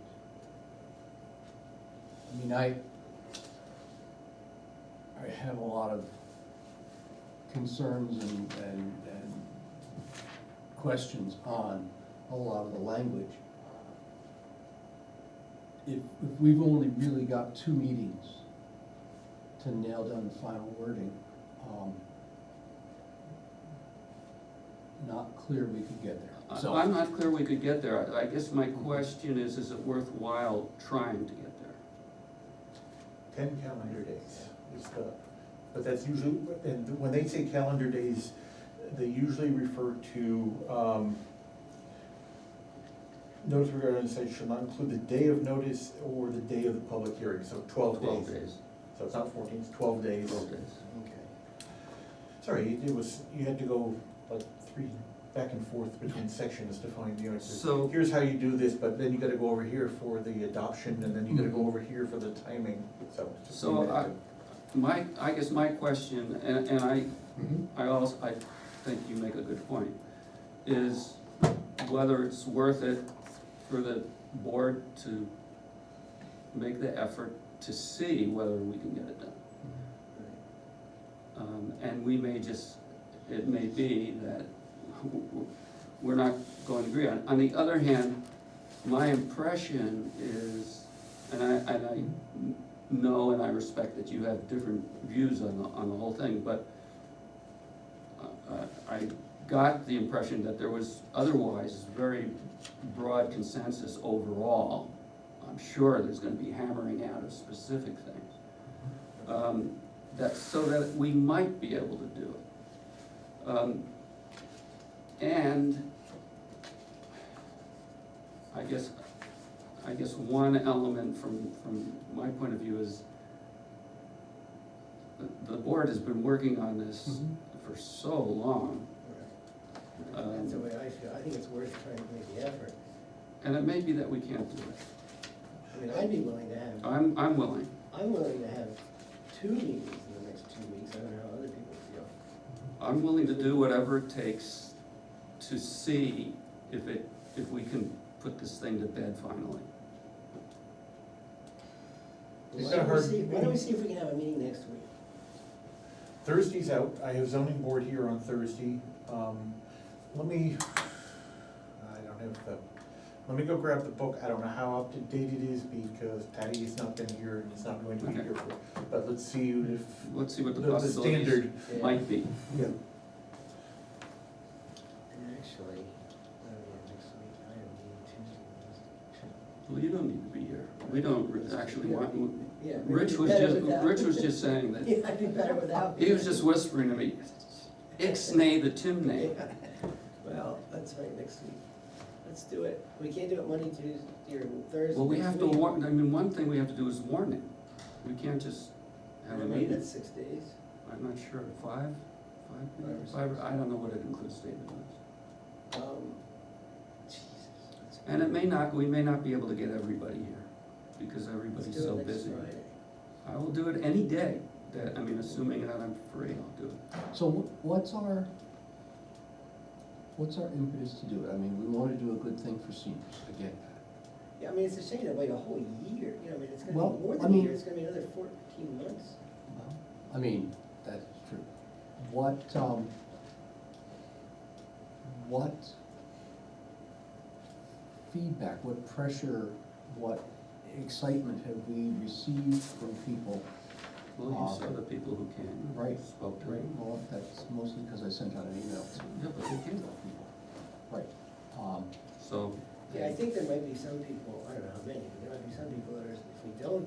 [SPEAKER 4] I mean, I have a lot of concerns and questions on a lot of the language. If we've only really got 2 meetings to nail down the final wording, not clear we could get there. So
[SPEAKER 3] I'm not clear we could get there. I guess my question is it worthwhile trying to get there?
[SPEAKER 2] 10 calendar days is the, but that's usually, and when they say calendar days, they usually refer to, Notice regarding the site shall not include the day of notice or the day of the public hearing, so 12
[SPEAKER 3] 12
[SPEAKER 2] days.
[SPEAKER 3] days,
[SPEAKER 2] So it's not 14, it's 12 days.
[SPEAKER 3] 12 days.
[SPEAKER 6] Okay.
[SPEAKER 2] Sorry, it was, you had to go like 3 back and forth between sections to find, you know, it says,
[SPEAKER 3] So-
[SPEAKER 2] here's how you do this, but then you gotta go over here for the adoption, and then you gotta go over here for the timing, so. it's just
[SPEAKER 3] So
[SPEAKER 2] you had to-
[SPEAKER 3] I guess my question, and I
[SPEAKER 4] Mhm.
[SPEAKER 3] I think you make a good point, is whether it's worth it for the board to make the effort to see whether we can get it done. And we may just, it may be that we're not going to agree on. On the other hand, my impression is, and I know and I respect that you have different views on the whole thing, but I got the impression that there was otherwise very broad consensus overall. I'm sure there's gonna be hammering out of specific things. So that we might be able to do it. And I guess one element from my point of view is the board has been working on this
[SPEAKER 4] Mhm.
[SPEAKER 3] for so long.
[SPEAKER 7] That's the way I feel. I think it's worth trying to make the effort.
[SPEAKER 3] And it may be that we can't do it.
[SPEAKER 7] I mean, I'd be willing to have,
[SPEAKER 3] I'm willing.
[SPEAKER 7] I'm willing to have 2 meetings in the next 2 weeks. I don't know how other people feel.
[SPEAKER 3] I'm willing to do whatever it takes to see if we can put this thing to bed finally.
[SPEAKER 2] It's
[SPEAKER 7] Why don't we
[SPEAKER 2] hard-
[SPEAKER 7] see, why don't we see if we can have a meeting next week?
[SPEAKER 2] Thursday's out, I have zoning board here on Thursday. Let me, I don't have the, let me go grab the book, I don't know how up to date it is because Patty has not been here and is not going to be
[SPEAKER 3] Okay.
[SPEAKER 2] here for, but let's see if,
[SPEAKER 3] Let's see what the
[SPEAKER 2] the
[SPEAKER 3] possibilities
[SPEAKER 2] standard.
[SPEAKER 3] might be.
[SPEAKER 2] Yeah.
[SPEAKER 7] And actually, I don't know, next week, I am meeting Tuesday.
[SPEAKER 3] Well, you don't need to be here. We don't actually want,
[SPEAKER 7] Yeah.
[SPEAKER 3] Rich
[SPEAKER 7] maybe
[SPEAKER 3] was
[SPEAKER 7] better
[SPEAKER 3] just,
[SPEAKER 7] without-
[SPEAKER 3] Rich was just saying that,
[SPEAKER 7] Yeah, I'd be better without.
[SPEAKER 3] he was just whispering to me, ixnay the timnay.
[SPEAKER 7] Yeah. Well, that's right, next week. Let's do it. We can't do it Monday, Tuesday, or Thursday.
[SPEAKER 3] Well, we
[SPEAKER 7] next
[SPEAKER 3] have to
[SPEAKER 7] week.
[SPEAKER 3] warn, I mean, one thing we have to do is warn it. We can't just have a
[SPEAKER 7] Maybe
[SPEAKER 3] meeting.
[SPEAKER 7] that's 6 days.
[SPEAKER 3] I'm not sure, five, I don't know what it includes, David knows.
[SPEAKER 7] Jesus. that's
[SPEAKER 3] And it
[SPEAKER 7] good.
[SPEAKER 3] may not, we may not be able to get everybody here, because
[SPEAKER 7] Let's
[SPEAKER 3] everybody's
[SPEAKER 7] do it
[SPEAKER 3] so
[SPEAKER 7] next
[SPEAKER 3] busy.
[SPEAKER 7] Friday.
[SPEAKER 3] I will do it any day, that, I mean, assuming that I'm free, I'll do it.
[SPEAKER 4] So what's our impetus to do it? I mean, we wanna do a good thing for seniors, I get that.
[SPEAKER 7] Yeah, I mean, it's a shame to wait a whole year, you know, I mean, it's gonna
[SPEAKER 4] Well,
[SPEAKER 7] be more
[SPEAKER 4] I
[SPEAKER 7] than a
[SPEAKER 4] mean-
[SPEAKER 7] year, it's gonna be another 14 months.
[SPEAKER 4] Well, I mean, that's true. What feedback, what pressure, what excitement have we received from people?
[SPEAKER 3] Well, you saw the people who came,
[SPEAKER 4] Right.
[SPEAKER 3] spoke to
[SPEAKER 4] Right,
[SPEAKER 3] me.
[SPEAKER 4] well, that's mostly because I sent out an email to
[SPEAKER 3] Yeah, but they came.
[SPEAKER 4] people. Right.
[SPEAKER 3] So,
[SPEAKER 7] Yeah, I think there might be some people, I don't know how many, but there might be some people that are, if we don't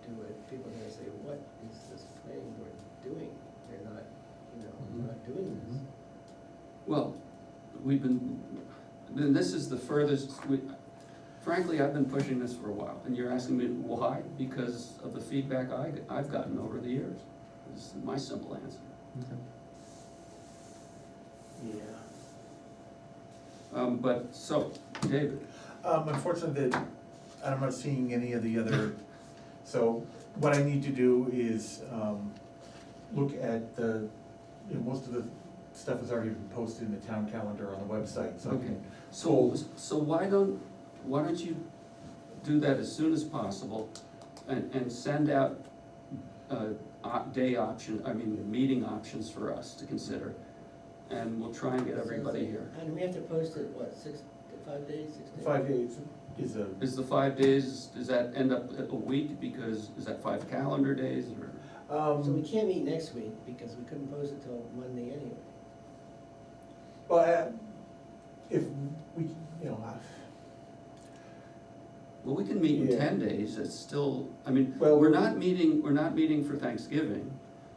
[SPEAKER 7] do it, people are gonna say, what is this planning board doing? They're not, you know,
[SPEAKER 3] Mhm.
[SPEAKER 7] they're not doing this.
[SPEAKER 3] well, then this is the furthest, frankly, I've been pushing this for a while, and you're asking me why? Because of the feedback I've gotten over the years. This is my simple answer.
[SPEAKER 7] Yeah.
[SPEAKER 3] But, so, David,
[SPEAKER 2] Unfortunately, I'm not seeing any of the other, so what I need to do is, look at the, you know, most of the stuff has already been posted in the town calendar on the website, so I
[SPEAKER 3] Okay.
[SPEAKER 2] can.
[SPEAKER 3] so why don't you do that as soon as possible and send out, meeting options for us to consider, and we'll try and get everybody here.
[SPEAKER 7] And we have to post it, what, 5 days, 6 days?
[SPEAKER 2] 5 days is a,
[SPEAKER 3] Is the 5 days, does that end up at a week, because, is that 5 calendar days, or?
[SPEAKER 7] So we can't meet next week, because we couldn't post it till Monday anyway.
[SPEAKER 2] well, if we, you know,
[SPEAKER 3] Well, we can meet in
[SPEAKER 2] Yeah.
[SPEAKER 3] 10 days, it's still, I mean,
[SPEAKER 2] Well,
[SPEAKER 3] we're not meeting for Thanksgiving,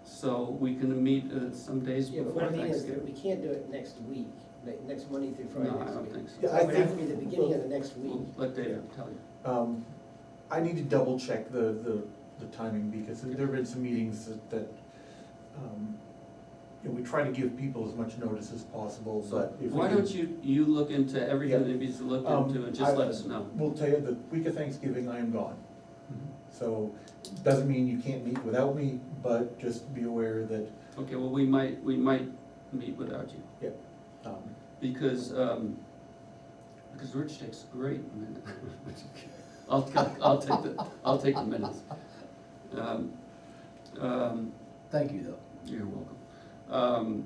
[SPEAKER 3] So we can meet some days
[SPEAKER 7] Yeah, but
[SPEAKER 3] before
[SPEAKER 7] what I mean is that
[SPEAKER 3] Thanksgiving.
[SPEAKER 7] we can't do it next week, like next Monday through Friday
[SPEAKER 3] No, I
[SPEAKER 7] next
[SPEAKER 3] don't
[SPEAKER 7] week.
[SPEAKER 3] think so.
[SPEAKER 2] Yeah,
[SPEAKER 7] So
[SPEAKER 2] I
[SPEAKER 7] it would have to
[SPEAKER 2] think-
[SPEAKER 7] be the beginning of the next week.
[SPEAKER 3] We'll let David tell you.
[SPEAKER 2] I need to double check the timing, because there have been some meetings that, you know, we try to give people as much notice as possible,
[SPEAKER 3] So
[SPEAKER 2] but if we
[SPEAKER 3] why
[SPEAKER 2] can-
[SPEAKER 3] don't you look into everything
[SPEAKER 2] Yeah.
[SPEAKER 3] that needs to look
[SPEAKER 2] Um,
[SPEAKER 3] into and just
[SPEAKER 2] I-
[SPEAKER 3] let us know.
[SPEAKER 2] We'll tell you, the week of Thanksgiving, I am gone. So, doesn't mean you can't meet without me, but just be aware that,
[SPEAKER 3] Okay, well, we might meet without you,
[SPEAKER 2] yeah.
[SPEAKER 3] because Rich takes a great minute. I'll take the minutes.
[SPEAKER 4] Thank you, though.
[SPEAKER 3] You're welcome.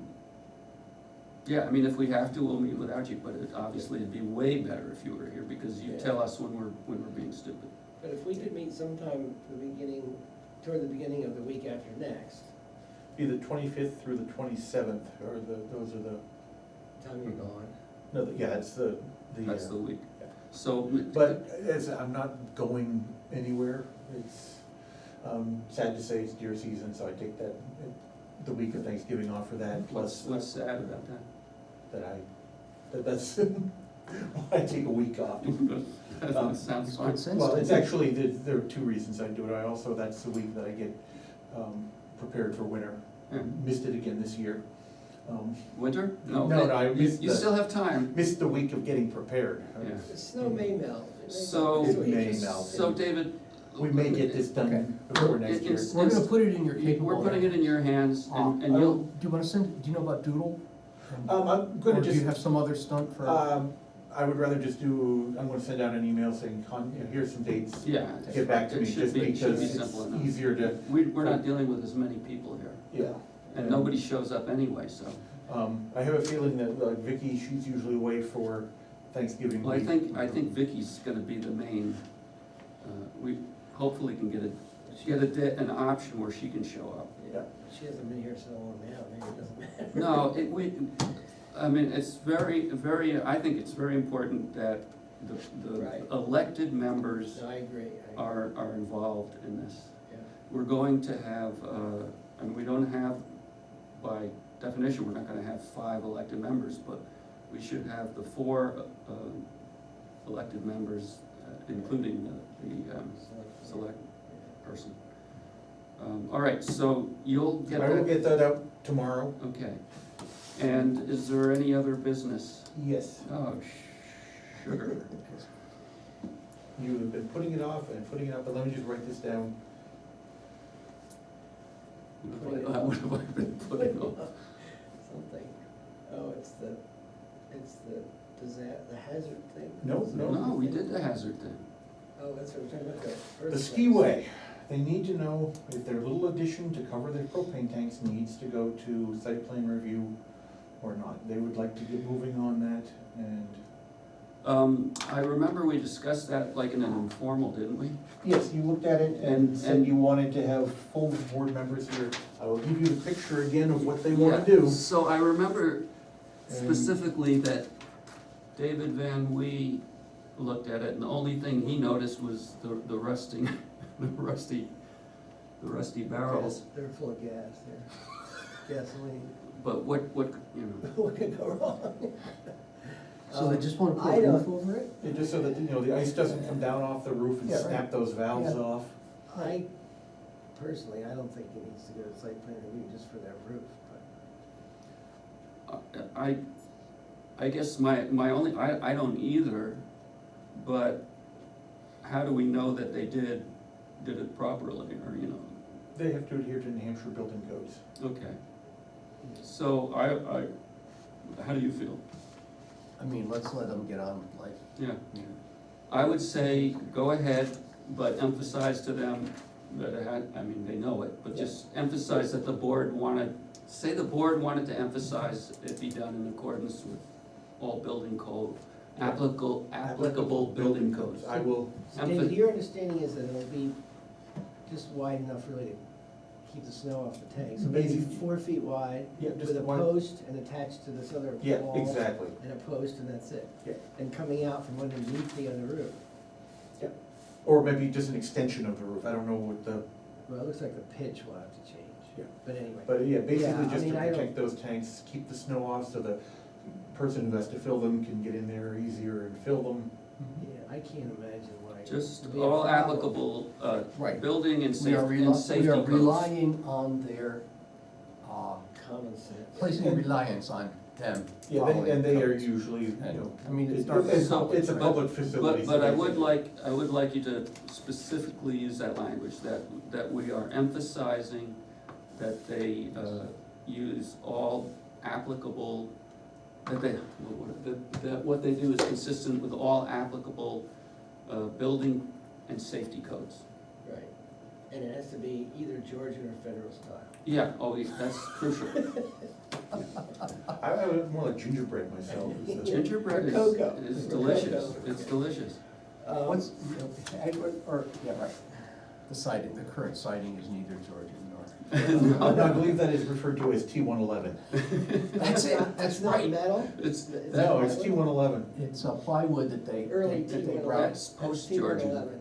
[SPEAKER 3] Yeah, I mean, if we have to, we'll meet without you, but obviously it'd be way better if you were here, because you
[SPEAKER 7] Yeah.
[SPEAKER 3] tell us when we're being stupid.
[SPEAKER 7] But if we could meet sometime toward the beginning of the week after next,
[SPEAKER 2] Be the 25th through the 27th, or those are the,
[SPEAKER 7] time you're gone.
[SPEAKER 2] no, yeah, that's the.
[SPEAKER 3] That's the week.
[SPEAKER 2] Yeah.
[SPEAKER 3] So.
[SPEAKER 2] But as I'm not going anywhere, it's, sad to say it's deer season, so I take the week of Thanksgiving off for that, plus
[SPEAKER 3] What's sad about that?
[SPEAKER 2] that's, why I take a week off.
[SPEAKER 3] That sounds
[SPEAKER 4] It's
[SPEAKER 3] fine.
[SPEAKER 4] good sense.
[SPEAKER 2] Well,
[SPEAKER 4] to
[SPEAKER 2] it's
[SPEAKER 4] me.
[SPEAKER 2] actually, there are two reasons I do it. That's the week that I get prepared for winter.
[SPEAKER 3] Yeah.
[SPEAKER 2] Missed it again this year.
[SPEAKER 3] Winter?
[SPEAKER 2] No, I missed
[SPEAKER 3] You
[SPEAKER 2] the-
[SPEAKER 3] still have time.
[SPEAKER 2] Missed the week of getting prepared.
[SPEAKER 3] Yeah.
[SPEAKER 7] The snow may melt. It may
[SPEAKER 3] So,
[SPEAKER 7] melt.
[SPEAKER 2] It may melt.
[SPEAKER 3] so David.
[SPEAKER 2] We may get this
[SPEAKER 4] Okay.
[SPEAKER 2] done before next year.
[SPEAKER 3] It's-
[SPEAKER 4] We're gonna put it in your capable.
[SPEAKER 3] We're putting it in your hands, and
[SPEAKER 4] Do
[SPEAKER 3] you'll,
[SPEAKER 4] you wanna send, do you know about Doodle?
[SPEAKER 2] I'm
[SPEAKER 4] Or
[SPEAKER 2] gonna
[SPEAKER 4] do you have
[SPEAKER 2] just,
[SPEAKER 4] some other stunt for?
[SPEAKER 2] I would rather just do, I'm gonna send out an email saying, here's some dates.
[SPEAKER 3] yeah.
[SPEAKER 2] Get back to
[SPEAKER 3] It
[SPEAKER 2] me,
[SPEAKER 3] should
[SPEAKER 2] just
[SPEAKER 3] be- should
[SPEAKER 2] because
[SPEAKER 3] be
[SPEAKER 2] it's
[SPEAKER 3] simple enough.
[SPEAKER 2] easier to,
[SPEAKER 3] We're not dealing with as many people here,
[SPEAKER 2] yeah.
[SPEAKER 3] and nobody shows up anyway, so.
[SPEAKER 2] I have a feeling that Vicky, she's usually away for Thanksgiving
[SPEAKER 3] Well,
[SPEAKER 2] week.
[SPEAKER 3] I think Vicky's gonna be the main, we hopefully can get an option where she can show up.
[SPEAKER 2] Yeah.
[SPEAKER 7] She hasn't been here so long now, maybe it doesn't matter.
[SPEAKER 3] No, I mean, it's very, I think it's very important that the
[SPEAKER 7] Right.
[SPEAKER 3] elected members
[SPEAKER 7] No, I agree.
[SPEAKER 3] are involved in this.
[SPEAKER 7] Yeah.
[SPEAKER 3] We're going to have, and we don't have, by definition, we're not gonna have 5 elected members, but we should have the 4 elected members, including the select person. All right, so you'll get
[SPEAKER 2] I will
[SPEAKER 3] that,
[SPEAKER 2] get that out tomorrow.
[SPEAKER 3] okay. And is there any other business?
[SPEAKER 2] Yes.
[SPEAKER 3] Oh, sugar.
[SPEAKER 2] You have been putting it off and putting it up, but let me just write this down.
[SPEAKER 3] What have I been putting off?
[SPEAKER 7] Something. Oh, it's the hazard thing?
[SPEAKER 2] No.
[SPEAKER 3] No, we did the hazard thing.
[SPEAKER 7] Oh, that's what we're talking about.
[SPEAKER 2] The
[SPEAKER 7] first
[SPEAKER 2] skiway, they need to know if their little addition to cover their propane tanks needs to go to site plan review or not. They would like to get moving on that, and
[SPEAKER 3] I remember we discussed that like in an informal, didn't we?
[SPEAKER 2] yes, you looked at it
[SPEAKER 3] And-
[SPEAKER 2] and said you wanted to have full board members here. I will give you the picture again of what they wanna
[SPEAKER 3] Yeah,
[SPEAKER 2] do.
[SPEAKER 3] So I remember
[SPEAKER 2] And-
[SPEAKER 3] specifically that David Van Wee looked at it, and the only thing he noticed was the rusting, the rusty barrels.
[SPEAKER 7] They're full of gas, they're gasoline.
[SPEAKER 3] But what, you know,
[SPEAKER 7] What could go wrong?
[SPEAKER 4] So they just wanna put
[SPEAKER 7] I
[SPEAKER 4] a
[SPEAKER 7] don't-
[SPEAKER 4] roof over it?
[SPEAKER 2] Yeah, just so that, the ice doesn't come down off the roof and
[SPEAKER 4] Yeah, right.
[SPEAKER 2] snap those valves
[SPEAKER 4] Yeah.
[SPEAKER 2] off.
[SPEAKER 7] I, personally, I don't think it needs to go to site plan review just for that roof, but.
[SPEAKER 3] I guess my only, I don't either, but how do we know that they did it properly, or, you know?
[SPEAKER 2] They have to adhere to New Hampshire building codes.
[SPEAKER 3] Okay. So how do you feel?
[SPEAKER 4] I mean, let's let them get on with life.
[SPEAKER 3] Yeah. I would say, go ahead, but emphasize to them that it had, I mean, they know it, but just emphasize that the board wanted to emphasize it be done in accordance with all building code, applicable building codes.
[SPEAKER 2] I will,
[SPEAKER 7] So David, your understanding is that it'll be just wide enough really to keep the snow off the tank? So maybe
[SPEAKER 2] Basic-
[SPEAKER 7] 4 feet wide,
[SPEAKER 2] yeah, just
[SPEAKER 7] with a
[SPEAKER 2] one,
[SPEAKER 7] post and attached to this other
[SPEAKER 2] yeah,
[SPEAKER 7] wall?
[SPEAKER 2] exactly.
[SPEAKER 7] And a post and that's it?
[SPEAKER 2] Yeah.
[SPEAKER 7] And coming out from underneath the other roof?
[SPEAKER 2] Or maybe just an extension of the roof, I don't know what the,
[SPEAKER 7] Well, it looks like the pitch will have to change. But anyway.
[SPEAKER 2] But yeah,
[SPEAKER 7] Yeah,
[SPEAKER 2] basically
[SPEAKER 7] I
[SPEAKER 2] just to
[SPEAKER 7] mean, I don't-
[SPEAKER 2] protect those tanks, keep the snow off so the person who has to fill them can get in there easier and fill them.
[SPEAKER 7] Yeah, I can't imagine why.
[SPEAKER 3] Just
[SPEAKER 7] it'd be a
[SPEAKER 3] all
[SPEAKER 7] problem.
[SPEAKER 3] applicable,
[SPEAKER 4] Right.
[SPEAKER 3] building and
[SPEAKER 4] We are
[SPEAKER 3] safety, and safety
[SPEAKER 4] we are
[SPEAKER 3] codes.
[SPEAKER 4] relying on their,
[SPEAKER 7] Common sense.
[SPEAKER 4] placing reliance on them.
[SPEAKER 2] Yeah,
[SPEAKER 4] following
[SPEAKER 2] and they are
[SPEAKER 4] codes.
[SPEAKER 2] usually, you
[SPEAKER 4] And,
[SPEAKER 2] know,
[SPEAKER 4] I mean, it's
[SPEAKER 2] it's,
[SPEAKER 4] not.
[SPEAKER 2] it's a
[SPEAKER 3] But-
[SPEAKER 2] public facility.
[SPEAKER 3] But
[SPEAKER 2] so
[SPEAKER 3] I
[SPEAKER 2] they
[SPEAKER 3] would
[SPEAKER 2] can-
[SPEAKER 3] like you to specifically use that language, that we are emphasizing that they, use all applicable, that what they do is consistent with all applicable, building and safety codes.
[SPEAKER 7] Right. And it has to be either Georgian or federal style.
[SPEAKER 3] Yeah, that's crucial.
[SPEAKER 2] I would more like gingerbread myself. is the-
[SPEAKER 3] Gingerbread
[SPEAKER 7] Or cocoa.
[SPEAKER 3] is
[SPEAKER 7] Or
[SPEAKER 3] delicious,
[SPEAKER 7] cocoa.
[SPEAKER 3] it's delicious.
[SPEAKER 4] What's, yeah, right, the siding, the current siding is neither Georgian nor.
[SPEAKER 2] I believe that is referred to as T-111.
[SPEAKER 4] That's it, that's
[SPEAKER 7] It's not
[SPEAKER 4] right.
[SPEAKER 7] metal?
[SPEAKER 3] It's,
[SPEAKER 7] Is
[SPEAKER 2] No,
[SPEAKER 7] that
[SPEAKER 2] it's
[SPEAKER 7] metal?
[SPEAKER 2] T-111.
[SPEAKER 4] It's plywood that they,
[SPEAKER 7] Early
[SPEAKER 4] that they
[SPEAKER 7] T111.
[SPEAKER 4] wrap.
[SPEAKER 3] That's post-Georgian.
[SPEAKER 7] T111,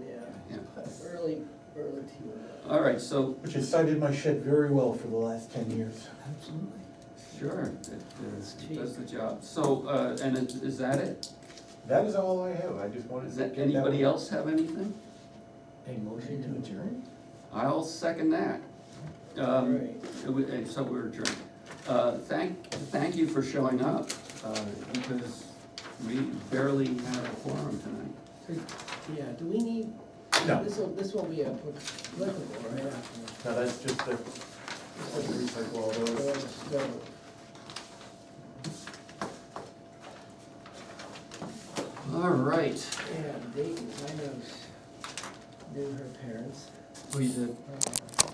[SPEAKER 3] Yeah.
[SPEAKER 7] yeah. Early T111.
[SPEAKER 3] all right, so,
[SPEAKER 2] Which has cited my shed very well for the last 10 years.
[SPEAKER 4] Absolutely.
[SPEAKER 3] sure,
[SPEAKER 7] It's
[SPEAKER 3] it
[SPEAKER 7] cheap.
[SPEAKER 3] does the job. So, and is that it?
[SPEAKER 2] That is all I have, I just wanted
[SPEAKER 3] Does
[SPEAKER 2] to
[SPEAKER 3] that,
[SPEAKER 2] get that
[SPEAKER 3] anybody
[SPEAKER 2] one.
[SPEAKER 3] else have anything?
[SPEAKER 4] A motion to adjourn?
[SPEAKER 3] I'll second that. So we're adjourned. Thank you for showing up, because we barely had a quorum tonight.
[SPEAKER 7] Yeah, do we need,
[SPEAKER 2] No.
[SPEAKER 7] this won't be applicable, right?
[SPEAKER 2] No, that's just the, recycle all those.
[SPEAKER 3] All right.
[SPEAKER 7] Yeah, Dayton, I know, knew her parents.
[SPEAKER 3] We did.